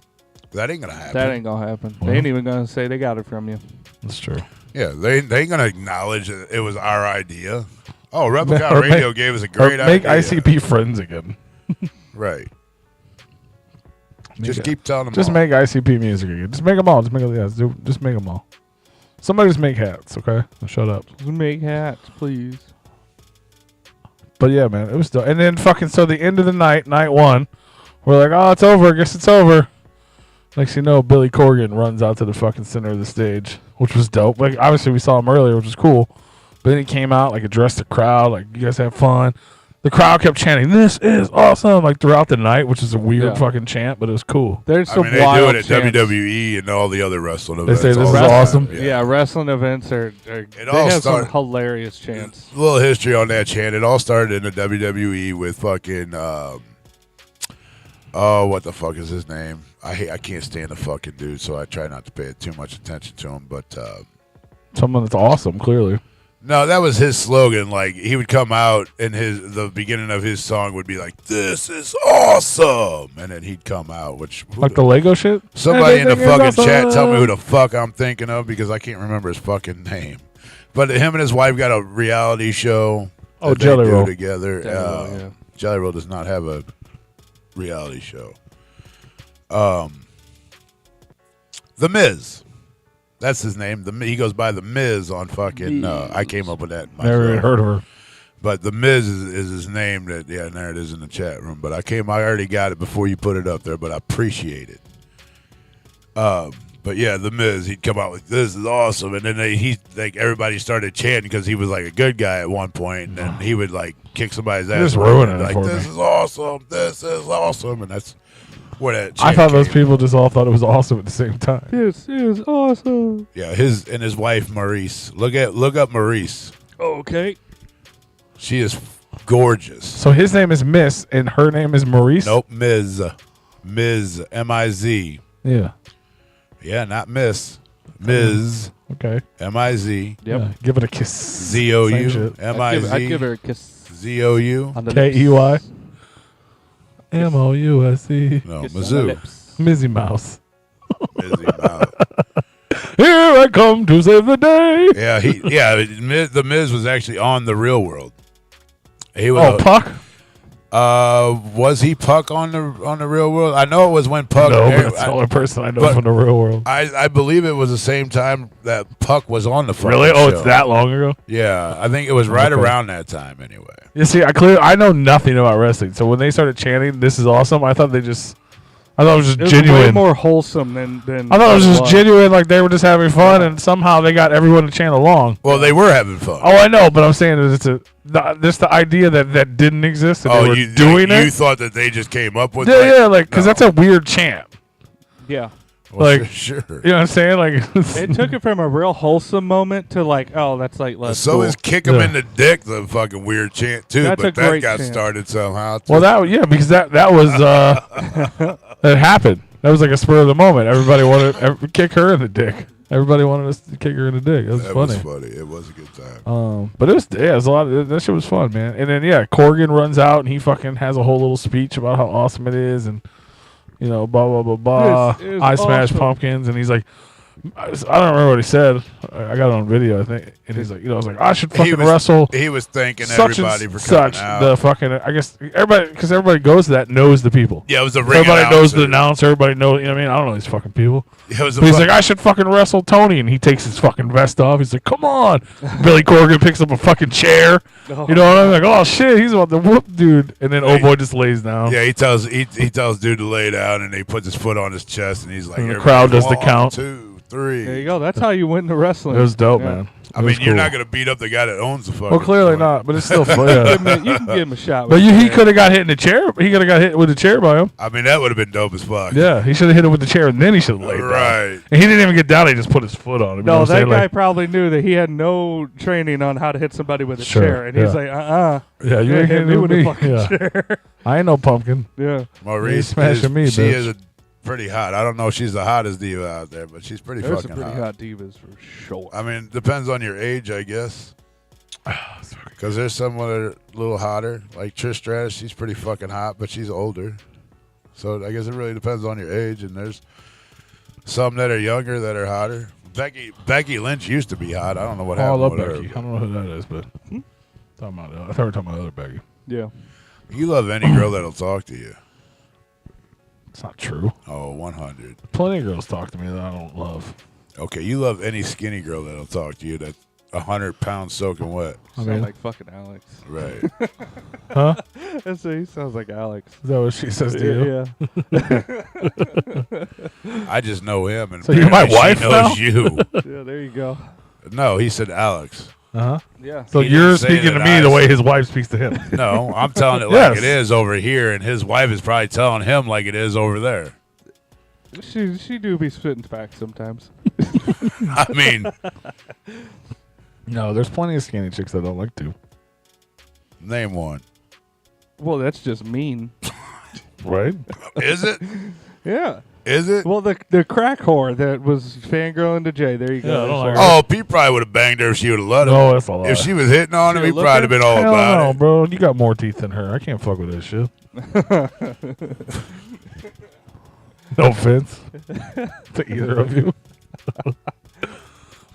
That ain't gonna happen. That ain't gonna happen. Well. They ain't even gonna say they got it from you. That's true. Yeah, they ain't gonna acknowledge that it was our idea. Oh, Replicon Or Radio gave us a great make idea. ICP friends again. Right. Just keep telling them. Just all. make ICP music again. Just make them all. Just make them all. Somebody just make hats, okay? Shut up. Just make hats, please. But yeah, man, it was dope. And then so the end of the night 1, we're like, oh, it's over. I guess it's over. Next thing you know, Billy Corgan runs out to the fucking center of the stage, which was dope. Like, obviously, we saw him earlier, which was cool. But then he came out, like, addressed the crowd, like, you guys have fun. The crowd kept chanting, "This is awesome!" like throughout the night, which is a weird fucking chant, but it was cool. There's I some mean, they do wild it at chants. WWE and all the other wrestling They events. say this all is the time. awesome. Yeah, wrestling events they all have some started- hilarious chants. A little history on that chant. It all started in the WWE with fucking what the fuck is his name? I can't stand the fucking dude, so I try not to pay too much attention to him. But Someone that's awesome, clearly. No, that was his slogan. Like he would come out and the beginning of his song would be like, "This is awesome," and then he'd come out. Like the Lego shit. Somebody in the Everything is fucking chat awesome. tell me who the fuck I'm thinking of because I can't remember his fucking name. But him and his wife got a reality show. Oh, that they Jelly do Roll. together. Jelly Roll, yeah. Jelly Roll does not have a reality show. The Miz. That's his name. He goes by The Miz on fucking. I came up with that. Never even heard of her. But The Miz is his name. That and there it is in the chat room. But I already got it before you put it up there. But I appreciate it. But yeah, The Miz, he'd come out with "This is awesome," and then everybody started chanting because he was like a good guy at one point, and then he would like kick somebody's ass. Just ruining it like for this me. is awesome. This is awesome, and that's where that. I chant thought those came. people just all thought it was awesome at the same time. This is awesome. Yeah, his wife Maurice. Look up Maurice. Okay. She is gorgeous. So his name is Miss, and her name is Maurice. Nope, Miz, M-I-Z. Yeah. Yeah, not Miss. Ms. Okay. M-I-Z. Yep. Yeah, give it a kiss. Z-O-U. Same shit. M-I-Z. I'd give her a kiss Z-O-U. on the K-E-Y. lips. M-O-U-S-E. No, Kiss on the Mizzou. lips. Mizzy Mouse. Mizzy Mouse. Here I come to save the day. Yeah, the Miz was actually on The Real World. He was. Oh, Puck? Was he Puck on the Real World? I know it was when Puck. No, but that's the only person I know but from the real world. I believe it was the same time that Puck was on the fucking Really? Oh, show. it's that long ago? Yeah, I think it was right Okay. around that time anyway. You see, I know nothing about wrestling, so when they started chanting, "This is awesome," I thought it was just It was genuine. way more wholesome than I thought it was just was. genuine, like they were just having fun, and somehow they got everyone to chant along. Well, they were having fun. Oh, I know, but I'm saying is just the idea that didn't exist, and they were you doing You it. thought that they just came up with Yeah, because no. that's a weird chant. Yeah. Well, like, sure. You know what I'm saying? Like, It took it from a real wholesome moment to like, oh, that's like less So cool. is kick him Yeah. in the dick the fucking weird chant too, That's a but that great got chant. started somehow. Too. well, because that was that happened. That was like a spur of the moment. Everybody wanted to kick her in the dick. Everybody wanted us to kick her in the dick. It was That funny. was funny. It was a good time. But it was a lot. That shit was fun, man. And then Corgan runs out and he fucking has a whole little speech about how awesome it is, and blah blah blah blah. This is I smash awesome. pumpkins, and he's like, I don't remember what he said. I got it on video, I think. And he's like, I was like, I should fucking wrestle. He was thanking Such everybody and for coming such. out. The fucking, I guess because everybody goes to that knows the people. Yeah, it was a ring Everybody knows the announcer. announcer. Everybody knows. You know what I mean? I don't know these fucking people. Yeah, it was a But he's fu- like, I should fucking wrestle Tony, and he takes his fucking vest off. He's like, come on. Billy Corgan picks up a fucking chair. Oh. You know what I'm like? Oh shit, he's about to whoop dude. And then oh boy just lays down. Yeah, he tells dude to lay down, and he puts his foot on his chest, and he's like, And the "Everybody, crowd does the 1, count." 2, 3. There you go. That's how you win the wrestling. It was dope, Yeah. man. I mean, you're not gonna beat up the guy that owns the fucking. Well, clearly joint. not, but it's still fun. Yeah. You can give him a shot. But with he that. could have got hit in the chair. He could have got hit with a chair by him. I mean, that would have been dope as fuck. Yeah, he should have hit him with the chair, and then he should have laid down. Right. And he didn't even get down. He just put his foot on him. You know No, what I'm that saying? guy Like, probably knew that he had no training on how to hit somebody with a Sure, chair, and he's yeah. like, yeah, you ain't hit hitting me with me. a fucking Yeah. chair. I ain't no pumpkin. Yeah. Maurice He's smashing me, she bitch. is pretty hot. I don't know if she's the hottest diva out there, but she's pretty There's fucking some pretty hot divas for sure. I mean, depends on your age, I guess. Because there's someone that are a little hotter, like Trish Stratus. She's pretty fucking hot, but she's older. So I guess it really depends on your age. And there's some that are younger that are hotter. Becky Lynch used to be hot. I don't know what Oh, I happened love with her. Becky. I don't know who that is, but talking about. I thought we were talking about other Becky. Yeah. You love any girl that'll talk to you. It's not true. Oh, 100. Plenty of girls talk to me that I don't love. Okay, you love any skinny girl that'll talk to you that's 100 pounds soaking wet. Sound like fucking Alex. Right. Huh? That's he sounds like Alex. Is that what she says to you? Yeah. I just know him, and So you're my apparently wife she knows now? you. Yeah, there you go. No, he said Alex. Uh-huh. Yeah. So He you're didn't say speaking to that me I the way said- his wife speaks to him. No, I'm telling it Yes. like it is over here, and his wife is probably telling him like it is over there. She do be spitting facts sometimes. I mean, No, there's plenty of skinny chicks that don't like to. name one. Well, that's just mean. Right? Is it? Yeah. Is it? Well, the crack whore that was fangirling to Jay. There you go. Yeah, I don't like Sorry. Oh, Pete probably would have banged her if she would have let him. No, that's a lie. If she was hitting on him, She he a probably have been all Hell about no, it. bro. You got more teeth than her. I can't fuck with this shit. No offense to either of you.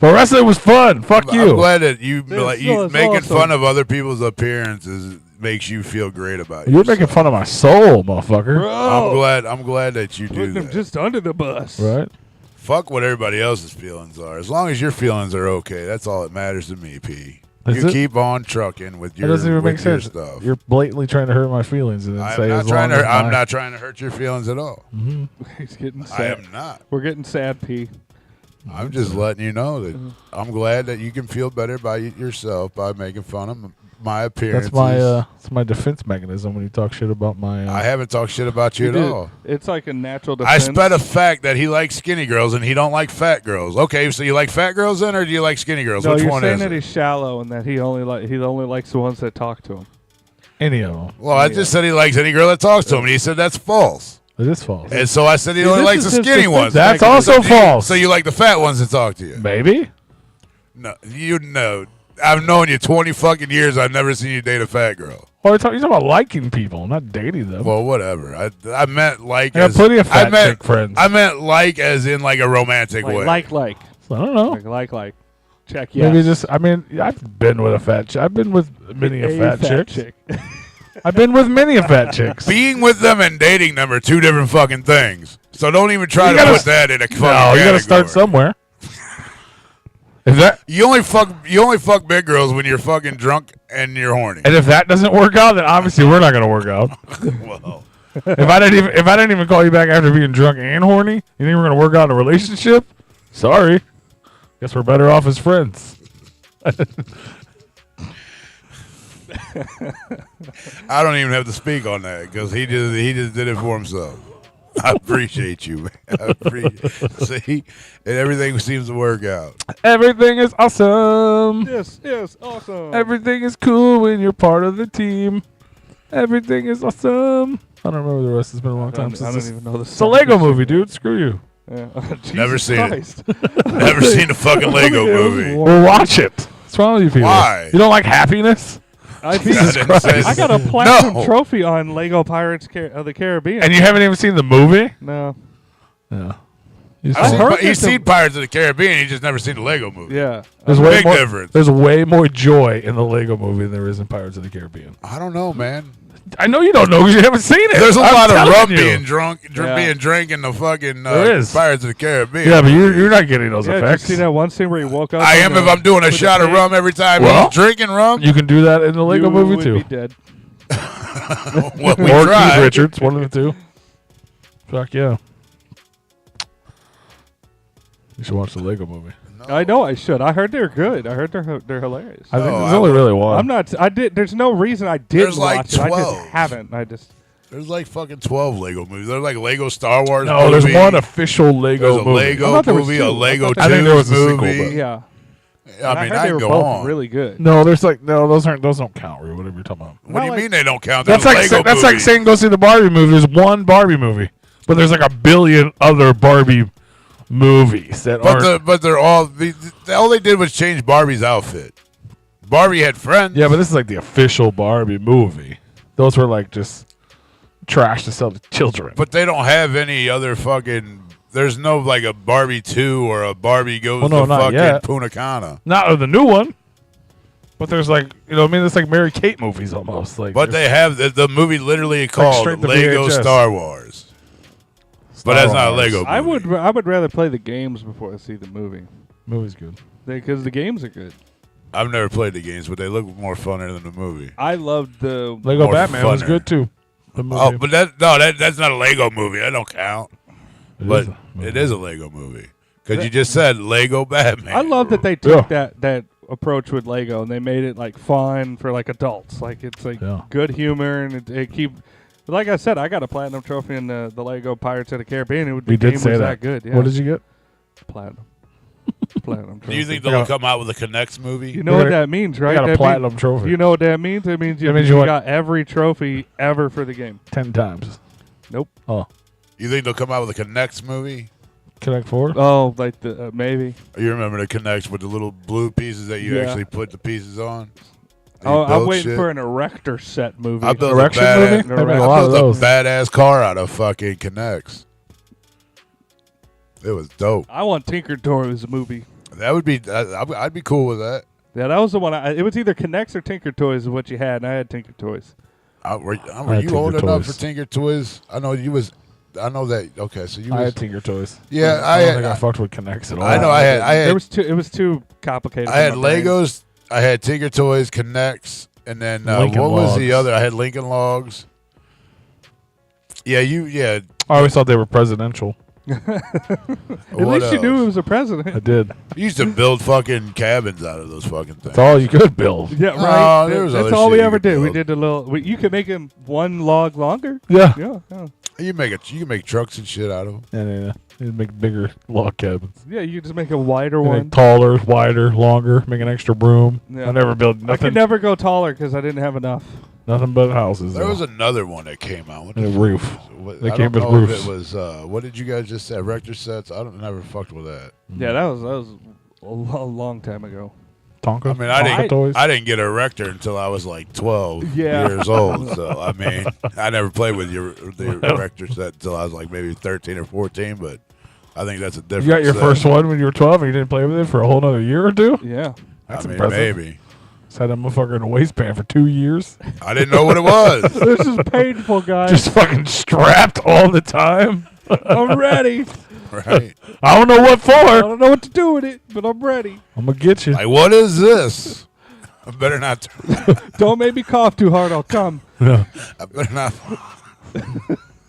But wrestling was fun. Fuck you. I'm glad that you It's making awesome. fun of other people's appearances makes you feel great about You're yourself. making fun of my soul, motherfucker. Bro, I'm glad that you do putting him that. just under the bus. Right? Fuck what everybody else's feelings are. As long as your feelings are okay, that's all that matters to me, P. Is You it? keep on trucking with That your doesn't even make with your sense. stuff. You're blatantly trying to hurt my feelings and then I'm say not as trying long to. as I'm my- not trying to hurt your feelings at all. He's getting I sad. am not. We're getting sad, P. I'm just letting you know that I'm glad that you can feel better by yourself by making fun of my appearances. That's my defense mechanism when you talk shit about my. I haven't talked shit about you at Dude, all. It's like a natural I defense. spent a fact that he likes skinny girls and he don't like fat girls. Okay, so you like fat girls then, or do you like skinny girls? No, Which you're one saying is that it? he's shallow and that he only likes the ones that talk to him. Any of them. Well, I just said he likes any girl that talks to him, and he said that's false. It is false. And so I said he See, only this likes the is his skinny defense ones. That's mechanism. also false. So you like the fat ones that talk to you? Maybe. No, you know. I've known you 20 fucking years. I've never seen you date a fat girl. Well, you're talking about liking people, not dating them. Well, whatever. I meant like I got as plenty of fat I meant, chick friends. I meant like as in like a romantic way. Like. I don't know. Like. Check, yes. Maybe just. I mean, I've been with a fat chick. I've been with many a fat chicks. chick. I've been with many a fat chicks. Being with them and dating them are two different fucking things. So don't even try You to gotta put that in a fucking No, you got to start category. somewhere. If that You only fuck big girls when you're fucking drunk and you're horny. and if that doesn't work out, then obviously we're not going to work out. Well, If I didn't even call you back after being drunk and horny, you think we're going to work out in a relationship? Sorry. Guess we're better off as friends. I don't even have to speak on that because he just did it for himself. I appreciate you, man. See, and everything seems to work out. Everything is awesome. yes, awesome. Everything is cool when you're part of the team. Everything is awesome. I don't remember the rest. It's been a long time I since don't this. even know the It's a Lego movie, dude. Screw you. Yeah. Never Jesus seen Christ. it. Never seen a fucking Lego movie. Well, watch it. What's wrong with you people? Why? You don't like happiness? Jesus Christ. Christ. I got a platinum No. trophy on Lego Pirates of the Caribbean. And you haven't even seen the movie? No. Yeah. I've heard he's that the- seen Pirates of the Caribbean. He's just never seen the Lego movie. Yeah. There's way Big more difference. There's way more joy in the Lego movie than there is in Pirates of the Caribbean. I don't know, man. I know you don't know because you haven't seen it. There's a I'm lot of telling rum you. being drunk, Yeah. being drank in the fucking There is. Pirates of the Caribbean. Yeah, but you're not getting those Yeah, did you effects. see that one scene where he woke up? I am if I'm doing a with shot of pig? rum every time Well, he's drinking rum. You can do that in the Lego You movie would too. be dead. Well, we Or tried. Keith Richards, one of the two. Fuck yeah. You should watch the Lego movie. I know I should. I heard they're good. I heard they're hilarious. I think No, there's I only would- really one. I'm not. I did. There's no reason I didn't There's like watch it. I 12. just haven't. I just. There's like fucking 12 Lego movies. There's like Lego Star Wars. No, there's movie. one official Lego There's a movie. I Lego thought there was movie, two. a I Lego thought I think there was a sequel, movie. but- Yeah. I mean, heard I they can were go both on. really good. No, there's like those don't count or whatever you're talking about. What do you Not like- mean they don't count? That's There's like Lego movies. saying go see the Barbie movie. There's one Barbie movie, but there's like a billion other Barbie movies that aren't. But they're all all they did was change Barbie's outfit. Barbie had friends. Yeah, but this is like the official Barbie movie. Those were like just trash to sell to children. But they don't have any other fucking. There's no like a Barbie 2 or a Barbie goes Well, no, to not fucking yet. Punta Cana. Not the new one. But there's like it's like Mary Kate movies almost. Like But they have the movie literally called straight to Lego VHS. Star Wars. But that's not a Lego movie. I would rather play the games before I see the movie movie's good. because the games are good. I've never played the games, but they look more funner than the movie. I loved the. Lego More Batman was funner. good too. The movie. Oh, but that's not a Lego movie. That don't count. It But is a movie. it is a Lego movie because you just said Lego Batman. I love that they took that approach with Lego and they made it like fun for like adults. Like it's like Yeah. good humor and it keep. Like I said, I got a platinum trophy in the Lego Pirates of the Caribbean. It would We the did game say was that. good. Yeah. What did you get? Platinum? Platinum trophy. Do you think they'll come out with a Connects movie? You know We're what gonna- that means, right? I got a That platinum trophy. You know what that means? It means you, That means you got every trophy ever for the game. 10 times. Nope. Oh, You think they'll come out with a Connects movie? Connect Four. Oh, like the maybe. You remember the Connects with the little blue pieces that you Yeah. actually put the pieces on? Oh, I'm build waiting shit? for an erector set movie. I built Erection a movie? badass, They make I a lot of I those. built a badass car out of fucking Connects. It was dope. I want Tinker Toys movie. That would be. I'd be cool with that. Yeah, that was the one. It was either Connects or Tinker Toys is what you had, and I had Tinker Toys. Were had you old Tinker enough Toys. for Tinker Toys? I know you was. I know that. Okay, so you I was. had Tinker Toys. Yeah, I don't I think I had. fucked with Connects at all. I know. I had. There was too. It was too complicated. I for had my brain. Legos. I had Tinker Toys, Connects, and then Lincoln what was the Logs. other? I had Lincoln Logs. Yeah, Yeah. I always thought they were presidential. At least you knew it was a president. I did. You used to build fucking cabins out of those fucking things. That's all you could build. Yeah, Oh, right. there was That's other all shit we you ever could did. We build. did a little. You could make him one log longer. Yeah. Yeah, yeah. You can make trucks and shit out of them. Yeah. You'd make bigger log cabins. Yeah, you could just make a wider You one. make taller, wider, longer. Make an extra room. Yeah. I never built I nothing. could never go taller because I didn't have enough. Nothing but houses. There though. was another one that came out. What And a the roof. fuck was it? They I came don't with know if roofs. It was what did you guys just say? Erector sets? I never fucked with that. Yeah, that was a long time ago. Tonka. I mean, I Tonka didn't. toys. I didn't get an erector until I was like 12 Yeah. years old. So I mean, I never played with the erector set until I was like maybe 13 or 14. But I think that's a different. You got your set. first one when you were 12 and you didn't play with it for a whole other year or two? Yeah. That's I mean, impressive. maybe. Just had that motherfucker in a waistband for 2 years. I didn't know what it was. This is painful, guys. Just fucking strapped all the time. I'm ready. Right? I don't know what I for. don't know what to do with it, but I'm ready. I'm going to get you. Like, what is this? I better not. Don't make me cough too hard. I'll come. Yeah. I better not.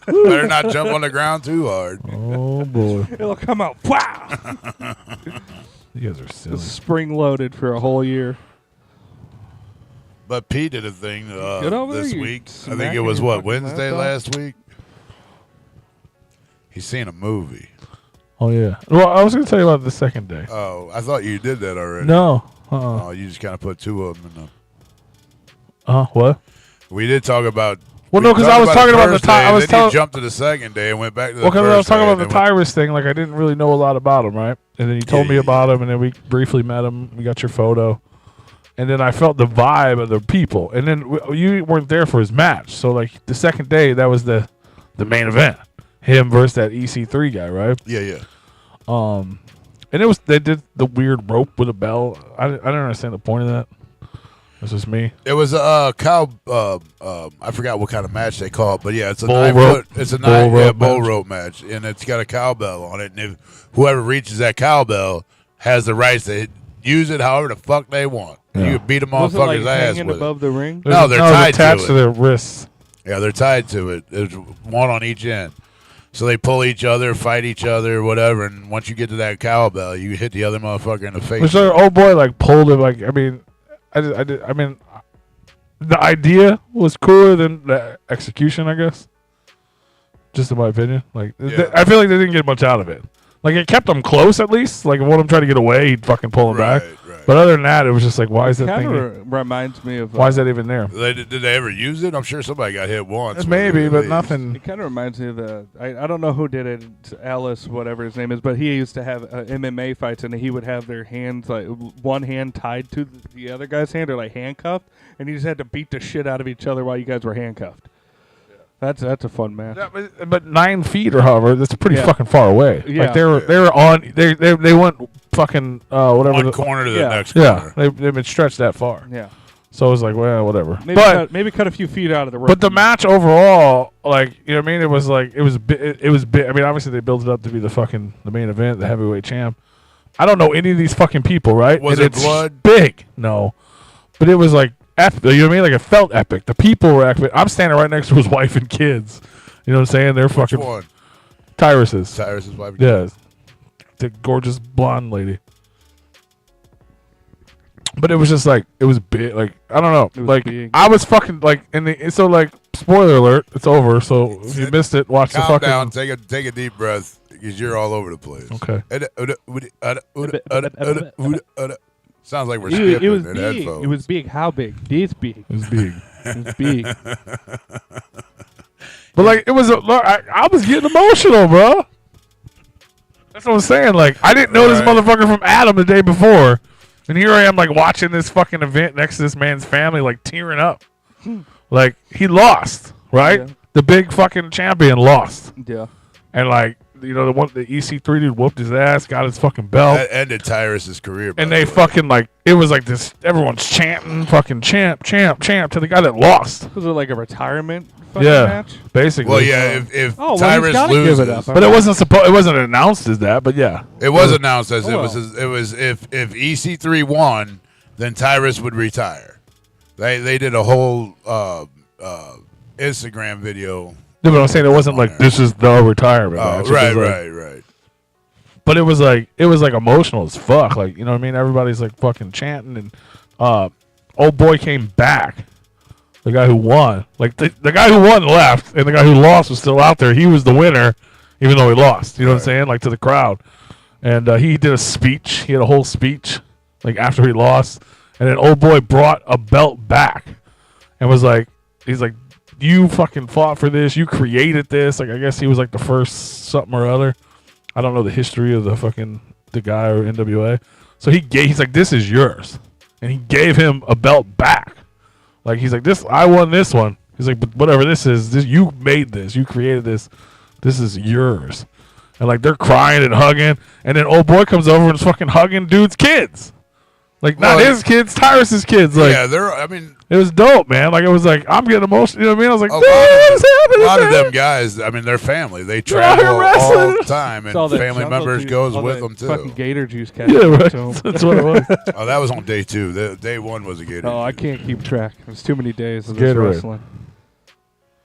Better not jump on the ground too hard. Oh, boy. It'll come out. Wow. You guys are silly. Spring loaded for a whole year. But Pete did a thing Get over this there, you week. I think smacking it was your what fucking Wednesday laptop. last week. He's seen a movie. Oh, yeah. Well, I was going to tell you about the second day. Oh, I thought you did that already. No. Oh, you just kind of put two of them in the. What? We did talk about. Well, we no, 'cause I was talked talking about the first ti- day, I was then you telling- jumped to the second day and went back to the Well, because first I was talking day, about the and then went- Tyrus thing. Like, I didn't really know a lot about him, right? And then you told me yeah, about him, and then we briefly met him. We got your photo. And then I felt the vibe of the people. And then you weren't there for his match. So, like, the second day, that was the main event. Him versus that EC3 guy, right? Yeah. And it was they did the weird rope with a bell. I don't understand the point of that. This is me. It was cow. I forgot what kind of match they call it, but yeah, it's a Bull 9 rope. foot. It's a Bull 9 rope bull match. rope match, and it's got a cowbell on it. And if whoever reaches that cowbell has the rights to use it however the fuck they want. Yeah. You can beat them Was it motherfuckers' like ass hanging with above the ring? No, they're tied to attached it. to their wrists. it. Yeah, they're tied to it. There's one on each end. So they pull each other, fight each other, whatever. And once you get to that cowbell, you hit the other motherfucker in the face. Which our old boy like pulled him. Like I mean, I mean, the idea was cooler than the execution, I guess. Just in my opinion, like Yeah. I feel like they didn't get much out of it. Like it kept them close at least. Like if one of them tried to get away, he'd fucking pull him back. Right. But other than that, it was just like, why is that Kind thing? of reminds me of. Why is that even there? Did they ever use it? I'm sure somebody got hit once. with Maybe, it, at but least. nothing. It kind of reminds me of the. I don't know who did it. It's Alice, whatever his name is, but he used to have MMA fights, and he would have their hands like one hand tied to the other guy's hand, or like handcuffed, and he just had to beat the shit out of each other while you guys were handcuffed. That's a fun match. Yeah, but 9 feet or however, that's pretty Yeah. fucking far away. Yeah. Like they were on they went fucking whatever. One corner to the next Yeah, corner. they've been stretched that far. Yeah, So it was like, well, whatever. maybe cut a few feet out of the rope. But the match overall, like, you know what I mean? It was like, it was big. I mean, obviously they built it up to be the main event, the heavyweight champ. I don't know any of these fucking people, right? Was And it it's blood? Big. No. But it was like epic. You know what I mean? Like it felt epic. The people were epic. I'm standing right next to his wife and kids. You know what I'm saying? They're Which fucking one? Tyrus's. Tyrus's wife. Yeah. The gorgeous blonde lady. But it was just like, it was big. Like, I don't know. It was Like, big. I was fucking like, so like, spoiler alert, it's over. So if you missed it, watch the Calm fucking. down. Take a deep breath because you're all over the place. Okay. Sounds like we're it skipping was in big. headphones. It was big. How big? This big. It was big. It was big. But like, it was I was getting emotional, bro. That's what I'm saying. Like, I didn't know this motherfucker from Adam the day before, and here I am, like, watching this fucking event next to this man's family, like, tearing up. Like, he lost, right? Yeah. The big fucking champion lost, Yeah. and like, you know, the EC3 dude whooped his ass, got his fucking belt. That ended Tyrus's career. And they fucking, like, it was like this, everyone's chanting fucking champ, champ, champ to the guy that lost. Was it like a retirement fucking Yeah, match? basically. Well, yeah, if Oh, well, he's Tyrus gotta give loses, it up. But it wasn't announced as that, but yeah. it was announced as Oh, it was if EC3 won, then Tyrus would retire. They did a whole Instagram video. No, but I'm saying it wasn't like, this is the retirement Oh, match. It was like- right. But it was like emotional as fuck. Like, you know what I mean? Everybody's like fucking chanting, and old boy came back. The guy who won, like the guy who won left, and the guy who lost was still out there. He was the winner, even though he lost. You know what I'm saying? Like, to the crowd, and he did a speech. He had a whole speech, like, after he lost, and then old boy brought a belt back, and was like, he's like, you fucking fought for this. You created this. Like, I guess he was like the first something or other. I don't know the history of the guy or NWA. So he's like, this is yours. And he gave him a belt back. Like, he's like, I won this one. He's like, but whatever this is, you made this. You created this. This is yours. And like, they're crying and hugging. And then old boy comes over and is fucking hugging dude's kids. Like, not his kids, Tyrus's kids. Like, yeah, it was dope, man. Like, it was like, I'm getting emotional. You know what I mean? I was like, a lot of them guys, I mean, they're family. They travel all the time, and family members goes with them too. Fucking gator juice catch. Yeah, right. That's what it was. Oh, that was on day 2. Day 1 was a gator. Oh, I can't keep track. There's too many days of this Gatorade. wrestling.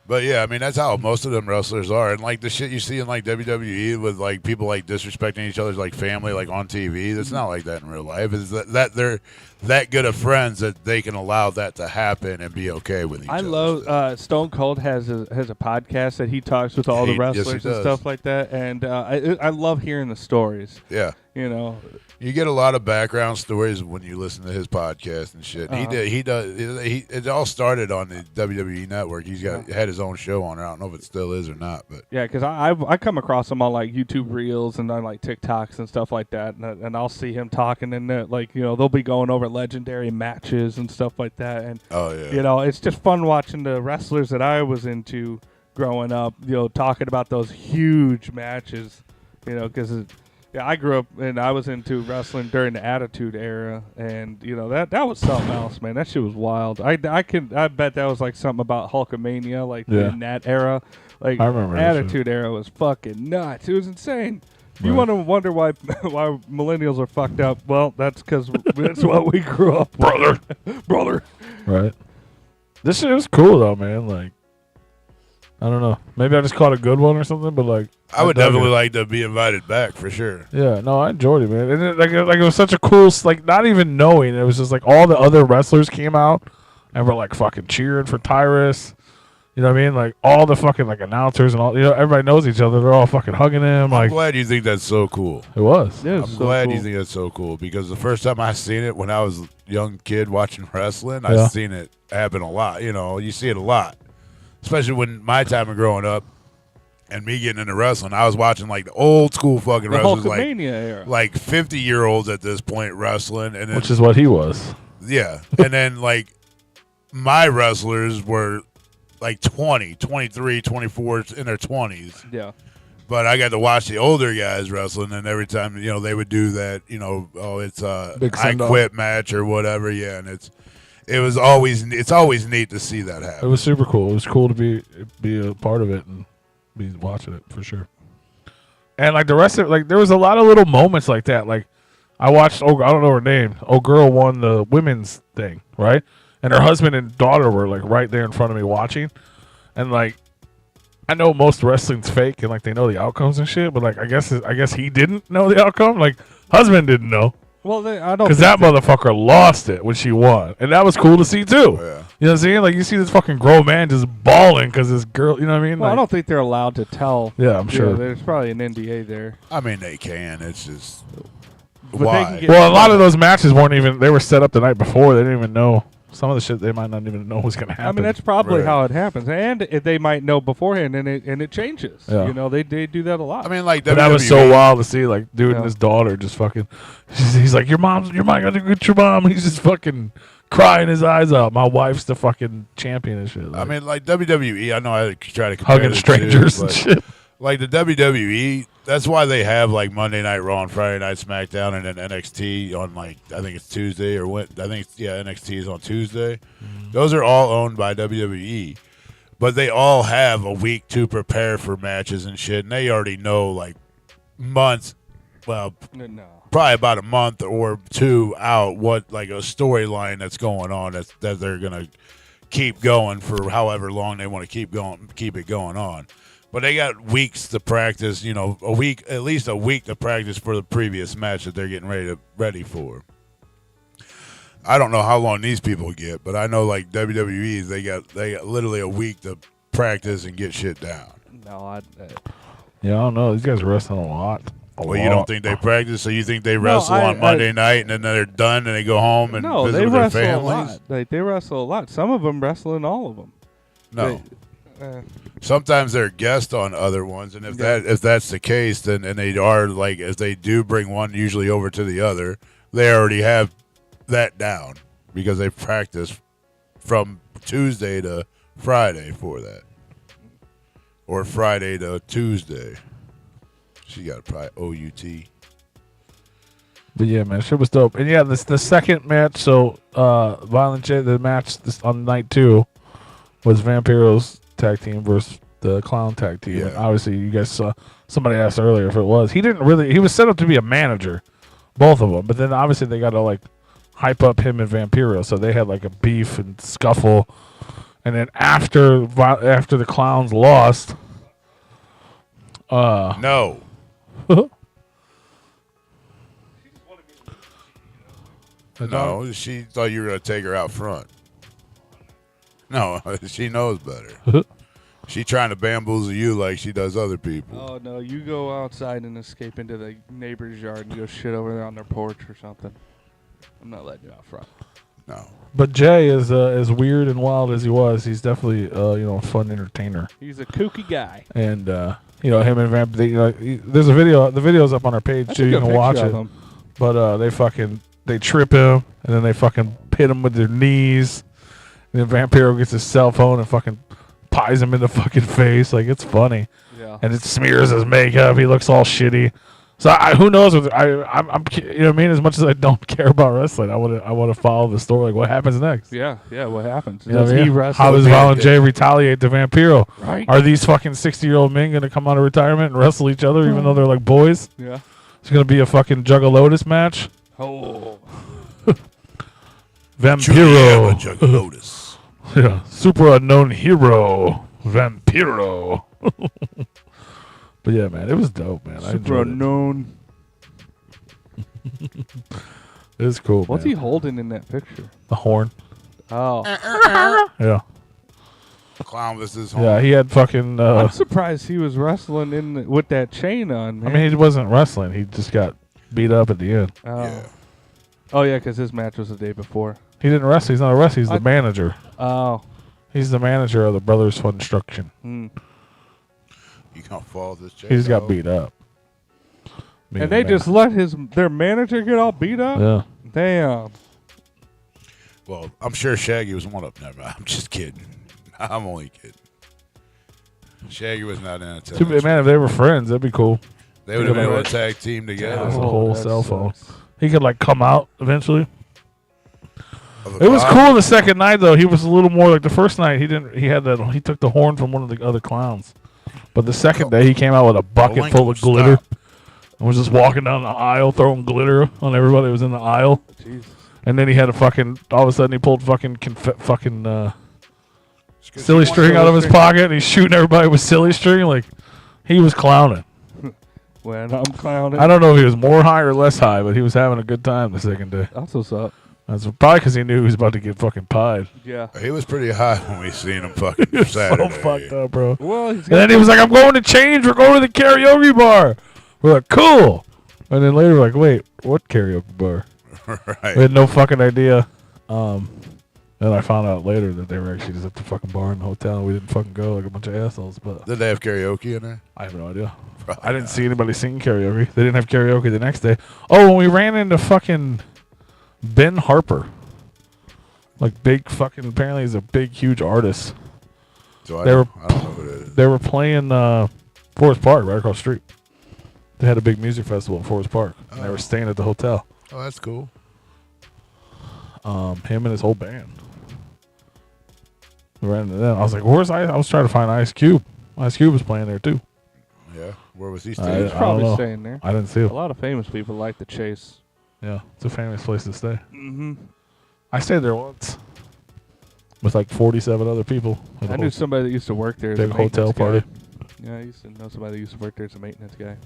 But yeah, I mean, that's how most of them wrestlers are. And like the shit you see in like WWE with like people like disrespecting each other's like family like on TV, that's not like that in real life. Is that they're that good of friends that they can allow that to happen and be okay with each other. I love Stone Cold has a podcast that he talks with all the wrestlers and stuff like that, and I love hearing the stories. Yeah. You know, you get a lot of background stories when you listen to his podcast and shit. It all started on the WWE network. Had his own show on it. I don't know if it still is or not, but yeah, because I come across him on like YouTube Reels and on like TikToks and stuff like that, and I'll see him talking, and like, you know, they'll be going over legendary matches and stuff like that, and you know, it's just fun watching the wrestlers that I was into growing up, you know, talking about those huge matches, you know, because I grew up and I was into wrestling during the Attitude Era, and you know, that was something else, man. That shit was wild. I bet that was like something about Hulkamania, like in that era. Like, I remember Attitude Era was fucking nuts. It was insane. You want to wonder why millennials are fucked up? Well, that's because that's what we grew up with. brother. Right. This shit was cool though, man. Like, I don't know. Maybe I just caught a good one or something, but like, I would definitely like to be invited back for sure. Yeah, no, I enjoyed it, man. And it was such a cool, like, not even knowing. It was just like all the other wrestlers came out and were like fucking cheering for Tyrus. You know what I mean? Like, all the fucking like announcers and all, you know, everybody knows each other. They're all fucking hugging him. I'm like, glad you think that's so cool. It was. Yeah, I'm glad you think that's so cool, because the first time I seen it when I was a young kid watching wrestling, I seen it happen a lot. You know, you see it a lot, especially when my time of growing up and me getting into wrestling. I was watching like the old school fucking wrestlers, Hulkamania era. like 50-year-olds at this point wrestling, and then, which is what he was. yeah, and then like my wrestlers were like 20, 23, 24 in their 20s. Yeah. But I got to watch the older guys wrestling, and every time, you know, they would do that, you know, it's a I quit match or whatever. Yeah, and it's always neat to see that happen. It was super cool. It was cool to be a part of it and be watching it for sure. And like the rest of it, like there was a lot of little moments like that. Like I watched, I don't know her name. Old girl won the women's thing, right? And her husband and daughter were like right there in front of me watching. And like, I know most wrestling's fake and like they know the outcomes and shit, but like I guess he didn't know the outcome. Like husband didn't know. Well, I don't, because that motherfucker lost it when she won, and that was cool to see too. Oh, yeah. You know what I'm saying? Like you see this fucking grown man just bawling because this girl. You know what I mean? Well, like, I don't think they're allowed to tell. Yeah, I'm sure. There's probably an NDA there. I mean, they can. It's just But why. they can get well, a lot of those matches weren't even. They were set up the night before. They didn't even know Some of the shit they might not even know was gonna happen. I mean, that's probably Right. how it happens, and they might know beforehand, and it changes. Yeah. You know, they do that a lot. I mean, like But WWE. that was so wild to see, like, dude and Yeah. his daughter just fucking. He's like, your mom got to get your mom. He's just fucking crying his eyes out. My wife's the fucking champion and shit. I Like, mean, like WWE. I know I try to compare hugging the two, strangers and but, shit. like the WWE. That's why they have like Monday Night Raw and Friday Night SmackDown, and then NXT on like I think it's Tuesday or when I think NXT is on Tuesday. Mm-hmm. Those are all owned by WWE, but they all have a week to prepare for matches and shit, and they already know like months. Well, no. probably about a month or two out what like a storyline that's going on that they're gonna keep going for however long they want to keep it going on. But they got weeks to practice, you know, at least a week to practice for the previous match that they're getting ready for. I don't know how long these people get, but I know like WWE, they got literally a week to practice and get shit down. No, Yeah, I don't know. These guys are wrestling a lot. Well, you don't think they practice, so you think they wrestle on Monday night and then they're done and they go home and no, visit they with their wrestle a families? lot. Like they wrestle a lot. Some of them wrestling all of them. No. They, Sometimes they're guests on other ones, and if that's the case, then and they are like as they do bring one usually over to the other, they already have that down because they practice from Tuesday to Friday for that, or Friday to Tuesday. She got probably OUT. But yeah, man, shit was dope. And yeah, the second match. So, Violent J, the match on night 2 was Vampiro's tag team versus the Clown tag team. Yeah. And obviously, you guys saw. Somebody asked earlier if it was. He didn't really. He was set up to be a manager, both of them. But then obviously they got to like hype up him and Vampiro, so they had like a beef and scuffle. And then after the Clowns lost, No. No, she thought you were going to take her out front. No, she knows better. She trying to bamboozle you like she does other people. oh no, you go outside and escape into the neighbor's yard and go shit over there on their porch or something. I'm not letting you out front. No. But Jay is as weird and wild as he was. He's definitely a fun entertainer. He's a kooky guy. And him and Vamp. There's a video. The video's up on our page That's too. a You good can picture watch of it. him. But they trip him and then they fucking hit him with their knees. And then Vampiro gets his cell phone and fucking pies him in the fucking face. Like, it's funny. Yeah. And it smears his makeup. He looks all shitty. So who knows? I'm you know what I mean. As much as I don't care about wrestling, I want to follow the story. Like, what happens next? Yeah. What happens? You know Does what I he mean? wrestle? How does Violent J retaliate to Vampiro? Right. Are these fucking 60-year-old men going to come out of retirement and wrestle each other even though they're like boys? Yeah. It's going to be a fucking Juggalotus match. Oh. Vampiro. Lotus. Yeah. Super unknown hero. Vampiro. But yeah, man, it was dope, man. I Super enjoyed unknown. it. It was cool, What's man. he holding in that picture? The horn. Oh. Yeah. Clown was his home. Yeah, he had fucking... I'm surprised he was wrestling with that chain on, man. I mean, he wasn't wrestling. He just got beat up at the end. Oh. Yeah. Oh, yeah, because his match was the day before. He didn't wrestle. He's not a wrestler. He's the manager. Oh. He's the manager of the Brothers Construction. Hmm. You can't fall this chain. He just got though. beat up. And they just let their manager get all beat up? Yeah. Damn. Well, I'm sure Shaggy was one of them. Never mind. I'm just kidding. I'm only kidding. Shaggy was not in it. Man, if they were friends, that'd be cool. They would have been able Right. to tag team together. That's a Oh, whole that cell phone. sucks. He could like come out eventually. Of a It was clown. cool the second night though. He was a little more like the first night. He took the horn from one of the other clowns. But the second day he came out with a bucket Malenko, full of glitter stop. and was just walking down the aisle throwing glitter on everybody that was in the aisle. Jesus. And then he had all of a sudden he pulled fucking It's 'cause silly he string wanted out to of his look- pocket and he's shooting everybody with silly string. Like, he was clowning. When I'm clowning. I don't know if he was more high or less high, but he was having a good time the second day. That's what's up. That's probably because he knew he was about to get fucking pied. Yeah. He was pretty high when we seen him fucking Saturday. So fucked up, bro. Well, he's And then he was like, I'm going to change. We're going to the karaoke bar. We're like, cool. And then later we're like, wait, what karaoke bar? We Right. had no fucking idea. And I found out later that they were actually just at the fucking bar in the hotel. We didn't fucking go like a bunch of assholes. But Did they have karaoke in there? I have no idea. Probably I didn't not. see anybody singing karaoke. They didn't have karaoke the next day. Oh, when we ran into fucking Ben Harper. Like big fucking, apparently he's a big, huge artist. So I They don't were- know who it is. They were playing Forest Park right across the street. They had a big music festival in Forest Park. And they were staying at the hotel. Oh, that's cool. Him and his whole band. We ran into them. I was like, where's Ice? I was trying to find Ice Cube. Ice Cube was playing there too. Yeah. Where was he I He's staying? don't probably know. staying there. I didn't see A him. lot of famous people like the Chase. Yeah, it's a famous place to stay. Mm-hmm. I stayed there once with like 47 other people. at a I knew somebody that used to work there. As a big hotel maintenance party. guy. Yeah, I used to know somebody that used to work there as a maintenance guy.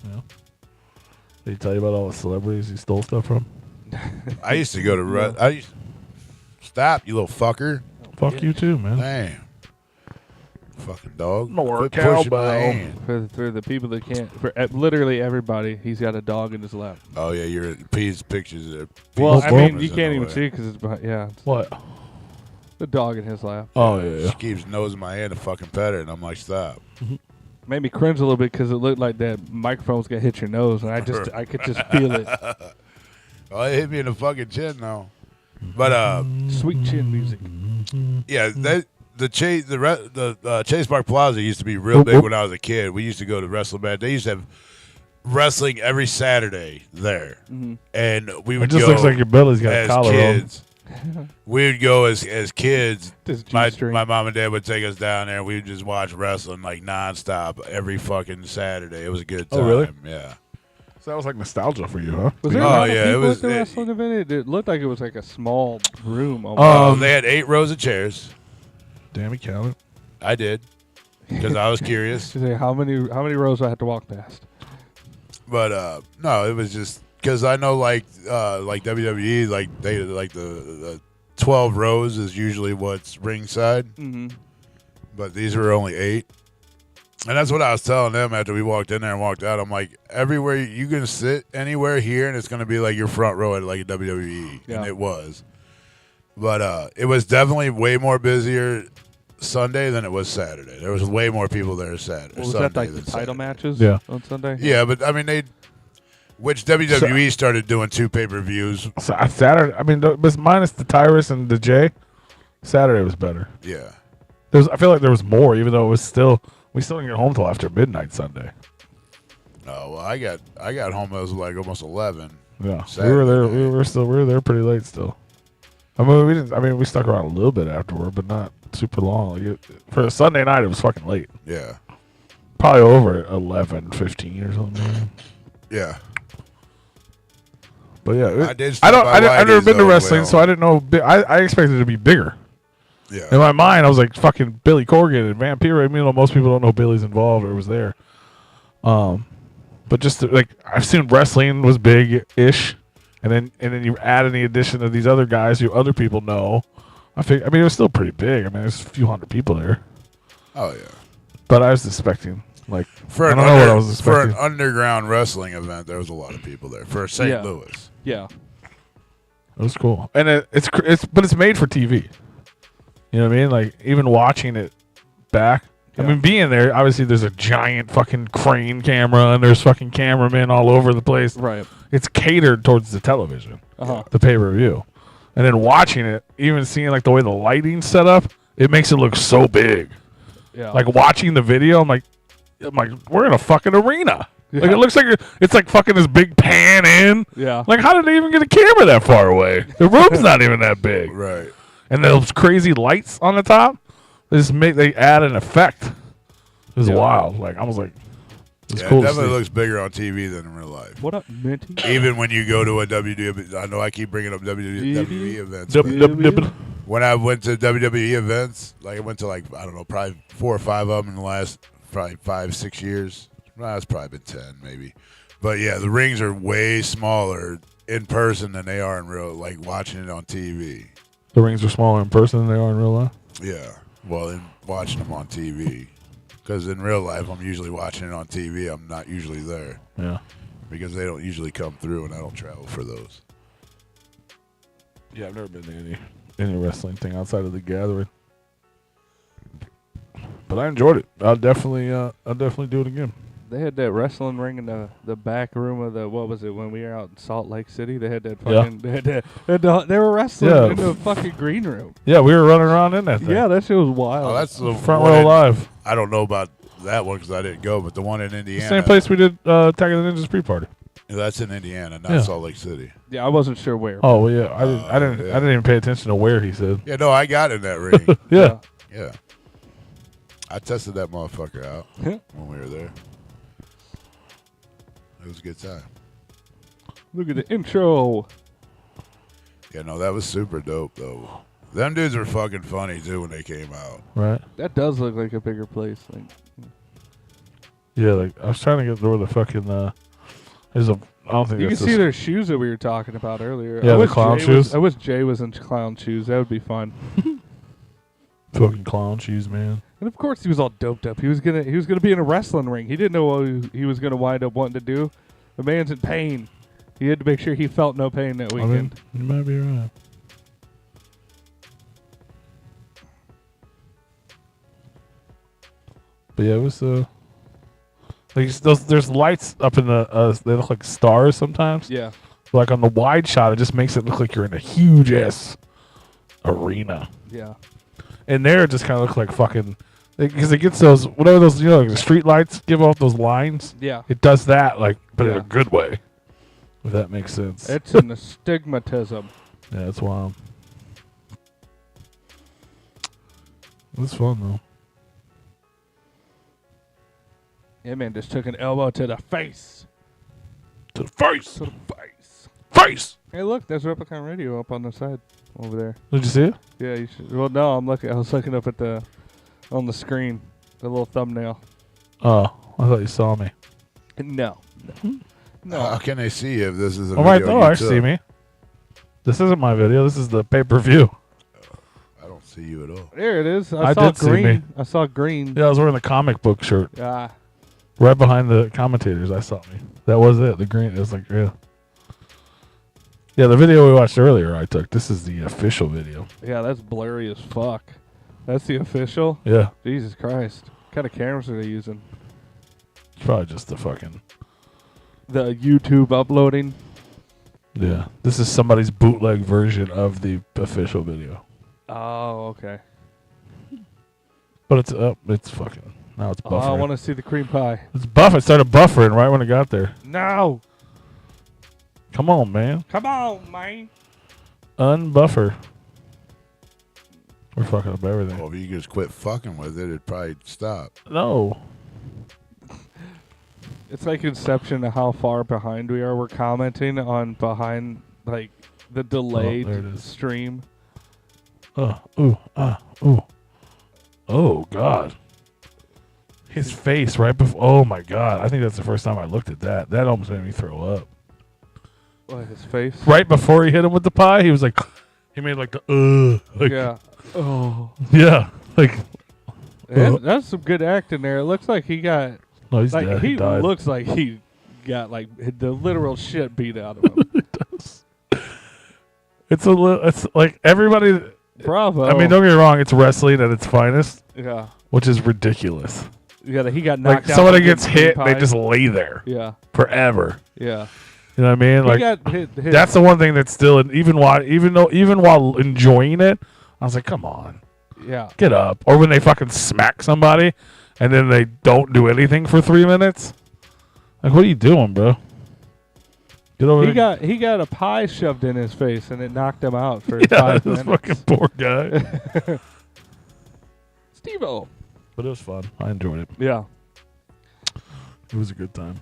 Did he tell you about all the celebrities he stole stuff from? I used to go to Stop, you little fucker. Fuck you too, man. Damn. Fucking dog. More Quit pushing my cowbell. hand. For the people that can't, for literally everybody, he's got a dog in his lap. Oh, yeah, you're P's pictures. Well, Pete's I mean, bum you is can't in even the see way. it because it's behind, yeah, it's What? the dog in his lap. Oh, yeah. She keeps nosing my hand to fucking pet her, and I'm like, stop. Made me cringe a little bit because it looked like that microphone's gonna hit your nose, and I could just feel it. Oh, it hit me in the fucking chin, though. But, Sweet chin music. yeah, the Chase Park Plaza used to be real big when I was a kid. We used to go to wrestling match. They used to have wrestling every Saturday there, and we It would just go looks like your belly's got a as collar on. kids. We would go as kids. This My G-string. mom and dad would take us down there, and we would just watch wrestling like nonstop every fucking Saturday. It was a good time. Oh, really? Yeah. So that was like nostalgia for you, huh? Was there Oh, a lot of yeah, it people was- at the it- wrestling event? It looked like it was like a small room. They had 8 rows of chairs. Damn, he counted. I did because I was curious. She said, how many rows do I have to walk past? But no, it was just because I know like WWE, like they like the 12 rows is usually what's ringside, Mm-hmm. but these were only 8. And that's what I was telling them after we walked in there and walked out. I'm like, everywhere you can sit anywhere here, and it's going to be like your front row at like a WWE, Yeah. and it was. But it was definitely way more busier Sunday than it was Saturday. There was way more people there Saturday. Was Sunday that like the than title Saturday. matches Yeah. on Sunday? Yeah, but I mean which WWE started doing 2 pay-per-views. So, Saturday, I mean, but minus the Tyrus and the J, Saturday was better. Yeah. I feel like there was more, even though it was still, we still didn't get home till after midnight Sunday. Oh well, I got home. It was like almost 11. Yeah, Saturday we were there. night. We were there pretty late still. I mean, we didn't. I mean, we stuck around a little bit afterward, but not super long. Like for a Sunday night, it was fucking late. Yeah. Probably over at 11:15 or something. Yeah. But yeah, I did. I've never been to wrestling, so I didn't know. I expected it to be bigger. Yeah. In my mind, I was like fucking Billy Corgan and Vampire. I mean, most people don't know Billy's involved or was there. But just like I've seen wrestling was big-ish, and then you add in the addition of these other guys who other people know. I mean, it was still pretty big. I mean, there's a few hundred people there. Oh yeah. But I was expecting like For I an don't know what I was for an expecting. underground wrestling event, there was a lot of people there. For St. Yeah. Louis. Yeah. It was cool, and it's made for TV. You know what I mean? Like even watching it back. I Yeah. mean, being there, obviously there's a giant fucking crane camera and there's fucking cameramen all over the place. Right. It's catered towards the television, Uh-huh. the pay-per-view. And then watching it, even seeing like the way the lighting's set up, it makes it look so big. Yeah. Like watching the video, I'm like, we're in a fucking arena. Like Yeah. it looks like it's like fucking this big pan in. Yeah. Like how did they even get a camera that far away? The room's not even that big. Right. And those crazy lights on the top, they add an effect. It was Yeah. wild. Like I was like, it's Yeah, cool. it To definitely see. looks bigger on TV than in real life. What up, Minty? Even when you go to a WWE, I know I keep bringing up WWE events. Dip, but dip, dip. when I went to WWE events, like I went to like, I don't know, probably 4 or 5 of them in the last probably 5-6 years. Well, it's probably been 10 maybe. But yeah, the rings are way smaller in person than they are in real, like watching it on TV. The rings are smaller in person than they are in real life. Yeah. Well, in watching them on TV. Because in real life, I'm usually watching it on TV. I'm not usually there. Yeah. Because they don't usually come through and I don't travel for those. Yeah, I've never been to any. any wrestling thing outside of the gathering. But I enjoyed it. I'll definitely do it again. They had that wrestling ring in the back room of the, what was it, when we were out in Salt Lake City? They had that Yeah. fucking, they were wrestling Yeah. in the fucking green room. Yeah, we were running around in that thing. Yeah, that shit was wild. Oh, that's the Front one row in- live. I don't know about that one because I didn't go, but the one in Indiana. Same place we did Attack of the Ninjas pre-party. That's in Indiana, not Yeah. Salt Lake City. Yeah, I wasn't sure where. Oh well, yeah. I didn't yeah. I didn't even pay attention to where he said. Yeah, no, I got in that ring. Yeah. Yeah. I tested that motherfucker out when we were there. It was a good time. Look at the intro. Yeah, no, that was super dope, though. Them dudes were fucking funny, too, when they came out. Right. That does look like a bigger place. Like, Yeah, like I was trying to get where the fucking there's a I don't think you can it's see their shoes that we were talking about earlier. Yeah, I the wish clown Jay shoes. I wish Jay was in clown shoes. That would be fun. fucking clown shoes, man. And of course, he was all doped up. He was gonna be in a wrestling ring. He didn't know what he was gonna wind up wanting to do. The man's in pain. He had to make sure he felt no pain that I weekend. mean, you might be right. But yeah, it was like there's lights up in the they look like stars sometimes. Yeah. Like on the wide shot, it just makes it look like you're in a huge ass arena. Yeah. And there, it just kind of look like fucking because it gets those whatever those like the street lights give off those lines. Yeah. It does that like, but in Yeah. a good way. If that makes sense. It's an astigmatism. Yeah, that's wild. It was fun though. Yeah, man, just took an elbow to the face. To the face. To the face. Face. Hey, look, there's Replicon Radio up on the side over there. Did you see it? Yeah, you should. Well, no, I was looking up at on the screen, the little thumbnail. Oh, I thought you saw me. No. No. How can they see if this is a All right, video though, you I see took? me. This isn't my video. This is the pay-per-view. I don't see you at all. There it is. I saw did see green. me. I saw green. Yeah, I was wearing the comic book shirt. Ah. Right behind the commentators, I saw me. That was it. The green. It was like, yeah. Yeah, the video we watched earlier I took. This is the official video. Yeah, that's blurry as fuck. That's the official? Yeah. Jesus Christ. What kind of cameras are they using? It's probably just the fucking... The YouTube uploading? Yeah. This is somebody's bootleg version of the official video. Oh, okay. But it's fucking... Now it's buffering. Oh, I want to see the cream pie. It's buff. It started buffering right when it got there. No. Come on, man. Come on, man. Unbuffer. We're fucking up everything. Well, if you just quit fucking with it, it'd probably stop. No. It's like Inception of how far behind we are. We're commenting on behind, like, the delayed there it is. stream. Ooh. Oh, God. His face right before. Oh, my God. I think that's the first time I looked at that. That almost made me throw up. What, his face? Right before he hit him with the pie, he was like, he made like the, like, Yeah. Oh. yeah. Like, That's some good acting there. It looks like he got, no, he's like, dead. he He died. looks like he got, like, the literal shit beat out of him. It does. It's a little, it's like everybody, Bravo. I mean, don't get me wrong, it's wrestling at its finest, Yeah. which is ridiculous. Yeah, he got Like, knocked out. somebody by gets cream hit, pie. they just lay there Yeah. forever. Yeah. You know what I mean? He Like, got hit. that's the one thing that's still, even while enjoying it, I was like, come on, Yeah. get up. Or when they fucking smack somebody and then they don't do anything for 3 minutes. Like, what are you doing, bro? Get over there. He got a pie shoved in his face and it knocked him out for Yeah, 5 this minutes. fucking poor guy. Steve-O. But it was fun. I enjoyed it. Yeah. It was a good time.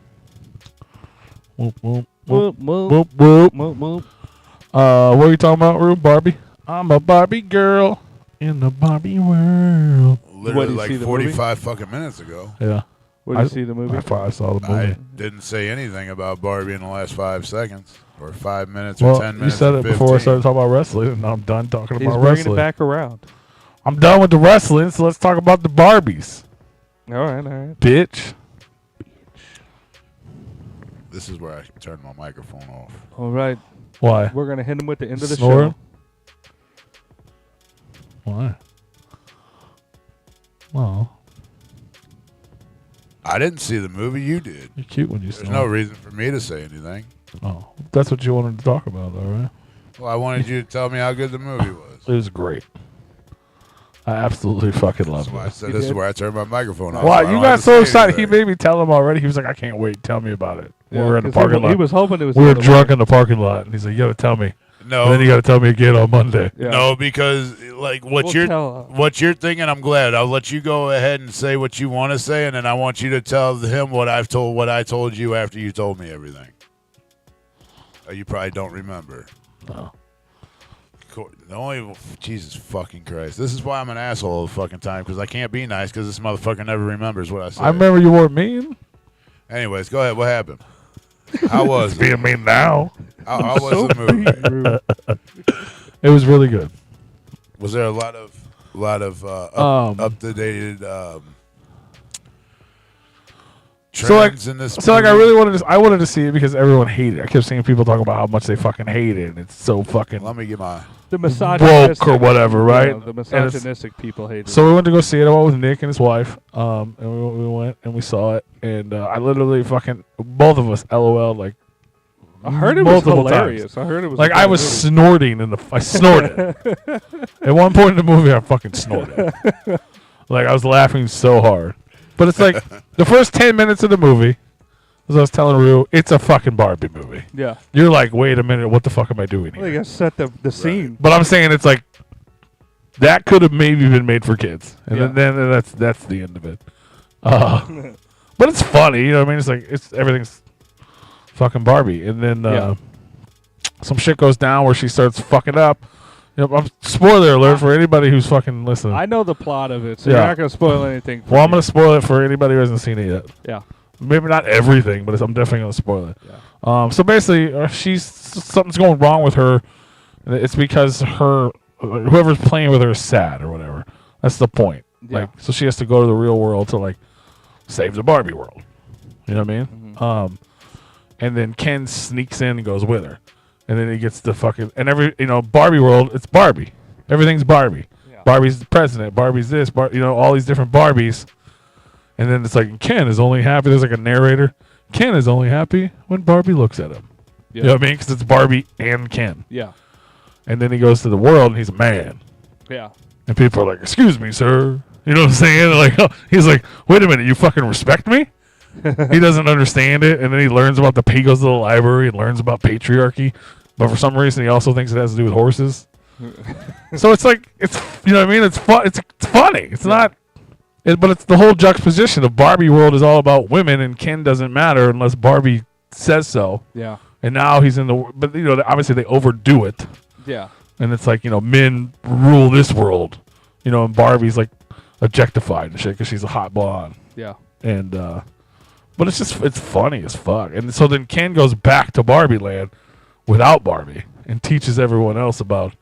Whoop, whoop, Whoop, whoop, whoop, whoop, whoop. whoop, whoop. What are you talking about, Rube? Barbie? I'm a Barbie girl in the Barbie world. Literally you like see the 45 fucking minutes ago. Yeah. What did you see the movie? I saw the movie. I didn't say anything about Barbie in the last 5 seconds. Or 5 minutes or Well, 10 you minutes. said or it before I 15. started talking about wrestling, and now I'm done talking He's about bringing wrestling. it back around. I'm done with the wrestling, so let's talk about the Barbies. All right. Bitch. This is where I turn my microphone off. All right. Why? We're going to hit him with the end of the Snoring? show. Why? Well, I didn't see the movie. You did. you're cute when you There's snore. no reason for me to say anything. Oh, that's what you wanted to talk about, though, right? Well, I wanted you to tell me how good the movie was. It was great. I absolutely fucking That's loved why I it. said this is where I turned my microphone off. Wow, I you don't got have to so say excited. He anything. made me tell him already. He was like, I can't wait. Tell me about it. Yeah, We were in the 'cause parking lot. He was hoping it was. We were the other drunk way. in the parking lot, and he's like, you gotta tell me. No, And then you gotta tell me again on Monday. Yeah. no, because like what We'll you're tell, what you're thinking. I'm glad. I'll let you go ahead and say what you want to say, and then I want you to tell him what I told you after you told me everything. You probably don't remember. No. The only Jesus fucking Christ. This is why I'm an asshole all the fucking time, because I can't be nice because this motherfucker never remembers what I said. I remember you weren't mean. Anyways, go ahead. What happened? How was it? Being mean now. How was the movie? It was really good. Was there a lot of up to date trends in this? So like I movie? really wanted to see it because everyone hated it. I kept seeing people talking about how much they fucking hate it, and it's so fucking Let me get my. the misogynistic woke or whatever, right? Yeah, the misogynistic people hate it. So we went to go see it. I went with Nick and his wife, and we went and we saw it, and I literally fucking both of us LOL like I heard it was multiple hilarious. times. I heard it was Like a I good was movie. snorting I snorted. At one point in the movie, I fucking snorted. Like I was laughing so hard. But it's like the first 10 minutes of the movie, as I was telling Rue, it's a fucking Barbie movie. Yeah, You're like, wait a minute, what the fuck am I doing well, they here? got set the scene. But I'm saying it's like that could have maybe been made for kids, and Yeah. then that's the end of it. But it's funny, you know what I mean? It's like everything's fucking Barbie, and then Yeah. some shit goes down where she starts fucking up. You know, spoiler alert for anybody who's fucking listening. I know the plot of it, so Yeah. you're not gonna spoil anything. For Well, I'm me. gonna spoil it for anybody who hasn't seen it yet. Yeah. Maybe not everything, but I'm definitely gonna spoil it. Yeah. So basically, something's going wrong with her. And it's because whoever's playing with her is sad or whatever. That's the point. Yeah. Like, so she has to go to the real world to like save the Barbie world. You know what I mean? Mm-hmm. And then Ken sneaks in and goes with her, and then he gets the fucking Barbie world. It's Barbie. Everything's Barbie. Yeah. Barbie's the president. Barbie's this. All these different Barbies. And then it's like Ken is only happy. There's like a narrator. Ken is only happy when Barbie looks at him. Yeah. You know what I mean? Because it's Barbie and Ken. Yeah. And then he goes to the world and he's a man. Yeah. And people are like, "Excuse me, sir." You know what I'm saying? Like, he's like, "Wait a minute, you fucking respect me?" He doesn't understand it, and then he learns about he goes to the library and learns about patriarchy, but for some reason he also thinks it has to do with horses. So it's like you know what I mean? It's fun. It's funny. It's not. But it's the whole juxtaposition of Barbie world is all about women, and Ken doesn't matter unless Barbie says so. Yeah. And now he's in but obviously they overdo it, Yeah. and it's like men rule this world, and Barbie's like objectified and shit because she's a hot blonde, Yeah. and but it's funny as fuck. And so then Ken goes back to Barbie land without Barbie and teaches everyone else about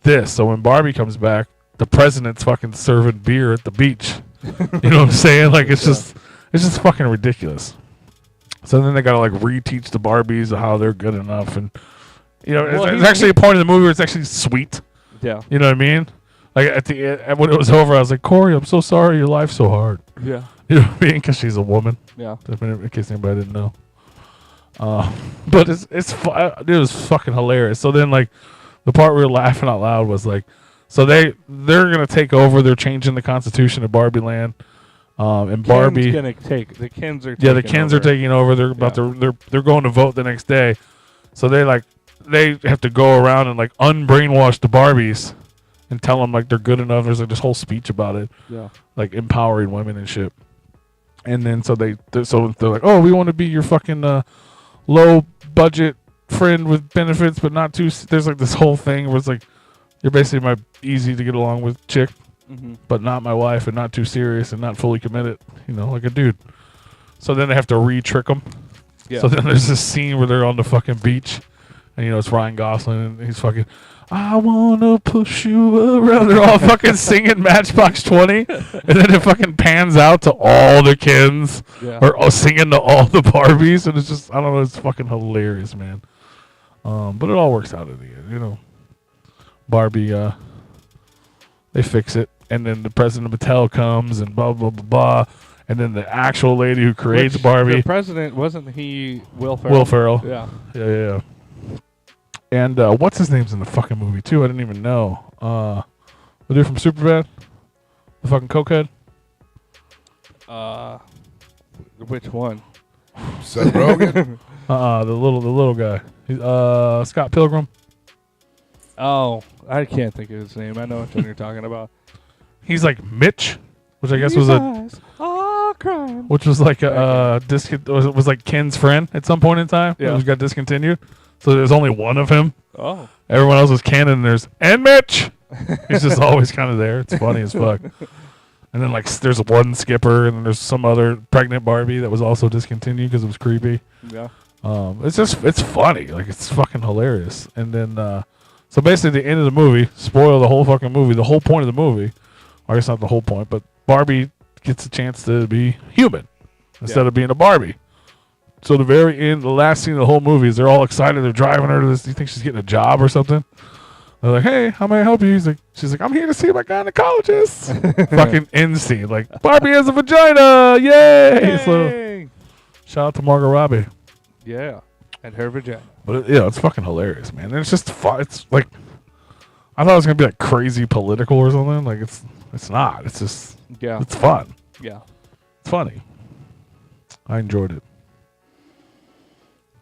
this. So when Barbie comes back, the president's fucking serving beer at the beach. You know what I'm saying? Like it's just fucking ridiculous. So then they gotta like reteach the Barbies how they're good enough, and it's actually a point in the movie where it's actually sweet. Yeah. You know what I mean? Like at the end, when it was over, I was like, "Corey, I'm so sorry your life's so hard." Yeah. You know what I mean? Because she's a woman. Yeah. In case anybody didn't know. But it was fucking hilarious. So then like the part we were laughing out loud was like, so they're gonna take over. They're changing the constitution of Barbie Land. And Barbie, the Kens are the Kens are taking over. They're about they're going to vote the next day. So they have to go around and like unbrainwash the Barbies and tell them like they're good enough. There's like this whole speech about it, like empowering women and shit. And then so they're like, "Oh, we want to be your fucking low budget friend with benefits, but not too." There's like this whole thing where it's like, "You're basically my easy to get along with chick, but not my wife, and not too serious, and not fully committed, like a dude." So then they have to re-trick them. Yeah. So then there's this scene where they're on the fucking beach, and it's Ryan Gosling, and he's fucking, "I wanna push you around." They're all fucking singing Matchbox 20, and then it fucking pans out to all the Kens, or singing to all the Barbies, and it's just, I don't know, it's fucking hilarious, man. But it all works out in the end, Barbie They fix it, and then the president of Mattel comes and blah blah blah blah, and then the actual lady who creates Which Barbie, The president wasn't he Will Ferrell? Will Ferrell. Yeah. Yeah. And what's his name's in the fucking movie too? I didn't even know. The dude from Superbad, the fucking cokehead. Which one? Seth Rogen. The little guy. He's, Scott Pilgrim. Oh, I can't think of his name. I know which one you're talking about. He's like Mitch, which I guess These was eyes are crying. which was like was like Ken's friend at some point in time. Yeah. Which got discontinued. So there's only one of him. Oh. Everyone else is Ken, and there's and Mitch. He's just always kind of there. It's funny as fuck. And then like there's one Skipper, and then there's some other pregnant Barbie that was also discontinued because it was creepy. Yeah. It's funny. Like it's fucking hilarious. And then so basically the end of the movie, spoil the whole fucking movie. The whole point of the movie, I guess not the whole point, but Barbie gets a chance to be human instead of being a Barbie. So the very end, the last scene of the whole movie is they're all excited. They're driving her to this. You think she's getting a job or something? They're like, "Hey, how may I help you?" She's like, "I'm here to see my gynecologist." Fucking end scene. Like Barbie has a vagina. Yay! So Yay! shout out to Margot Robbie. Yeah. And her vagina. But it's fucking hilarious, man. And it's just fun. It's like I thought it was gonna be like crazy political or something. Like it's not. It's just it's fun. Yeah. It's funny. I enjoyed it.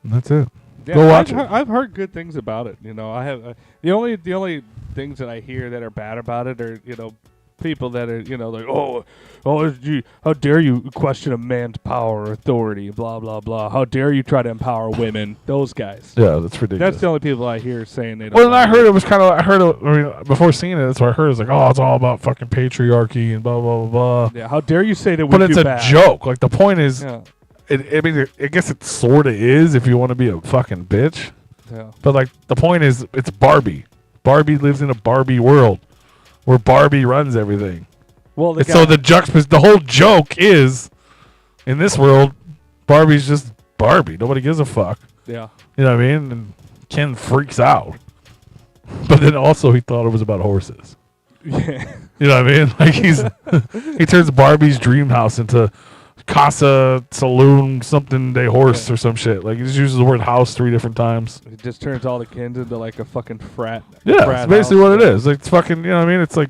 And that's it. Yeah, Go watch it. I've heard good things about it. You know, I have the only things that I hear that are bad about it are people that are like how dare you question a man's power or authority, blah blah blah. How dare you try to empower women? Those guys. Yeah, that's ridiculous. That's the only people I hear saying they don't. Well, and I heard it was kind of. I mean, before seeing it, that's what I heard. It's like, oh, it's all about fucking patriarchy and blah blah blah blah. Yeah, how dare you say that we But do it's a bad? joke. Like the point is, Yeah. I mean, I guess it sort of is if you want to be a fucking bitch. Yeah. But like the point is, it's Barbie. Barbie lives in a Barbie world where Barbie runs everything. Well, So the whole joke is, in this world, Barbie's just Barbie. Nobody gives a fuck. Yeah. You know what I mean? And Ken freaks out. But then also he thought it was about horses. Yeah. You know what I mean? Like he turns Barbie's dream house into Casa Saloon something day horse or some shit. Like he just uses the word house 3 different times. It just turns all the kids into like a fucking frat. Yeah, frat that's basically house. what it is. Like it's fucking, you know what I mean? It's like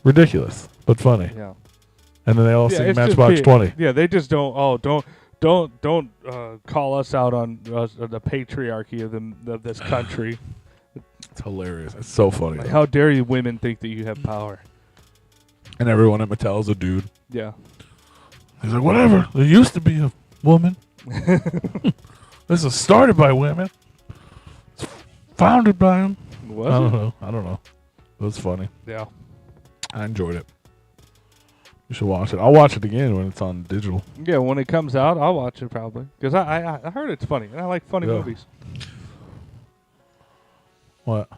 ridiculous, but funny. Yeah. And then they all sing it's just Matchbox 20. Yeah, they just don't. Don't call us out on the patriarchy of this country. It's hilarious. It's so funny. Like, how dare you women think that you have power? And everyone at Mattel is a dude. Yeah. He's like, whatever. There used to be a woman. This is started by women. It's founded by them. Was I it? don't know. It was funny. Yeah. I enjoyed it. You should watch it. I'll watch it again when it's on digital. Yeah, when it comes out, I'll watch it probably because I heard it's funny and I like funny Yeah. movies. What?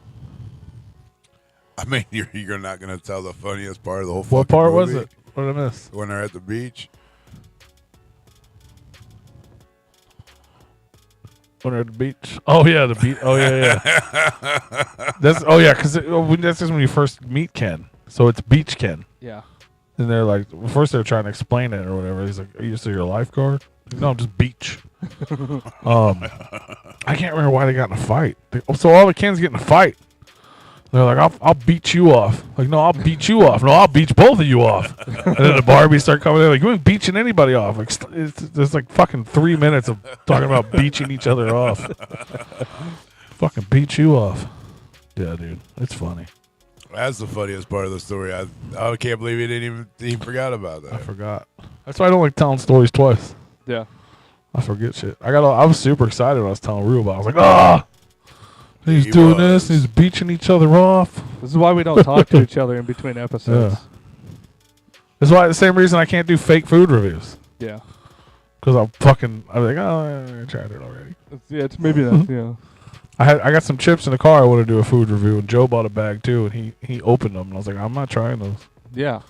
I mean, you're not gonna tell the funniest part of the whole. What fucking part was movie? it? What did I miss? When they're at the beach. When they're at the beach. Oh yeah, the beach. Oh yeah. That's because that's just when you first meet Ken. So it's Beach Ken. Yeah. And they're like, first they're trying to explain it or whatever. He's like, "Are you still your lifeguard?" No, I'm just beach. I can't remember why they got in a fight. So all the Kens get in a fight. They're like, I'll beat you off. Like, no, I'll beat you off. No, I'll beat both of you off. And then the Barbies start coming in like, you ain't beaching anybody off. Like, there's like fucking 3 minutes of talking about beaching each other off. Fucking beat you off. Yeah, dude. It's funny. That's the funniest part of the story. I can't believe he forgot about that. I forgot. That's why I don't like telling stories twice. Yeah. I forget shit. I was super excited when I was telling Rue about it. I was like, ah! He's doing this. He's beaching each other off. This is why we don't talk to each other in between episodes. Yeah. That's why the same reason I can't do fake food reviews. Yeah. Because I'm like, oh, I tried it already. It's maybe that. Yeah. I got some chips in the car. I want to do a food review, and Joe bought a bag too, and he opened them, and I was like, I'm not trying those. Yeah.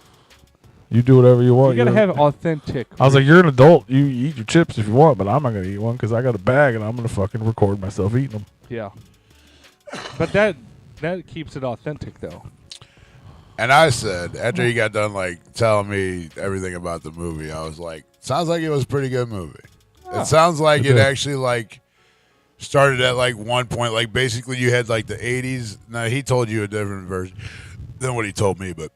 You do whatever you want. You gotta have authentic. I was like, you're an adult. You eat your chips if you want, but I'm not gonna eat one because I got a bag, and I'm gonna fucking record myself eating them. Yeah. But that keeps it authentic though. And I said, after he got done like telling me everything about the movie, I was like, sounds like it was a pretty good movie. It sounds like it actually like started at like one point, like basically you had like the 80s. Now he told you a different version than what he told me, but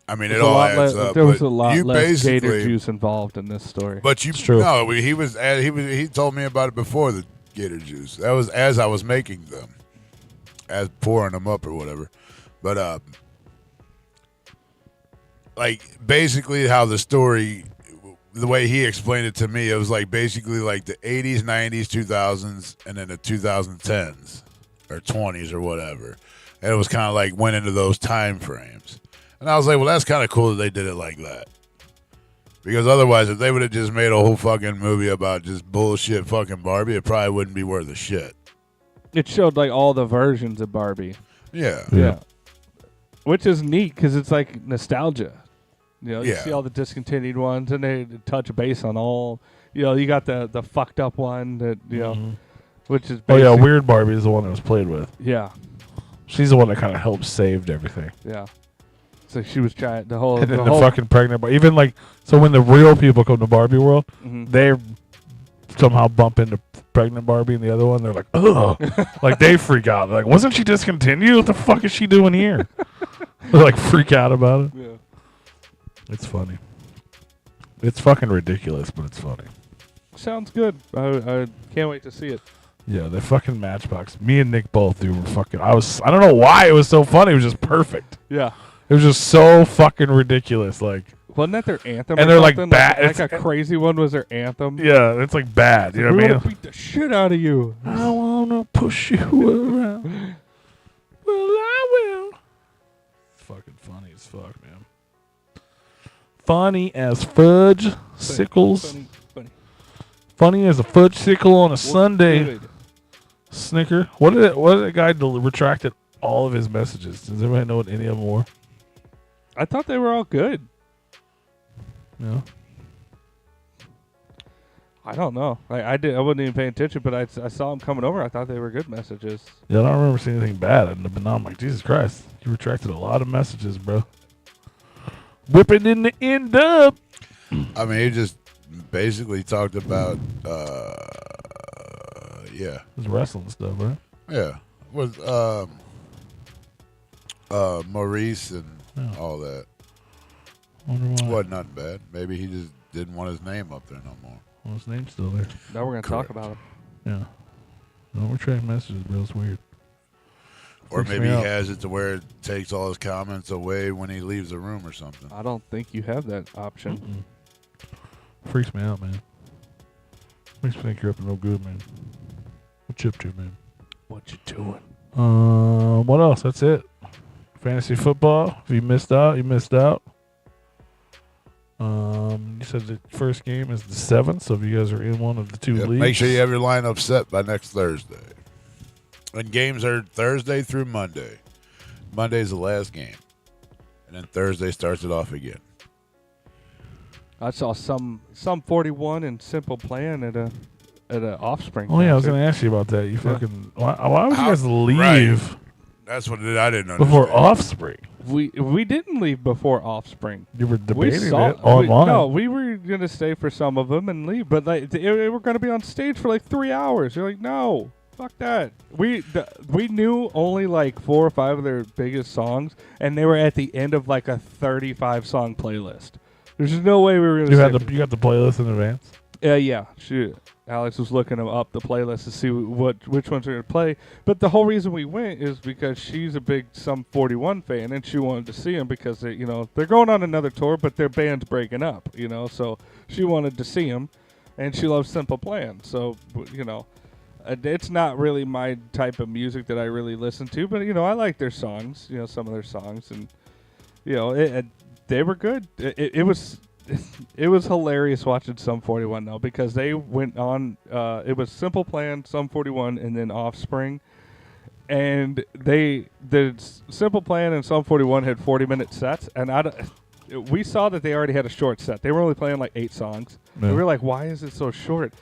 I mean it all adds up. There was a lot you less gator juice involved in this story. But you true. No, he told me about it before the gator juice. That was as I was making them, as pouring them up or whatever. But like basically how the story, the way he explained it to me, it was like basically like the 80s, 90s, 2000s, and then the 2010s or 20s or whatever. And it was kind of like went into those time frames. And I was like, well, that's kind of cool that they did it like that. Because otherwise, if they would have just made a whole fucking movie about just bullshit fucking Barbie, it probably wouldn't be worth a shit. It showed like all the versions of Barbie. Yeah. Which is neat because it's like nostalgia. You know, you Yeah. see all the discontinued ones, and they touch base on all. You know, you got the fucked up one that which is. Oh yeah, Weird Barbie is the one that was played with. Yeah, She's the one that kind of helped saved everything. yeah. So she was trying the whole. And then the fucking pregnant Barbie. Even like, so when the real people come to Barbie World, they somehow bump into pregnant Barbie and the other one. They're like, ugh. Like they freak out. They're like, wasn't she discontinued? What the fuck is she doing here? They like freak out about it. Yeah. It's funny. It's fucking ridiculous, but it's funny. Sounds good. I can't wait to see it. Yeah, the fucking Matchbox. Me and Nick both do. Were fucking. I don't know why it was so funny. It was just perfect. Yeah. It was just so fucking ridiculous. Like, wasn't that their anthem? And or they're like something? bad. Like a crazy one was their anthem. Yeah, it's like bad. You know we what I mean? want to beat the shit out of you. I wanna push you around. Well, I will. It's fucking funny as fuck, man. Funny as fudge sickles. Funny. Funny as a fudge sickle on a Sunday. Good. Snicker. What did that guy retracted all of his messages? Does anybody know what any of them were? I thought they were all good. Yeah. I don't know. I wasn't even paying attention, but I saw them coming over. I thought they were good messages. Yeah, I don't remember seeing anything bad. But now I'm like, Jesus Christ, you retracted a lot of messages, bro. Whipping in the end up. I mean, he just basically talked about, It was wrestling stuff, right? yeah, with Maurice and all that. Wonder why. Wasn't nothing bad. Maybe he just didn't want his name up there no more. Well, his name's still there. Now we're going to talk Correct. about them. Yeah. Don't retract messages, bro. It's weird. Or Freaks maybe me he out. has it to where it takes all his comments away when he leaves the room or something. I don't think you have that option. Freaks me out, man. Makes me think you're up to no good, man. What you up to, man? What you doing? What else? That's it. Fantasy football. If you missed out, you missed out. You said the first game is the 7th, so if you guys are in one of the two Yep, leagues. make sure you have your lineup set by next Thursday. And games are Thursday through Monday. Monday's the last game. And then Thursday starts it off again. I saw some 41 in Simple Plan at a Offspring. Oh, yeah, I was concert. going to ask you about that. You fucking. Why would you guys leave Right. That's what I didn't understand. before Offspring? We didn't leave before Offspring. You were We debating saw it online. no, we were gonna stay for some of them and leave, but like they were gonna be on stage for like 3 hours. You're like, no, fuck that. We knew only like 4 or 5 of their biggest songs, and they were at the end of like a 35 song playlist. There's just no way we were gonna. You got the playlist in advance? Yeah. Shoot. Alex was looking up the playlist to see which ones are going to play. But the whole reason we went is because she's a big Sum 41 fan, and she wanted to see them because they're going on another tour, but their band's breaking up. So she wanted to see them, and she loves Simple Plan. So it's not really my type of music that I really listen to, but I like their songs. Some of their songs, and they were good. It was. It was hilarious watching Sum 41 though, because they went on. It was Simple Plan, Sum 41, and then Offspring, and the Simple Plan and Sum 41 had 40-minute sets, and we saw that they already had a short set. They were only playing like 8 songs. Yeah. And we were like, why is it so short?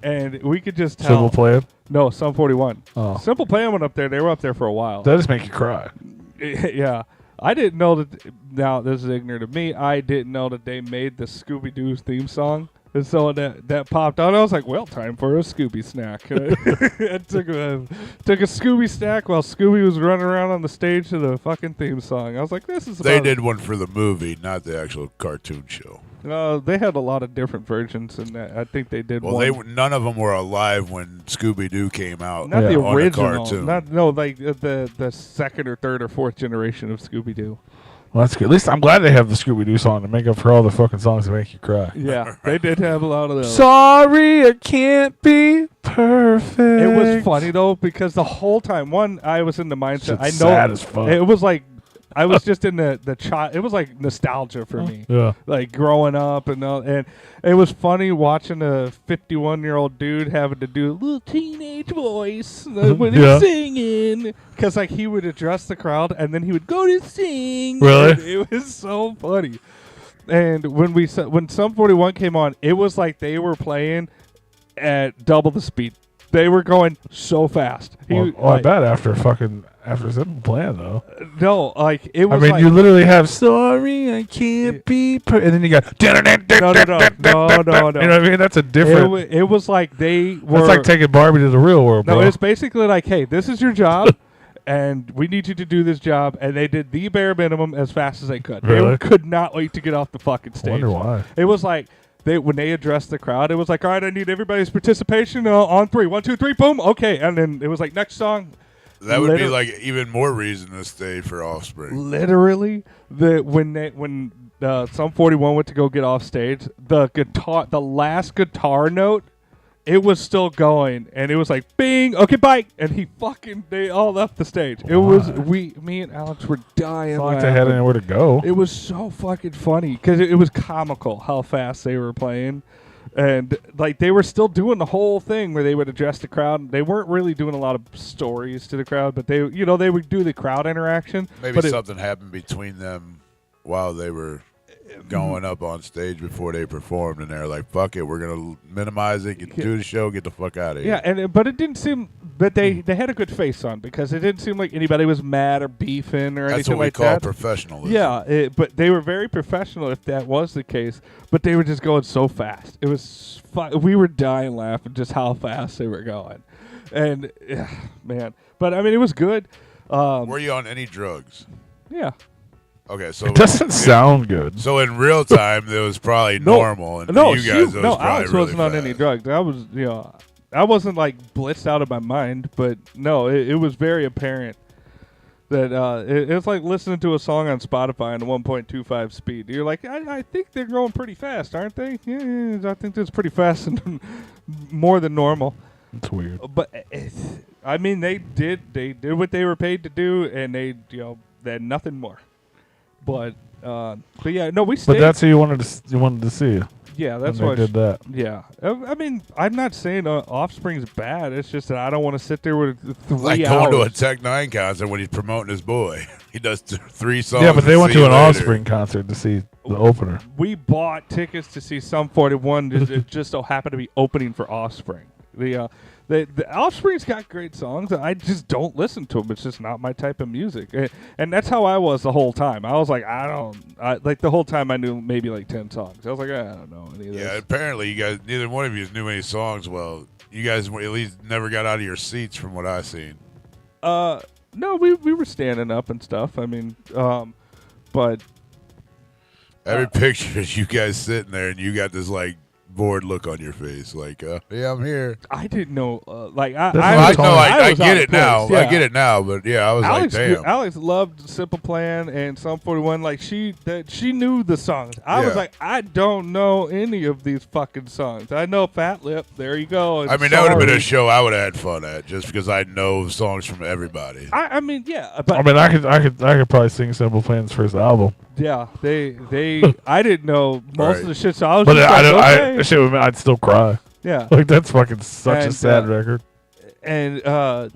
And we could just tell. Simple Plan? No, Sum 41. Oh. Simple Plan went up there. They were up there for a while. That just make you cry. Yeah. I didn't know that. Now this is ignorant of me. I didn't know that they made the Scooby Doo theme song, and so that popped out. I was like, "Well, time for a Scooby snack." I took a Scooby snack while Scooby was running around on the stage to the fucking theme song. I was like, "This is." They did one for the movie, not the actual cartoon show. They had a lot of different versions, and I think they did. Well, one. none of them were alive when Scooby Doo came out. Not the on original. The cartoon. Like the second or third or fourth generation of Scooby Doo. Well, that's good. At least I'm glad they have the Scooby Doo song to make up for all the fucking songs that make you cry. Yeah, they did have a lot of those. Sorry, I can't be perfect. It was funny though because the whole time, I was in the mindset. Shit's I know sad as fuck. it was like I was just in the child. It was like nostalgia for me. Yeah. Like growing up and it was funny watching a 51-year-old dude having to do a little teenage voice when he was singing because like he would address the crowd and then he would go to sing. Really? And it was so funny. And when Sum 41 came on, it was like they were playing at double the speed. They were going so fast. I bet after Simple Plan though. No, like it was. I mean, like, you literally have "Sorry, I can't be," and then you got no. You know what I mean? That's a different. It was like they were. That's like taking Barbie to the real world, bro. No, it's basically like, hey, this is your job, and we need you to do this job. And they did the bare minimum as fast as they could. Really? They could not wait to get off the fucking I stage. wonder why. It was like. When they addressed the crowd, it was like, all right, I need everybody's participation on 3. 1, 2, 3, boom, okay. And then it was like, next song. That would be like even more reason to stay for Offspring. Literally, when Sum 41 went to go get off stage, the last guitar note, it was still going, and it was like, bing, okay, bye, and they all left the stage. It was me and Alex were dying. It's not like they had anywhere to go. It was so fucking funny because it was comical how fast they were playing, and like they were still doing the whole thing where they would address the crowd. They weren't really doing a lot of stories to the crowd, but they would do the crowd interaction. Maybe something happened between them while they were going up on stage before they performed, and they're like, "Fuck it, we're gonna minimize it, do the show, get the fuck out of here." Yeah, but it didn't seem that they had a good face on because it didn't seem like anybody was mad or beefing or anything like that. That's what we call professionalism. Yeah, but they were very professional if that was the case. But they were just going so fast. It was we were dying laughing just how fast they were going, and man. But I mean, it was good. Were you on any drugs? Yeah. Okay, so It doesn't sound good. So in real time, it was probably normal, and for you guys, it was probably Alex really wasn't on fast. any drugs. I wasn't like blitzed out of my mind, but no, it was very apparent that it's like listening to a song on Spotify on 1.25 speed. You're like, I think they're going pretty fast, aren't they? Yeah, I think that's pretty fast and more than normal. It's weird. But I mean, they did what they were paid to do, and they had nothing more. But yeah, no, we stayed. But that's who you wanted to see. Yeah, that's why why I did that. Yeah, I mean, I'm not saying Offspring's bad. It's just that I don't want to sit there with 3 Like hours. going to a Tech 9 concert when he's promoting his boy. He does 3 songs. Yeah, but they and went see to you an later. Offspring concert to see the opener. We bought tickets to see Sum 41. It just so happened to be opening for Offspring. The Offspring's got great songs. I just don't listen to them. It's just not my type of music. And that's how I was the whole time. I was like, like the whole time I knew maybe like 10 songs. I was like, I don't know any of this. Yeah, apparently you guys, neither one of you knew any songs well. You guys at least never got out of your seats from what I've seen. No, we were standing up and stuff. I mean, but Every picture is you guys sitting there and you got this like bored look on your face, like, yeah, I'm here. I didn't know. I get it now. Yeah. I get it now, but yeah, I was Alex, like, damn. Alex loved Simple Plan and Sum 41. Like she knew the songs. I was like, I don't know any of these fucking songs. I know Fat Lip. There you go. I mean, that would have been a show I would have had fun at, just because I know songs from everybody. I mean, yeah, but I mean, I could probably sing Simple Plan's first album. yeah, they I didn't know most of the shit, so I was But just like, okay. I'd still cry. Yeah, Like that's fucking such a And, sad record. and I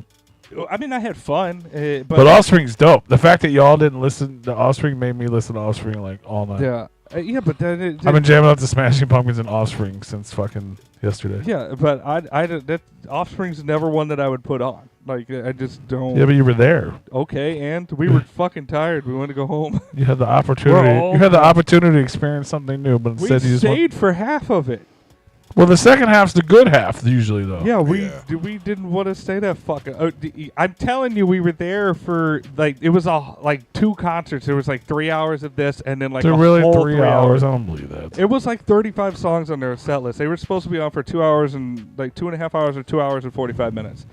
mean, I had fun, But Offspring's dope. The fact that y'all didn't listen to Offspring made me listen to Offspring like all night. yeah, but then I've been jamming out to Smashing Pumpkins and Offspring since fucking yesterday. yeah, but that Offspring's never one that I would put on. Like, I just don't. Yeah, but you were there. Okay, and we were fucking tired. We wanted to go home. You had the opportunity. all You had the tired. opportunity to experience something new, but We instead you just went. stayed for half of it. Well, the second half's the good half usually, though. Yeah, we Yeah. we didn't want to stay that fucking. I'm telling you, we were there for like it was like 2 concerts. There was like 3 hours of this, and then like They're a really whole 3 hours. I don't believe that. It was like 35 songs on their set list. They were supposed to be on for 2 hours and like 2.5 hours or 2 hours and 45 minutes.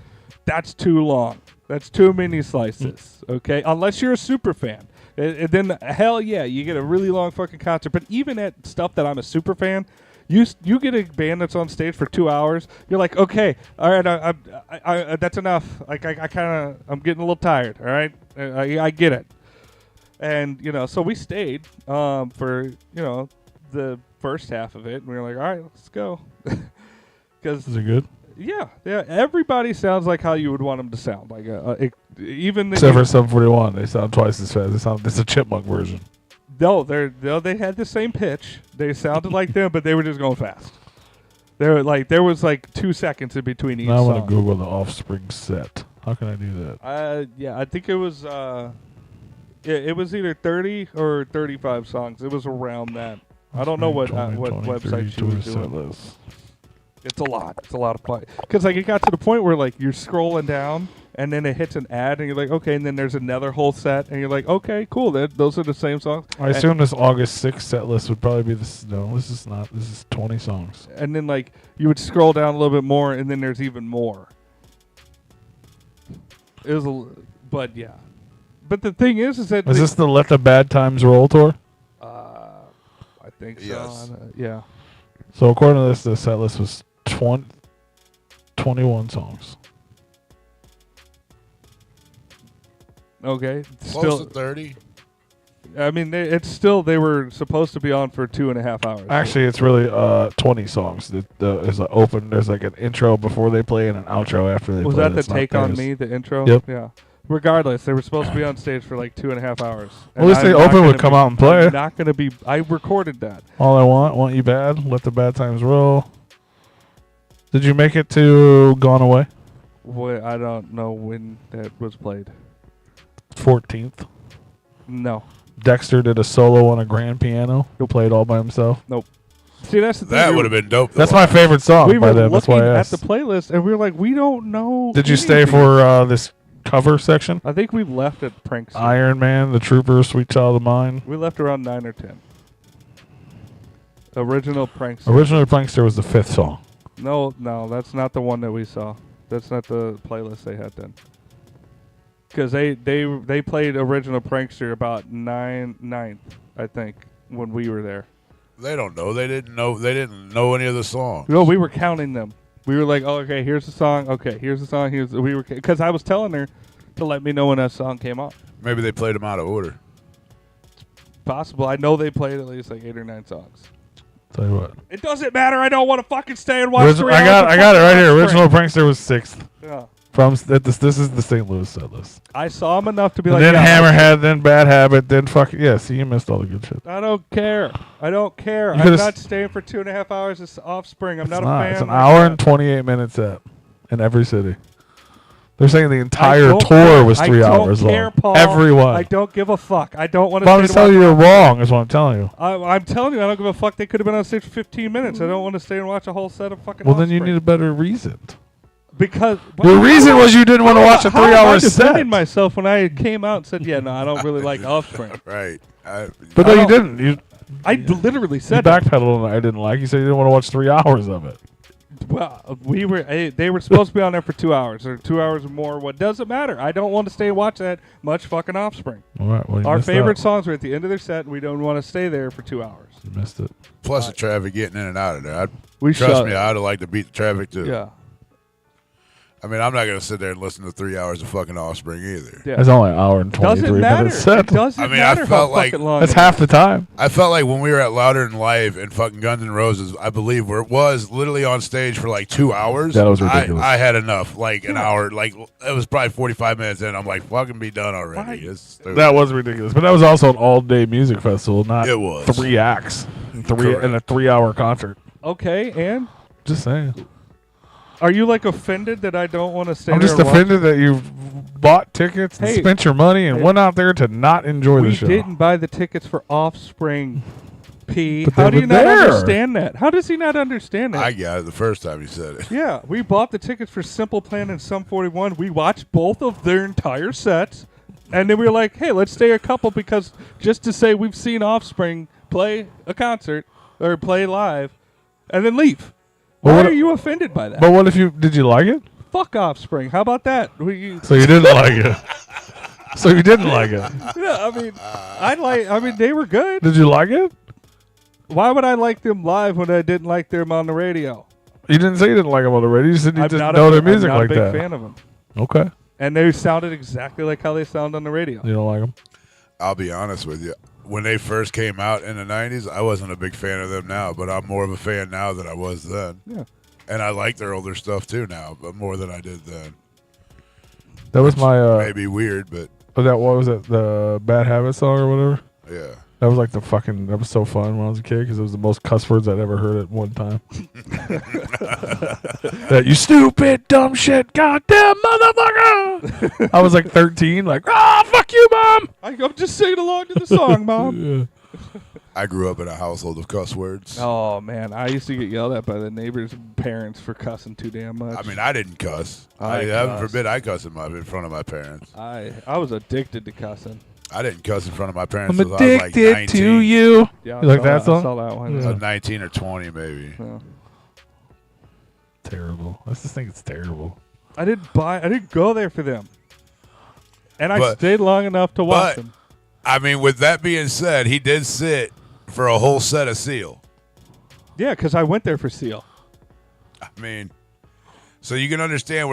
That's too long. That's too many slices. Okay, unless you're a super fan, and then hell yeah, you get a really long fucking concert. But even at stuff that I'm a super fan. You get a band that's on stage for 2 hours. You're like, okay, all right, I that's enough. Like I'm getting a little tired. All right, I get it. And so we stayed for the first half of it, and we were like, all right, let's go. Because Is it good? yeah, everybody sounds like how you would want them to sound. Like even Except for 741, they sound twice as fast. It's a chipmunk version. No, they had the same pitch. They sounded like them, but they were just going fast. They were like there was like 2 seconds in between each Now I want song. to Google the Offspring set. How can I do that? Yeah, I think it was it was either 30 or 35 songs. It was around that. I don't know what 2023 website she was tour set doing. list. It's a lot. It's a lot of fun. Because like it got to the point where like you're scrolling down and then it hits an ad and you're like, okay, and then there's another whole set and you're like, okay, cool. Those are the same songs. I assume this August 6th set list would probably be this. No, this is not. This is 20 songs. And then like you would scroll down a little bit more and then there's even more. It was but yeah. But the thing is that Is this the Let the Bad Times Roll tour? I think so. Yes. Yeah. So according to this, the set list was 21 songs. Okay. Close to 30. I mean, it's still they were supposed to be on for 2.5 hours. Actually, it's really 20 songs. There's an open. There's like an intro before they play and an outro after they Was play. that the That's not Take on theirs. Me, the intro? Yep. Yeah. Regardless, they were supposed to be on stage for like 2.5 hours. Well, at least they open would come out and play. I'm not going to be. I recorded that. All I Want You Bad, Let the Bad Times Roll. Did you make it to Gone Away? Wait, I don't know when that was played. 14th. No. Dexter did a solo on a grand piano. He played all by himself. See, that's the thing. That would have been dope. That's my favorite song We by were them. That's looking why I at asked. the playlist, and we were like, we don't know. Did you stay anything. for this cover section? I think we left at Pranks. Iron Man, The Trooper, Sweet Child of Mine. We left around 9 or 10. Original Pranks. Originally, Prankster was the 5th song. No, that's not the one that we saw. That's not the playlist they had then. Because they played original Prankster about 9th, I think, when we were there. They don't know. They didn't know. They didn't know any of the songs. No, we were counting them. We were like, oh, okay, here's the song. Okay, here's the song. Because I was telling her to let me know when that song came out. Maybe they played them out of order. Possible. I know they played at least like 8 or 9 songs. Tell you what. It doesn't matter. I don't want to fucking stay and watch 3 I hours of got it right fucking here. Offspring. Original Prankster was 6th. Yeah. This is the St. Louis set list. I saw him enough to be And like, then yeah, Hammerhead, then Bad Habit, then fucking see, you missed all the good shit. I don't care. I don't care. You I'm could've not staying for 2.5 hours of Offspring. I'm It's not a not. fan. It's an like hour that. and 28 minute set in every city. They're saying the entire don't tour care. was 3 hours I don't care, long. Paul. Everyone. I don't give a fuck. I don't want to. But I'm just telling you, you're wrong. Is what I'm telling you. I'm telling you, I don't give a fuck. They could have been on stage for 15 minutes. I don't want to stay and watch a whole set of fucking. Well, then you Offspring. need a better reason. Because The reason was you didn't want to watch a 3 hour I set. defended myself when I came out and said, "Yeah, no, I don't really like Offspring." Right. But I no, you don't- didn't. I literally You said that. backpedaled and I didn't like. You said you didn't want to watch 3 hours of it. Well, they were supposed to be on there for 2 hours or 2 hours or more. What doesn't matter? I don't want to stay and watch that much fucking Offspring. All right. Well, you Our missed favorite out. songs were at the end of their set, and we don't want to stay there for 2 hours. You missed it. Plus the traffic getting in and out of there. We Trust me, I'd have liked to beat the traffic too. Yeah. I mean, I'm not going to sit there and listen to 3 hours of fucking Offspring either. Yeah. It's only an hour and 23 Doesn't matter. minutes set. It doesn't I mean, matter I felt how like fucking long That's it half the time. I felt like when we were at Louder Than Live and fucking Guns N' Roses, I believe, where it was literally on stage for like 2 hours. That was ridiculous. I had enough. Like an hour. Like it was probably 45 minutes in. I'm like, fucking be done already. Right. It's stupid. That was ridiculous. But that was also an all-day music festival, not It was. 3 acts and Correct. a 3 hour concert. Okay, and Just saying. Are you like offended that I don't want to stay I'm there just and watch? offended that you bought tickets and Hey. spent your money and went out there to not enjoy the We show. didn't buy the tickets for Offspring. P. But How they do you were not there. understand that? How does he not understand that? I got it the first time you said it. Yeah, we bought the tickets for Simple Plan and Sum 41. We watched both of their entire sets, and then we were like, "Hey, let's stay a couple because just to say we've seen Offspring play a concert or play live, and then leave." Well, Why what- are you offended by that? But what if did you like it? Fuck Offspring. How about that? So you didn't like it. So you didn't like it. Yeah, I mean, they were good. Did you like it? Why would I like them live when I didn't like them on the radio? You didn't say you didn't like them on the radio. You said you I'm just not know a, their music I'm not like a big that. fan of them. Okay. And they sounded exactly like how they sound on the radio. You don't like them? I'll be honest with you. When they first came out in the 90s, I wasn't a big fan of them now, but I'm more of a fan now than I was then. Yeah. And I like their older stuff too now, but more than I did then. That was my Maybe weird, but what was it? The Bad Habit song or whatever? yeah. That was like that was so fun when I was a kid because it was the most cuss words I'd ever heard at one time. That you stupid, dumb shit, goddamn motherfucker! I was like 13, like, fuck you, mom! I'm just singing along to the song, Mom. Yeah. I grew up in a household of cuss words. Oh, man. I used to get yelled at by the neighbors' parents for cussing too damn much. I mean, I didn't cuss. I Heaven cussed. forbid I cuss in front of my parents. I was addicted to cussing. I didn't cuss in front of my parents I'm until I was like addicted 19. to you. Yeah, You like that I song? saw that one. Yeah. I was 19 or 20 maybe. Yeah. Terrible. I just think it's terrible. I didn't go there for them. And I But- stayed long enough to watch but- them. I mean, with that being said, he did sit for a whole set of Seal. Yeah, because I went there for Seal. I mean, so you can understand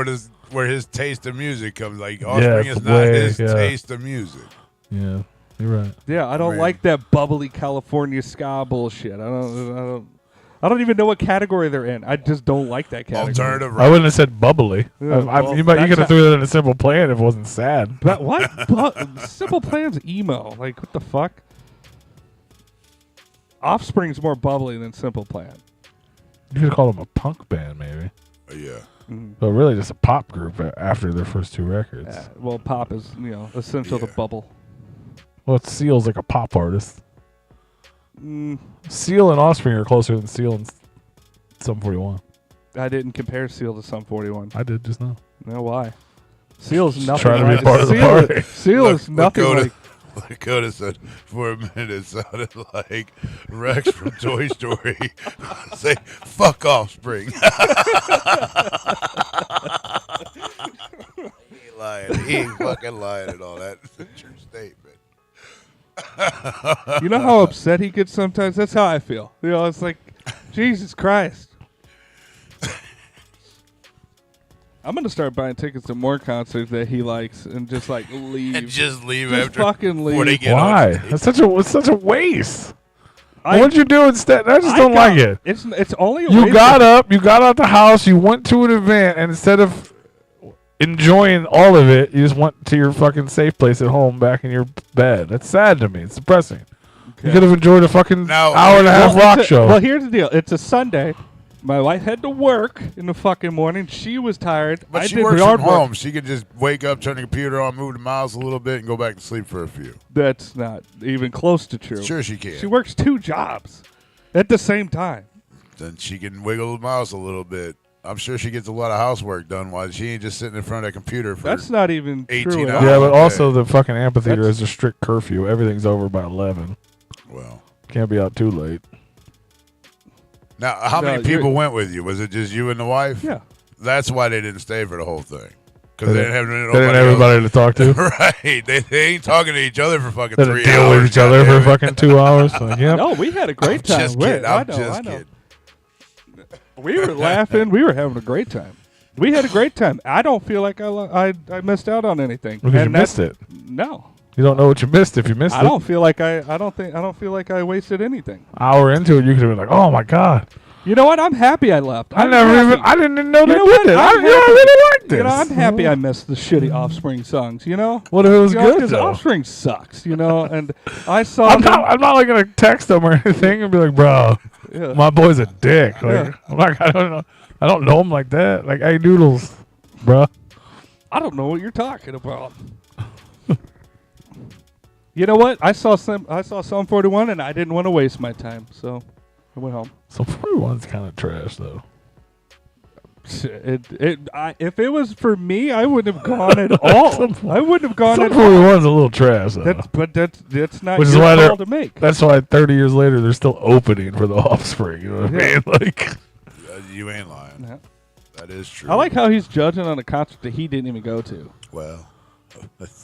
where his taste of music comes. Like, Offspring it's is not way- his yeah. taste of music. Yeah, you're right. Yeah, I don't Man. like that bubbly California ska bullshit. I don't even know what category they're in. I just don't like that category. Alternative I rock. wouldn't have said bubbly. Yeah, well, you that's could how- have threw that in a Simple Plan if it wasn't sad. But what? Simple Plan's emo. Like, what the fuck? Offspring's more bubbly than Simple Plan. You could have called them a punk band, maybe. Yeah. But really just a pop group after their first two records. Yeah, well, pop is, essential to Yeah. bubble. Well, Seal's like a pop artist. Mm, Seal and Offspring are closer than Seal and Sum 41. I didn't compare Seal to Sum 41. I did just now. No, why? Seal's nothing trying to be like part of the party. Seal is nothing Dakota, like. Dakota said for a minute it sounded like Rex from Toy Story. Say, fuck Offspring. He lying. He ain't fucking lying at all. That's a true statement. You know how upset he gets sometimes? That's how I feel. It's like, Jesus Christ. I'm going to start buying tickets to more concerts that he likes and just, like, leave. And just leave Just after fucking before they leave. get Why? on stage. It's such a waste. What'd you do instead? I just don't like it. It's only a You waste got of- up, you got out the house, you went to an event, and instead of enjoying all of it, you just went to your fucking safe place at home back in your bed. That's sad to me. It's depressing. You could have enjoyed a fucking Now- hour and a half Well, rock it's a- show. Well, here's the deal. It's a Sunday. My wife had to work in the fucking morning. She was tired. But I she did works yard from work. home. She could just wake up, turn the computer on, move the mouse a little bit, and go back to sleep for a few. That's not even close to true. Sure she can. She works 2 jobs at the same time. Then she can wiggle the mouse a little bit. I'm sure she gets a lot of housework done while she ain't just sitting in front of that computer for That's not even 18 true. at hours. all. Yeah, but Okay. also the fucking amphitheater That's- has a strict curfew. Everything's over by 11. Well. Can't be out too late. Now, how No, many you're- people went with you? Was it just you and the wife? Yeah. That's why they didn't stay for the whole thing. Because They they didn't have They nobody didn't have else. everybody to talk to. Right. They ain't talking to each other for fucking They 3 didn't hours. deal with each other for goddammit. fucking 2 hours. Like, yep. No, we had a great time. I'm just kidding. I I'm know, just I know. kidding. We were laughing. We were having a great time. We had a great time. I don't feel like I missed out on anything. Because you And missed that's- it. No. You don't know what you missed if you missed I it. don't feel like I don't feel like I wasted anything. Hour into it, you could have been like, "Oh my god, You know what? I'm happy I left. I I'm never happy. even, I didn't even know You they know did what? it. I I'm happy. really like this. You know, I'm happy I missed the shitty Offspring songs. You know, What if it was good because though? Offspring sucks. You know, and I saw I'm them. not like gonna text them or anything and be like, "Bro, Yeah. my boy's a dick." Like, Yeah. I'm like, I don't know. I don't know him like that. Like, hey, Noodles, bruh. I don't know what you're talking about. You know what? I saw Psalm 41 and I didn't want to waste my time, so I went home. So 41's kind of trash, though. If it was for me, I wouldn't have gone at all. I wouldn't have gone Some at all. 41's a little trash, though. That's not Which is your why call to make. That's why 30 years later, they're still opening for the Offspring. You know what I mean? Like, You ain't lying. Yeah. That is true. I like how he's judging on a concert that he didn't even go to. Well,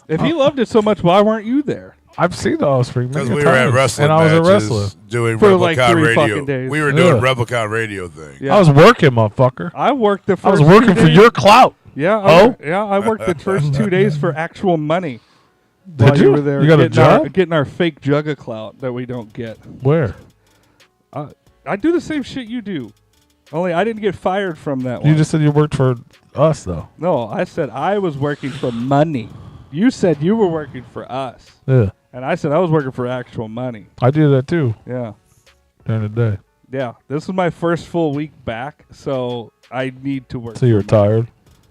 If he loved it so much, why weren't you there? I've seen the Offspring because many we were at times, wrestling and I was a matches wrestler. doing For like Replicon 3 radio. fucking days. We were doing Yeah. Replicon radio thing. Yeah. I was working, motherfucker. I worked the first I was working 2 for days. your clout. Yeah. Oh? I worked the first 2 days for actual money. Did while you? were there You got a getting job? our fake Jugga clout that we don't get. Where? I do the same shit you do. Only I didn't get fired from that You one. just said you worked for us, though. No, I said I was working for money. You said you were working for us. Yeah. And I said I was working for actual money. I do that, too, Yeah. during the day. Yeah. This is my first full week back, so I need to work. So you're for money. tired?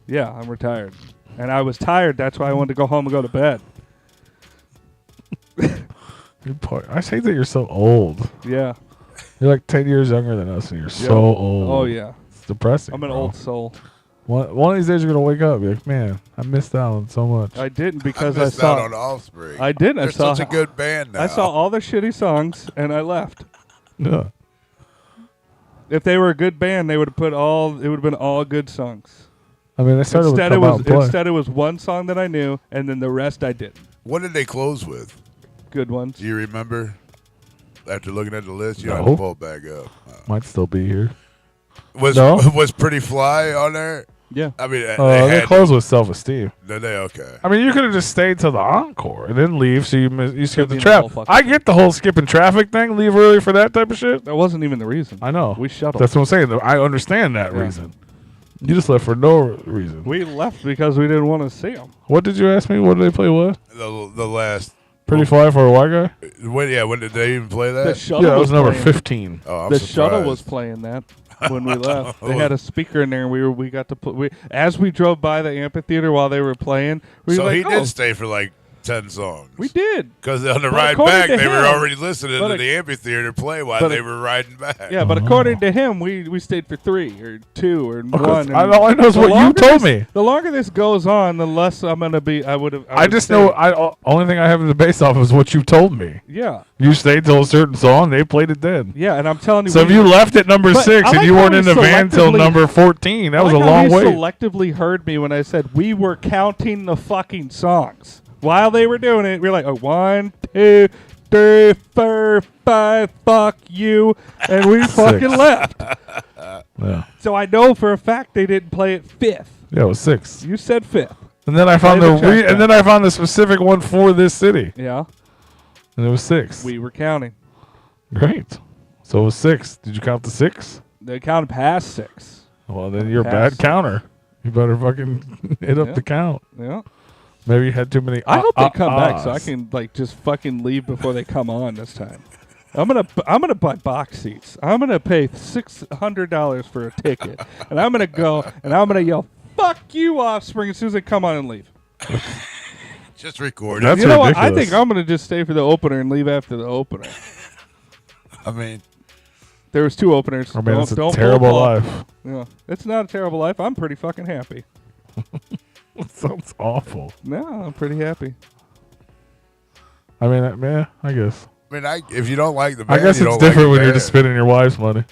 Yeah, I'm retired. And I was tired. That's why I wanted to go home and go to bed. I say that you're so old. Yeah. You're like 10 years younger than us, and you're Yeah. so old. Oh, yeah. It's depressing. I'm an bro. old soul. One of these days, you're going to wake up and be like, man, I missed out on so much. I didn't because I I missed saw. out on Offspring. I didn't. I They're saw. such a good band now. I saw all the shitty songs and I left. Yeah. If they were a good band, they would have put all. It would have been all good songs. I mean, they started Instead, with it Come Out was and Play. instead it was one song that I knew, and then the rest I didn't. What did they close with? Good ones. Do you remember? After looking at the list, you No. have to pull it back up. Might still be here. Was No. was Pretty Fly on there? Yeah. I mean, They closed with Self-Esteem. Did they? Okay. I mean, you could have just stayed till the encore and then leave, so you skip be the in the trap. whole fucking I get the whole skipping traffic thing. Leave early for that type of shit. That wasn't even the reason. I know. We shuttled. That's what I'm saying. though. I understand that Yeah. reason. You just left for no reason. We left because we didn't want to see them. What did you ask me? What did they play? What? The last. Pretty Fly for a white guy? When did they even play that? The shuttle Yeah, that was number playing. 15. Oh, I'm The surprised. shuttle was playing that when we left. They had a speaker in there, and we got to put. As we drove by the amphitheater while they were playing, we So were he like, did "Oh, stay for like 10 songs. we did." Because on the But ride according back, to they were him- already listening but to ac- the amphitheater play while but they ac- were riding back. Yeah, but according to him, we stayed for 3 or 2 or Because 1. all I know is the what you longer told this- me. The longer this goes on, the less I'm gonna be. I just know. Only thing I have to base off is what you told me. Yeah, You stayed till a certain song, they played it then. yeah, and I'm telling you. So if you left at number But 6 I and like you how weren't he in the van till selectively- number 14, that I was like a how long he wait. selectively heard me when I said we were counting the fucking songs while they were doing it. We were like, 1, 2, 3, 4, 5. Fuck you, and we fucking left. Yeah. So I know for a fact they didn't play it 5th. Yeah, it was 6. You said 5th. And then I found Play the track and then I found the specific one for this city, Yeah, and it was 6. we were counting. Great. So it was 6. Did you count the 6? They counted past 6. Well, then you're a Pass. bad counter. You better fucking hit up Yeah. the count. Yeah. Maybe you had too many. I hope they come back so I ahs. can like just fucking leave before they come on this time. I'm gonna buy box seats. I'm gonna pay $600 for a ticket, and I'm gonna go and I'm gonna yell "fuck you, Offspring" as soon as they come on and leave. Just record That's it. You know what? I ridiculous. think I'm gonna just stay for the opener and leave after the opener. I mean, There was 2 openers. I mean, it's a don't terrible pull up. life. Yeah, it's not a terrible life. I'm pretty fucking happy. It sounds awful. No, I'm pretty happy. I mean, I guess. if you don't like the I band, guess you it's don't like different the when you're band. just spending your wife's money.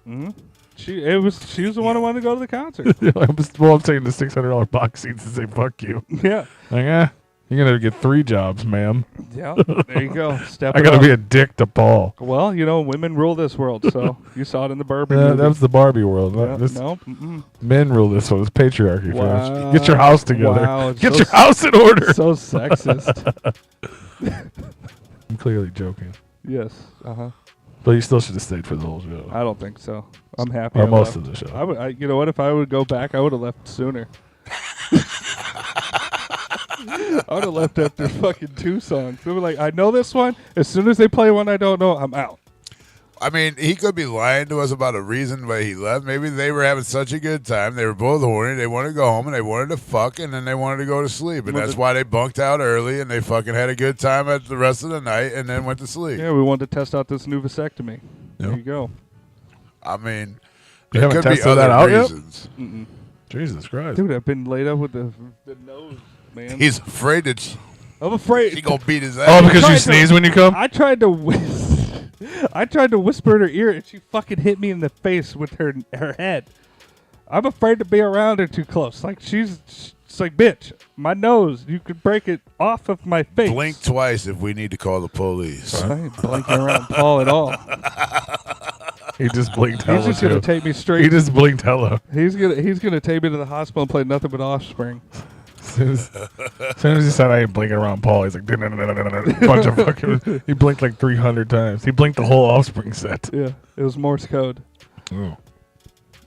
Hmm. She was the one who wanted to go to the concert. Well, I'm taking the $600 box seats and say fuck you. Yeah, Like, you're gonna get 3 jobs, ma'am. yeah. There you go. Step. I it gotta up. be a dick to Paul. Well, women rule this world, so you saw it in the Barbie Yeah, movie. that was the Barbie world. Yeah, This- no. Mm-mm. Men rule this one. It's patriarchy. Wow. First. Get your house together. Wow, Get so your house in order. So sexist. I'm clearly joking. Yes. Uh-huh. But you still should have stayed for the whole show. I don't think so. I'm happy. Or I most left. of the show. I would. You know what? If I would go back, I would have left sooner. I would have left after fucking 2 songs. They were like, I know this one. As soon as they play one I don't know, I'm out. I mean, he could be lying to us about a reason why he left. Maybe they were having such a good time. They were both horny. They wanted to go home and they wanted to fuck, and then they wanted to go to sleep. And that's why they bunked out early and they fucking had a good time at the rest of the night and then went to sleep. Yeah, we wanted to test out this new vasectomy. There you go. I mean, You there haven't could be tested other that out yet? reasons. Mm-mm. Jesus Christ. Dude, I've been laid up with the nose, man. He's afraid that I'm afraid. she gonna beat his ass. Oh, because tried you to- sneeze when you come? I tried to I tried to whisper in her ear, and she fucking hit me in the face with her head. I'm afraid to be around her too close. Like it's like, bitch, my nose, you could break it off of my face. Blink twice if we need to call the police. I ain't blinking around Paul at all. He just blinked hella. He's just gonna too. take me He straight. just blinked hella. He's gonna take me to the hospital and play nothing but Offspring. As soon as he said I ain't blinking around Paul, he's like, bunch of fucking. He blinked like 300 times. He blinked the whole Offspring set. Yeah, it was Morse code. Oh.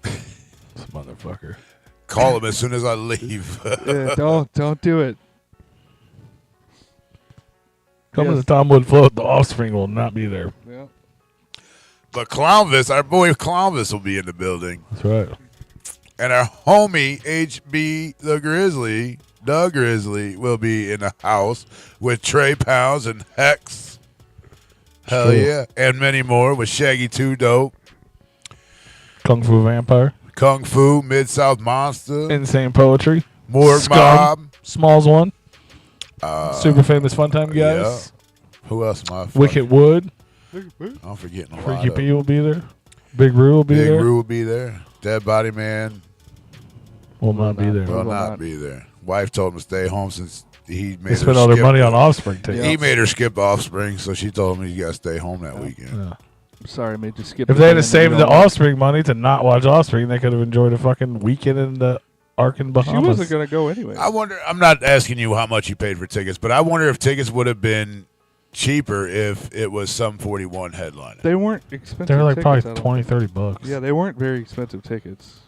This motherfucker. Call him as soon as I leave. Yeah, don't do it. Come to Yes. the Tom Wood float. The Offspring will not be there. Yeah. But Clownvis, our boy Clownvis will be in the building. That's right. And our homie HB the Grizzly, Doug Grizzly, will be in the house with Trey Pounds and Hex. Hell Cool. yeah. And many more with Shaggy 2 Dope, Kung Fu Vampire. Kung Fu, Mid-South Monster, Insane Poetry. Morg Scum. Mob. Smalls one. Super famous Fun Time Guys. Who else am I fucking- Wicked Wood. I'm forgetting a lot Freaky of P will be there. Big Roo will be Big there. Roo will be there. Dead Body Man Will not be there. will Will not not. be there. Wife told him to stay home since he made They her spent all their skip- money on Offspring tickets. He made her skip Offspring, so she told him you got to stay home that weekend. Yeah. I'm sorry, I made you skip. If the they thing had in saved the middle. Offspring money to not watch Offspring, they could have enjoyed a fucking weekend in the Ark and She Bahamas. wasn't gonna go anyway. I wonder. I'm not asking you how much you paid for tickets, but I wonder if tickets would have been cheaper if it was some 41 headliner. They weren't expensive. They were like tickets, probably I don't 20, think. 30 bucks. Yeah, they weren't very expensive tickets.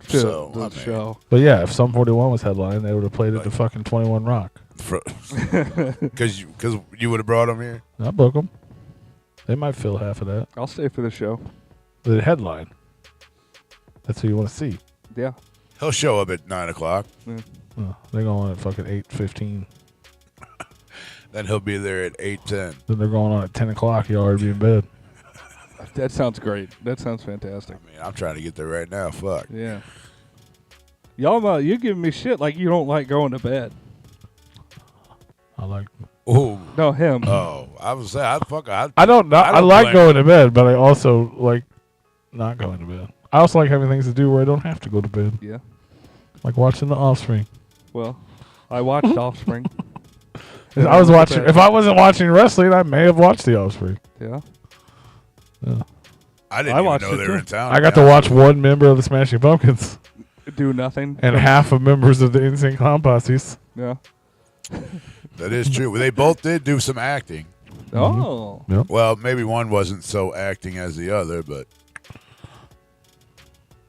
To So, the I mean- show. But yeah, if Sum 41 was headline, they would have played at the fucking 21 Rock. Because you would have brought them here. I book them. They might fill half of that. I'll stay for the show. The headline. That's who you want to see. Yeah. He'll show up at 9 o'clock. Oh, they're going on at fucking 8:15. Then he'll be there at 8:10. Then they're going on at 10 o'clock. You'll already be in bed. That sounds great. That sounds fantastic. I mean, I'm trying to get there right now. Fuck. Yeah. Y'all, you giving me shit like you don't like going to bed. I like. Oh. No, him. Oh, I was saying, I don't know. I like blame- going to bed, but I also like not going to bed. I also like having things to do where I don't have to go to bed. Yeah. Like watching The Offspring. Well, I watched Offspring. If I was watching. If I wasn't watching wrestling, I may have watched The Offspring. Yeah. I didn't I even watched know it they were too. in town. I got to watch one member of the Smashing Pumpkins Do nothing. and half of members of the Insane Clown Posses. Yeah. That is true. They both did do some acting. Oh. Well, maybe one wasn't so acting as the other, but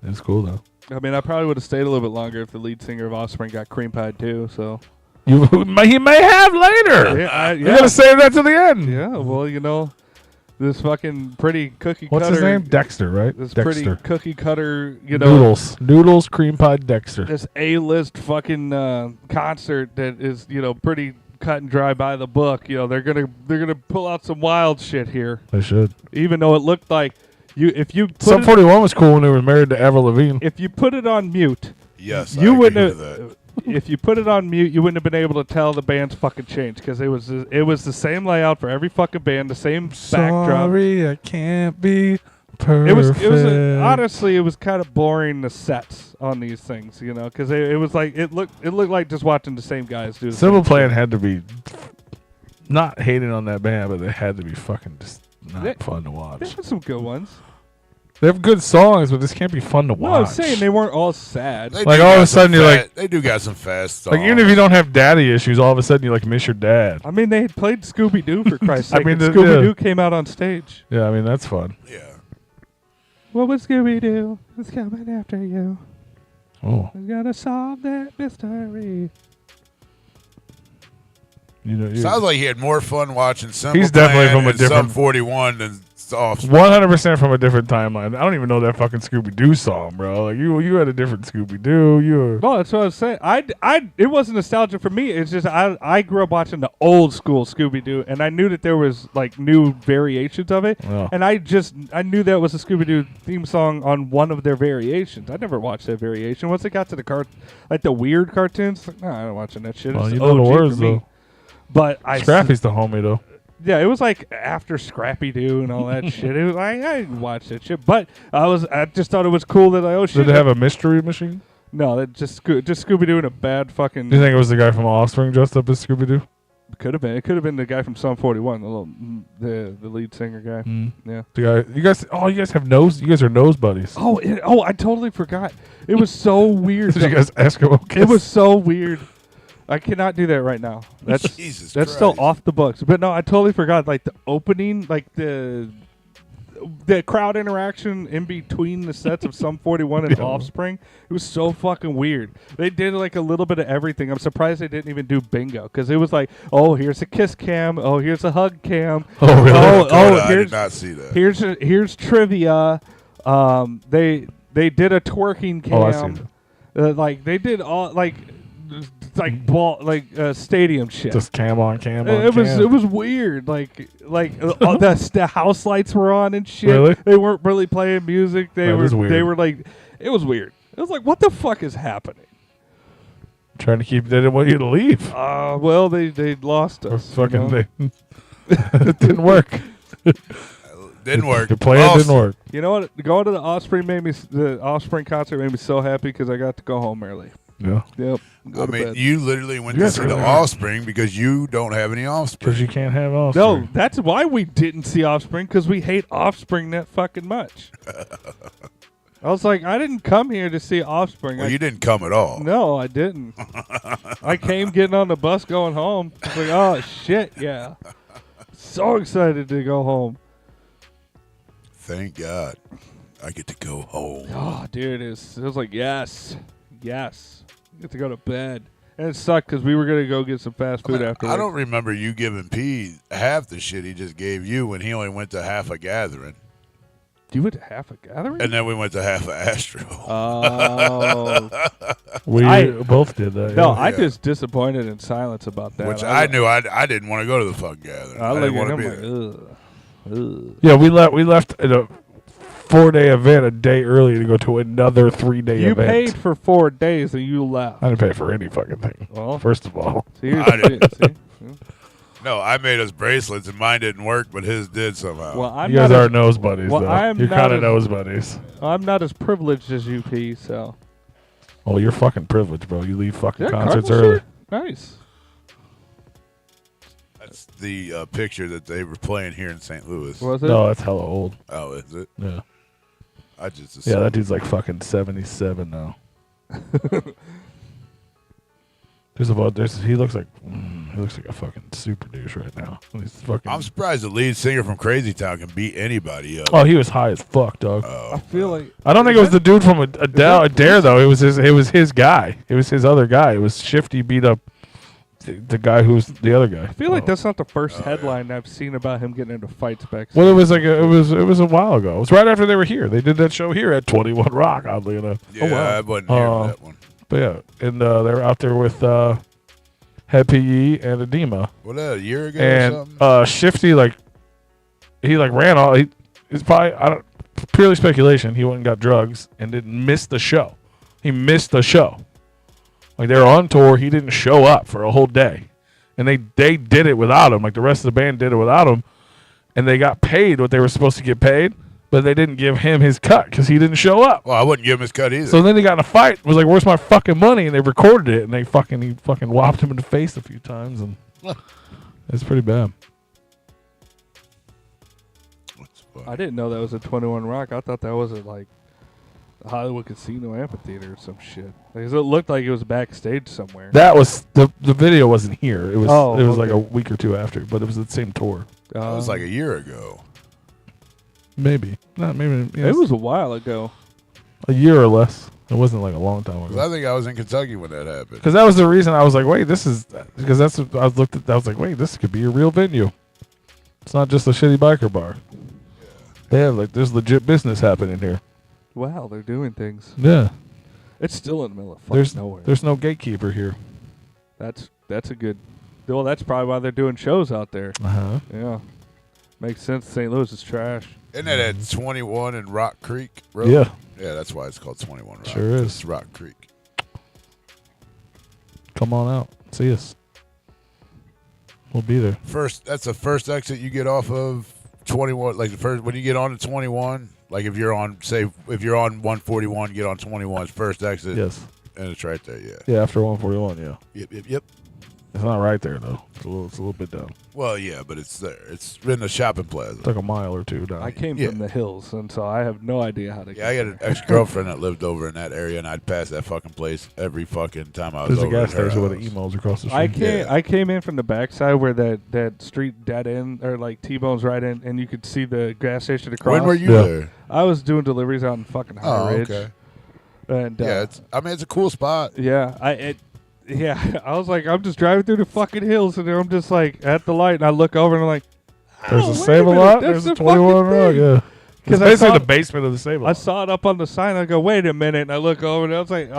It's cool though. I mean, I probably would have stayed a little bit longer if the lead singer of Offspring got cream pied too. So. He may have later. Yeah. You gotta save that to the end. Yeah. Well, you know, this fucking pretty cookie What's cutter. his name? Dexter, right? This Dexter. pretty cookie cutter. You know. Noodles, cream pie, Dexter. This A-list fucking concert that is, you know, pretty cut and dry by the book. You know, they're gonna pull out some wild shit here. They should. Even though it looked like if you put Sum it, 41 was cool when they were married to Avril Lavigne. if you put it on mute, yes, you I agree wouldn't with that. have. If you put it on mute, you wouldn't have been able to tell the band's fucking changed because it was the same layout for every fucking band, the same backdrop. Sorry, I can't be perfect. It was honestly, it was kind of boring, the sets on these things, you know, because it was like it looked like just watching the same guys do. The Simple same Plan shit. had to be not hating on that band, but they had to be fucking just not They- fun to They watch. had some good ones. They have good songs, but this can't be fun to No, watch. I'm saying they weren't all sad. They Like, do all of got a some sudden you're fast- like- they do got some fast songs. Like even if you don't have daddy issues, all of a sudden you like miss your dad. I mean, they had played Scooby Doo for Christ's I sake. mean, and the- Scooby Doo yeah. came out on stage. Yeah, I mean that's fun. Yeah. What was Scooby Doo? It's coming after you. Oh, We're gonna solve that mystery. Sounds like he had more fun watching Simple He's definitely Plan from a and different- Sum 41 than Offspring. 100% from a different timeline. I don't even know that fucking Scooby Doo song, bro. Like you had a different Scooby Doo. You were No, that's what I was saying. It wasn't nostalgia for me. It's just I grew up watching the old school Scooby Doo, and I knew that there was like new variations of it, Yeah. and I knew that was a Scooby Doo theme song on one of their variations. I never watched that variation. Once it got to the weird cartoons, like, nah, I ain't watching that shit. well, It's you know the OG for words me. though. But Scrappy's the homie though. Yeah, it was like after Scrappy Doo and all that shit. It was like I didn't watch that shit, but I just thought it was cool that shit. Did it have a mystery machine? No, that just Scooby Doo in a bad fucking. Do you think it was the guy from Offspring dressed up as Scooby Doo? Could have been. It could have been the guy from Sum 41, the lead singer guy. Yeah. The guy. You guys have nose. You guys are nose buddies. Oh, I totally forgot. It was so weird. Did you guys Eskimo kiss? It was so weird. I cannot do that right now. That's Jesus that's still Christ. off the books. But no, I totally forgot. Like the opening, like the crowd interaction in between the sets of Sum 41 and Yeah. Offspring. It was so fucking weird. They did like a little bit of everything. I'm surprised they didn't even do bingo because it was like, oh, here's a kiss cam. Oh, here's a hug cam. Oh, really? I here's did not see that. here's trivia. They did a twerking cam. Oh, I see that. Like they did all like stadium shit. Just cam on cam on It was cam. it was weird. All the house lights were on and shit. Really? They weren't really playing music. They That is weird. were like it was weird. It was like what the fuck is happening? Trying to keep. They didn't want you to leave. Well they lost us. Fucking you know? it didn't work. Didn't work. The plan Lost. didn't work. You know what? Going to the Offspring concert made me so happy because I got to go home early. Yeah, Yep. Go I to mean, bed. you literally went You to guys see really the are. Offspring because you don't have any Offspring. because you can't have all. No, that's why we didn't see Offspring because we hate Offspring that fucking much. I was like, I didn't come here to see Offspring. Well, you didn't come at all. No, I didn't. I came getting on the bus going home. I was like, oh shit, yeah. So excited to go home. Thank God, I get to go home. Oh, dude, it was like yes. Get to go to bed. And it sucked because we were gonna go get some fast food afterwards. I don't remember you giving P half the shit he just gave you when he only went to half a gathering, You went to half a gathering? and then we went to half a Astro. Oh. We I- both did that. No, yeah. I just disappointed in silence about that. Which I knew I didn't want to go to the fucking gathering. I I look didn't at want to him be like, there. ugh. Ugh. Yeah, we left at a 4-day event a day early to go to another 3-day You event. paid for 4 days and you left. I didn't pay for any fucking thing. Well, First of all, see, here's I the thing, see? No, I made us bracelets and mine didn't work, but his did somehow. Well, I'm you guys not are as, nose buddies. well, though. I'm You're not kind of as- nose buddies. I'm not as privileged as you, P. So Oh, you're fucking privileged, bro. You leave fucking Yeah, concerts Cardinals early. shirt? Nice. That's the picture that they were playing here in St. Louis. Was it? No, that's hella old. Oh, is it? Yeah. I just Yeah, assumed. that dude's like fucking 77 now. He looks like a fucking super douche right now. He's fucking. I'm surprised the lead singer from Crazy Town can beat anybody up. Oh, he was high as fuck, dog. I feel like I don't think it was the dude from Adair though. It was his guy. It was his other guy. It was Shifty beat up the guy who was the other guy. I feel like that's not the first headline I've seen about him getting into fights backstage. Well, it was like it was a while ago. It was right after they were here. They did that show here at 21 Rock. Oddly enough. Yeah, I wasn't here for that one. But yeah, and they were out there with Head PE and Edema. What, a year ago or And something? Shifty he ran all. It's probably purely speculation. He went and got drugs and didn't miss the show. He missed the show. Like they were on tour, he didn't show up for a whole day, and they did it without him. Like the rest of the band did it without him, and they got paid what they were supposed to get paid, but they didn't give him his cut because he didn't show up. Well, I wouldn't give him his cut either. So then they got in a fight. Was like, "Where's my fucking money?" And they recorded it, and he fucking whopped him in the face a few times, and it's pretty bad. I didn't know that was a 21 Rock. I thought that was at like the Hollywood Casino Amphitheater or some shit. Because it looked like it was backstage somewhere. That was the video wasn't here. It was Oh, it was like okay. a week or two after, but it was the same tour. That was like a year ago. Maybe not. Maybe It was a while ago. a year or less. It wasn't like a long time 'Cause ago. I think I was in Kentucky when that happened. Because that was the reason I was like, wait, this is because that's what I was looked at. I was like, wait, this could be a real venue. It's not just a shitty biker bar. They have like there's legit business happening here. Wow, they're doing things. Yeah, It's still in the middle of fucking there's nowhere. there's no gatekeeper here. That's a good. Well, that's probably why they're doing shows out there. Yeah, makes sense. St. Louis is trash. Isn't it at 21 in Rock Creek, bro? Yeah, Yeah, that's why it's called 21 Rock. Sure is. It's Rock Creek. come on out, see us. We'll be there. That's the first exit you get off of 21. Like the first when you get on to 21. Like if you're on 141, get on 21's first exit. Yes. And it's right there. Yeah. Yeah, after 141. Yeah. Yep. It's not right there though. It's a little bit down. Well, yeah, but it's there. It's in the shopping plaza. It's like a mile or two down. I came Yeah. from the hills, and so I have no idea how to. Yeah, I got an ex-girlfriend that lived over in that area, and I'd pass that fucking place every fucking time I was There's a over gas at her station with the house. emos across the street. I came in from the backside where that street dead end or like T-bone's right in, and you could see the gas station across. When were you Yeah. there? I was doing deliveries out in fucking High Ridge. okay. And Yeah, it's a cool spot. I was like, I'm just driving through the fucking hills, and I'm just like at the light, and I look over, and I'm like, There's oh, a wait Save a minute, Lot. that's There's a the 21 fucking Rock. thing. Yeah. Because It's I basically saw- the basement of the Save a I Lot. saw it up on the sign. I go, wait a minute, and I look over, and I was like,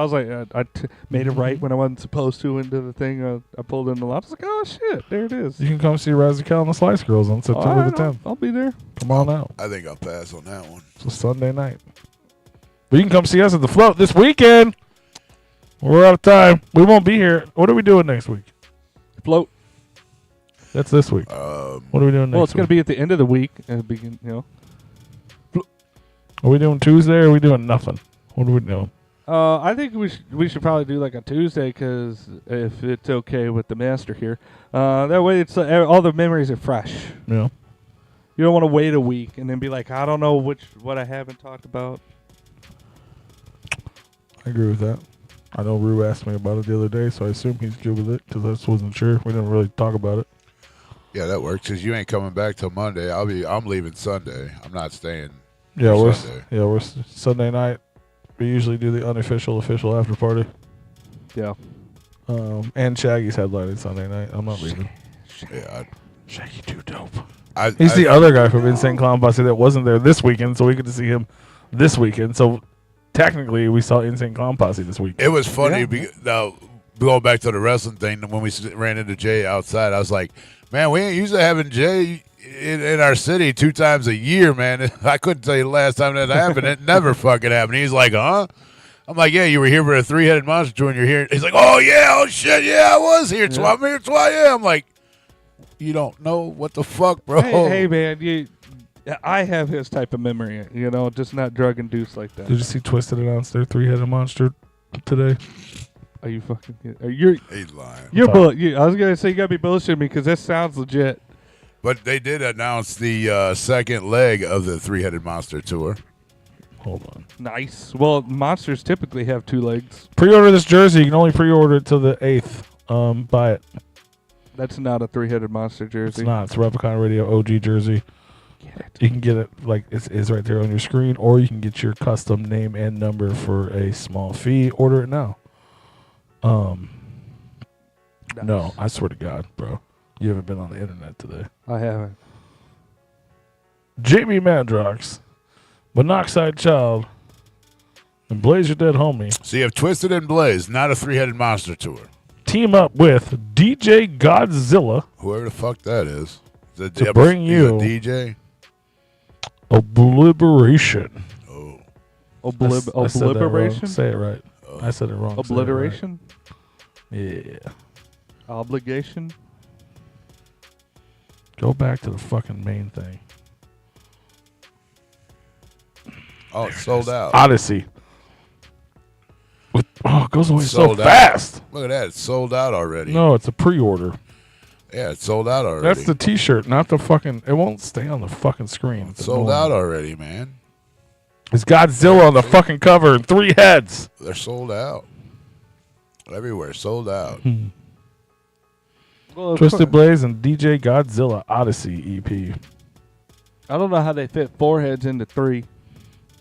made a right when I wasn't supposed to into the thing. I pulled in the lot. I was like, oh shit, there it is. You can come see Razakel and the Slice Girls on September All right, the 10th. I'll be there. Come on out. I think I'll pass on that one. It's a Sunday night. But you can come see us at the Float this weekend. We're out of time. We won't be here. What are we doing next week? Float. That's this week. What are we doing next Well, it's week? gonna be at the end of the week. Are we doing Tuesday or are we doing nothing? What are we doing? I think we should probably do like a Tuesday, because if it's okay with the master here, that way it's all the memories are fresh. Yeah. You don't want to wait a week and then be like, I don't know what I haven't talked about. I agree with that. I know Rue asked me about it the other day, so I assume he's good with it because I just wasn't sure. We didn't really talk about it. Yeah, that works because you ain't coming back till Monday. I'm leaving Sunday. I'm not staying. Yeah, for we're Sunday. Sunday night. We usually do the unofficial official after party. Yeah. And Shaggy's headlining Sunday night. I'm not leaving. Yeah, Shaggy too dope. I- He's the other guy from Insane Clown Posse that wasn't there this weekend, so we get to see him this weekend. So technically, we saw Insane Clown Posse this week. It was funny. Yeah. Now, going back to the wrestling thing, when we ran into Jay outside, I was like, man, we ain't used to having Jay in our city 2 times a year, man. I couldn't tell you the last time that happened. It never fucking happened. He's like, huh? I'm like, yeah, you were here for a 3-headed monster tour, and you're here. He's like, oh, yeah, oh, shit, yeah, I was here. So I'm here, so I am. I'm like, you don't know what the fuck, bro. Hey, man, I have his type of memory, just not drug induced like that. Did you see Twisted announced their 3-headed monster today? Are you fucking kidding? He's lying. You're I was gonna say you gotta be bullshitting me, because that sounds legit. But they did announce the second leg of the 3-headed monster tour. Hold on. Nice. Well, monsters typically have 2 legs. Pre-order this jersey. You can only pre-order it till the 8th. Buy it. That's not a 3-headed monster It's jersey. not. It's a Replicon Radio OG jersey. Get it. You can get it like it is right there on your screen, or you can get your custom name and number for a small fee. Order it now. Nice. No, I swear to God, bro. You haven't been on the internet today. I haven't. Jamie Madrox, Monoxide Child, and Blaze Your Dead Homie So you have Twisted and Blaze, not a 3-headed monster tour. team up with DJ Godzilla, Whoever the fuck that is. To bring he's you- a DJ. Obliteration. Oh. I said that wrong. Obliteration? Say it right. I said it wrong. Say it right. Obliteration? Yeah. Obligation? Go back to the fucking main thing. Oh, it's sold out. Odyssey. It goes away so Sold out. fast. Look at that. It's sold out already. No, it's a pre-order. Yeah, it's sold out already. That's the T-shirt, not the fucking. It won't stay on the fucking screen. It's sold out already, man. It's Godzilla on the fucking cover and 3 heads. They're sold out. Everywhere, sold out. Well, Twisted Blaze and DJ Godzilla Odyssey EP. I don't know how they fit 4 heads into 3.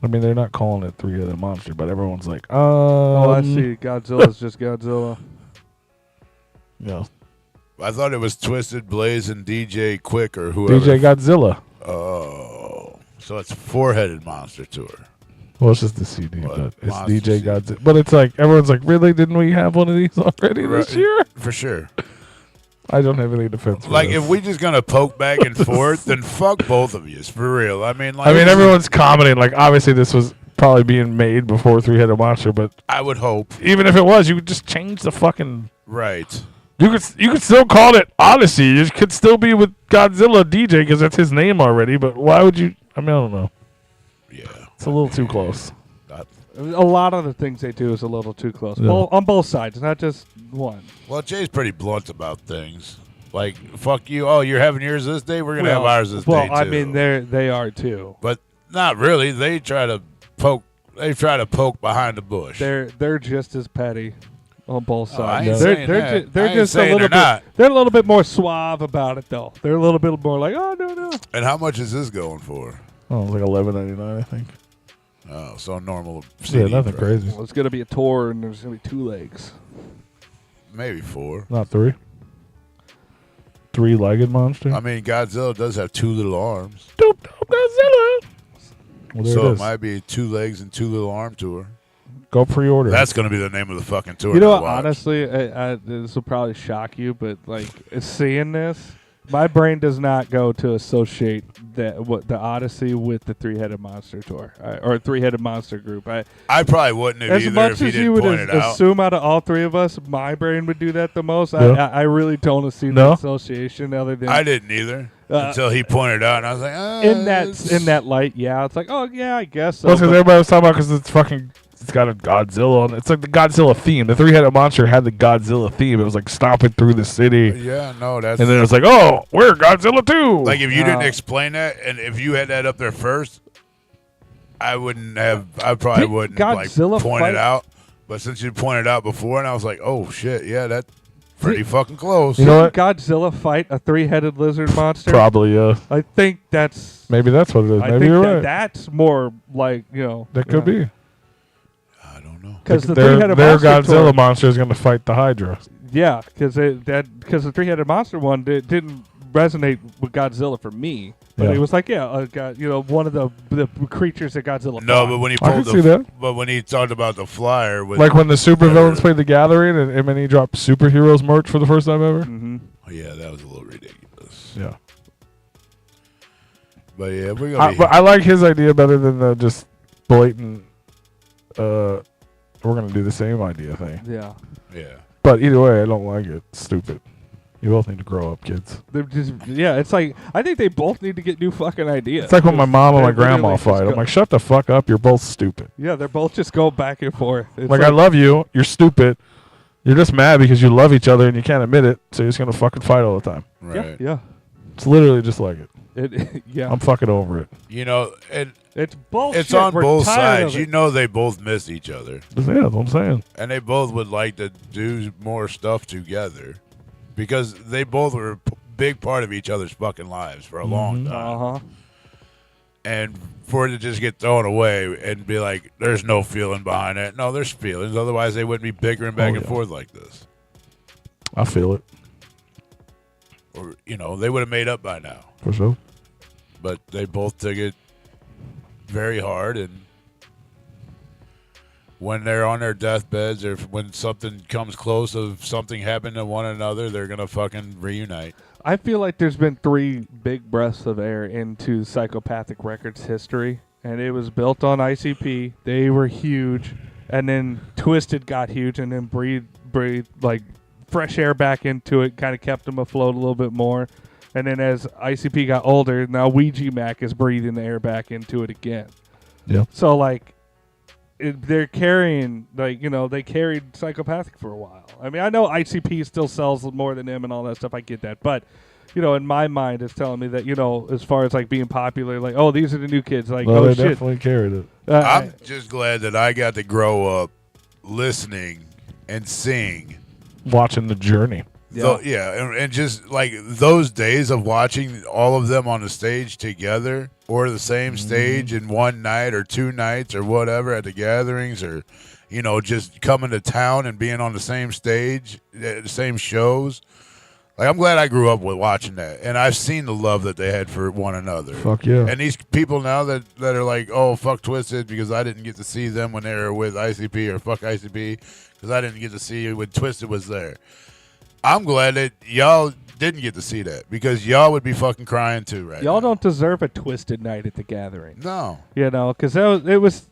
I mean, they're not calling it three-headed monster, but everyone's like, Oh, I see. Godzilla's just Godzilla. Yeah. I thought it was Twisted Blaze and DJ Quick or whoever. DJ Godzilla. Oh, so it's Four-Headed Monster Tour. Well, it's just the CD, What? but it's Monster DJ CD. Godzilla. But it's like, everyone's like, really? Didn't we have one of these already this Right. year? For sure. I don't have any defense for Like, this. if we just gonna poke back and forth, then fuck both of you, for real. I mean, like, everyone's commenting, like, obviously this was probably being made before Three-Headed Monster, but I would hope. even if it was, you could just change the fucking... Right. You could still call it Odyssey. It could still be with Godzilla DJ because that's his name already, but why would you... I mean, I don't know. Yeah. It's a little too close. A lot of the things they do is a little too close. Yeah. On both sides, not just one. Well, Jay's pretty blunt about things. Like, fuck you. Oh, you're having yours this day? We're going to have ours this day, Well, too. I mean, they are too. But not really. They try to poke behind the bush. They're just as petty on both Oh, I sides. ain't they're saying they're, that. ju- they're I ain't just a saying little they're not. bit. They're a little bit more suave about it, though. They're a little bit more like, oh no. And how much is this going for? Oh, it was like $11.99, I think. Oh, so normal CD Yeah, nothing price. crazy. Well, it's gonna be a tour, and there's gonna be 2 legs. Maybe 4. Not 3. 3-legged monster. I mean, Godzilla does have 2 little arms. Dope Godzilla. Well, there So it it is. might be 2 legs and 2 little arm tour. Go pre-order. That's going to be the name of the fucking tour. You know to what? watch. Honestly, this will probably shock you, but like seeing this, my brain does not go to associate the Odyssey with the Three-Headed Monster tour or Three-Headed Monster group. I probably wouldn't have As either much if he as you didn't would point it out. assume out of all three of us, my brain would do that the most. Yeah. I really don't see No? the association other than I didn't either until he pointed it out, and I was like, in that light. Yeah, it's like, oh yeah, I guess so. Well, because but- everybody was talking about because it's got a Godzilla on it. It's like the Godzilla theme. The Three-Headed Monster had the Godzilla theme. It was like stomping through the city. Yeah, no, that's And then it was like, oh, we're Godzilla too. like if you didn't explain that, and if you had that up there first, I probably Did wouldn't Godzilla like point fight- it out. But since you pointed out before, and I was like, oh shit, yeah, that's pretty fucking close. You know what? Godzilla fight a 3-headed lizard monster? Probably, yeah. I think that's. Maybe that's what it is. I Maybe think you're right. that's more like That could be. I don't know. because the their 3-headed Godzilla monster tour, monster is going to fight the Hydra. yeah, because the 3-headed monster one didn't resonate with Godzilla for me, but Yeah. it was like one of the creatures that Godzilla. No, fought. but when he I can pulled see that. but when he talked about the flyer with Like when the supervillains played The Gathering and then he dropped superheroes merch for the first time ever. Mhm. Oh, yeah, that was a little ridiculous. Yeah. But yeah, we're gonna be But I like his idea better than the just blatant, we're going to do the same idea thing. Yeah, yeah. But either way, I don't like it. It's stupid. You both need to grow up, kids. they're just It's like I think they both need to get new fucking ideas. It's like when my mom and my They're literally grandma just fight. I'm like, shut the fuck up. You're both stupid. yeah, they're both just go back and forth. It's Like, I love you. You're stupid. You're just mad because you love each other and you can't admit it. So you're just going to fucking fight all the time. Right. Yeah, It's literally just like it. yeah. I'm fucking over it. You know, and It's bullshit. it's on We're both tired sides. of You it. know, they both miss each other, Yeah, that's what I'm saying. and they both would like to do more stuff together because they both were a big part of each other's fucking lives for a long time. Uh-huh. And for it to just get thrown away and be like, there's no feeling behind it. No, there's feelings. Otherwise, they wouldn't be bickering back and forth like this. I feel it. Or, they would have made up by now. For sure. But they both took it very hard. And when they're on their deathbeds or when something comes close of something happening to one another, they're going to fucking reunite. I feel like there's been 3 big breaths of air into Psychopathic Records history, and it was built on ICP. They were huge, and then Twisted got huge, and then breathed like fresh air back into it, kind of kept them afloat a little bit more. And then as ICP got older, now Ouija Mac is breathing the air back into it again. Yeah. So like, they're carrying they carried Psychopathic for a while. I mean, I know ICP still sells more than him and all that stuff. I get that, but in my mind, it's telling me that as far as like being popular, like these are the new kids. Like Well, they shit, definitely carried it. I'm just glad that I got to grow up listening and seeing. Watching the journey. And just like those days of watching all of them on the stage together or the same stage in one night or 2 nights or whatever at the gatherings, or just coming to town and being on the same stage, the same shows. Like, I'm glad I grew up with watching that, and I've seen the love that they had for one another. Fuck yeah. And these people now that are like, oh, fuck Twisted because I didn't get to see them when they were with ICP, or fuck ICP because I didn't get to see when Twisted was there. I'm glad that y'all didn't get to see that, because y'all would be fucking crying too right Y'all now. don't deserve a Twisted night at the gathering. No. Because it was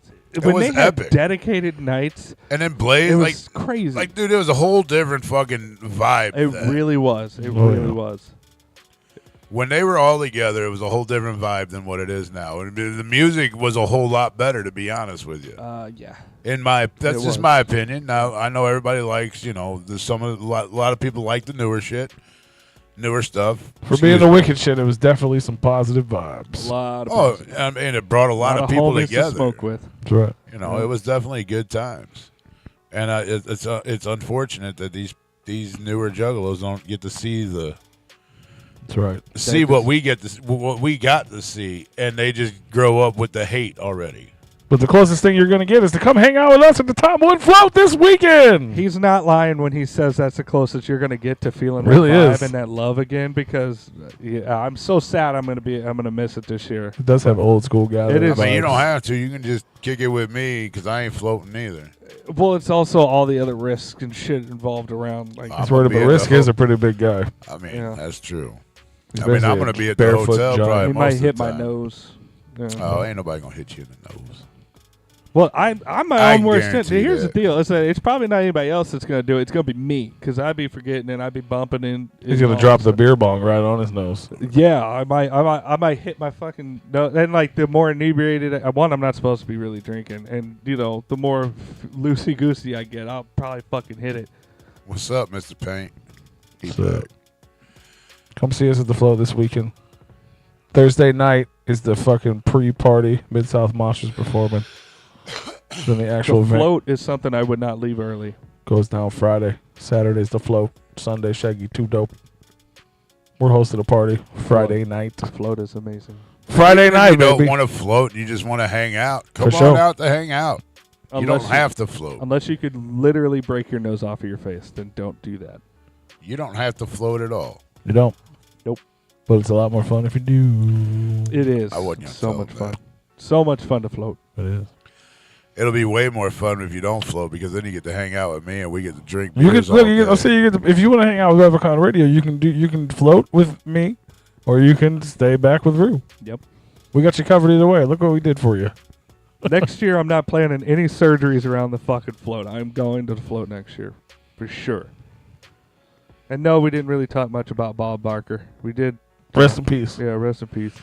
when was they had epic. dedicated nights. And then Blaze, It was crazy. Like, dude, it was a whole different fucking vibe. It then. really was. It really was. When they were all together, it was a whole different vibe than what it is now. And the music was a whole lot better, to be honest with you. Yeah. That's just my opinion. Now, I know everybody likes, there's a lot of people like the newer shit, newer stuff. For being the wicked shit, it was definitely some positive vibes. A lot of I mean, it brought a lot of people homies together. to smoke with. That's right. It was definitely good times. And it's unfortunate that these newer juggalos don't get to see That's right. what we got to see, and they just grow up with the hate already. But the closest thing you're going to get is to come hang out with us at the Tom Wood Float this weekend. He's not lying when he says that's the closest you're going to get to feeling Really that vibe is. and that love again. Because I'm so sad I'm going to miss it this year. It does have old school gatherings. It is. I mean, you don't have to. You can just kick it with me, because I ain't floating either. Well, it's also all the other risks and shit involved around. Like, That's right, but Risk is a pretty big guy. I mean, Yeah. that's true. He's I mean, I'm basically going a to be at the barefoot hotel giant. probably he most might of hit the my time. nose. Yeah. Oh, ain't nobody going to hit you in the nose. Well, I'm my I own worst guarantee enemy. Here's that. the deal: it's probably not anybody else that's going to do it. It's going to be me, because I'd be forgetting and I'd be bumping in. He's going to drop the beer bong right on his nose. Yeah, I might hit my fucking nose. And like the more inebriated, I'm not supposed to be really drinking, and the more loosey goosey I get, I'll probably fucking hit it. What's up, Mr. Paint? He's So- back. Come see us at the Float this weekend. Thursday night is the fucking pre-party. Mid-South Monsters performing. Then the actual The event float is something I would not leave early. goes down Friday. Saturday's the Float. Sunday, Shaggy 2 Dope. We're hosting a party Friday night. The float is amazing. Friday Even if night, you don't baby. want to float, you just want to hang out. Come For on sure. out to hang out. You don't Unless have to float. Unless you could literally break your nose off of your face, then don't do that. You don't have to float at all. You don't. Nope. But it's a lot more fun if you do. It is. I wasn't gonna so tell much him fun. that. So much fun to float. It is. It'll be way more fun if you don't float, because then you get to hang out with me and we get to drink You beers can look. all You can, I'll day. say you get to, if you want to hang out with Replicon Radio, you can float with me, or you can stay back with Rue. Yep. We got you covered either way. Look what we did for you. Next year, I'm not planning any surgeries around the fucking float. I'm going to the float next year, for sure. And no, we didn't really talk much about Bob Barker. We did. Rest in peace. Yeah, rest in peace.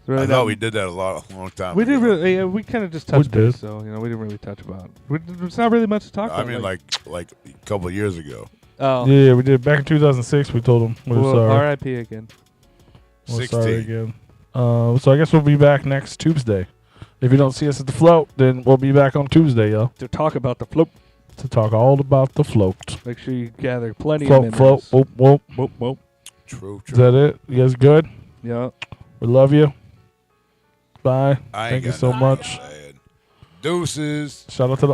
I thought we did that a long time We ago. did really. Yeah, we kind of just touched did. it, so we didn't really touch about it. It's not really much to talk I about. mean, like a couple of years ago. oh, Yeah, we did back in 2006. We told him we were well, sorry. R.I.P. again. We're sorry 16. again. So I guess we'll be back next Tuesday. If you don't see us at the Float, then we'll be back on Tuesday, y'all, To talk about the float. to talk all about the Float. Make sure you gather plenty Float, of float, memories. whoop, whoop. Whoop, whoop. True, Is that it? You guys good? Yeah. We love you. Bye. I ain't Thank you got so nothing much. to add. Deuces. Shout out to the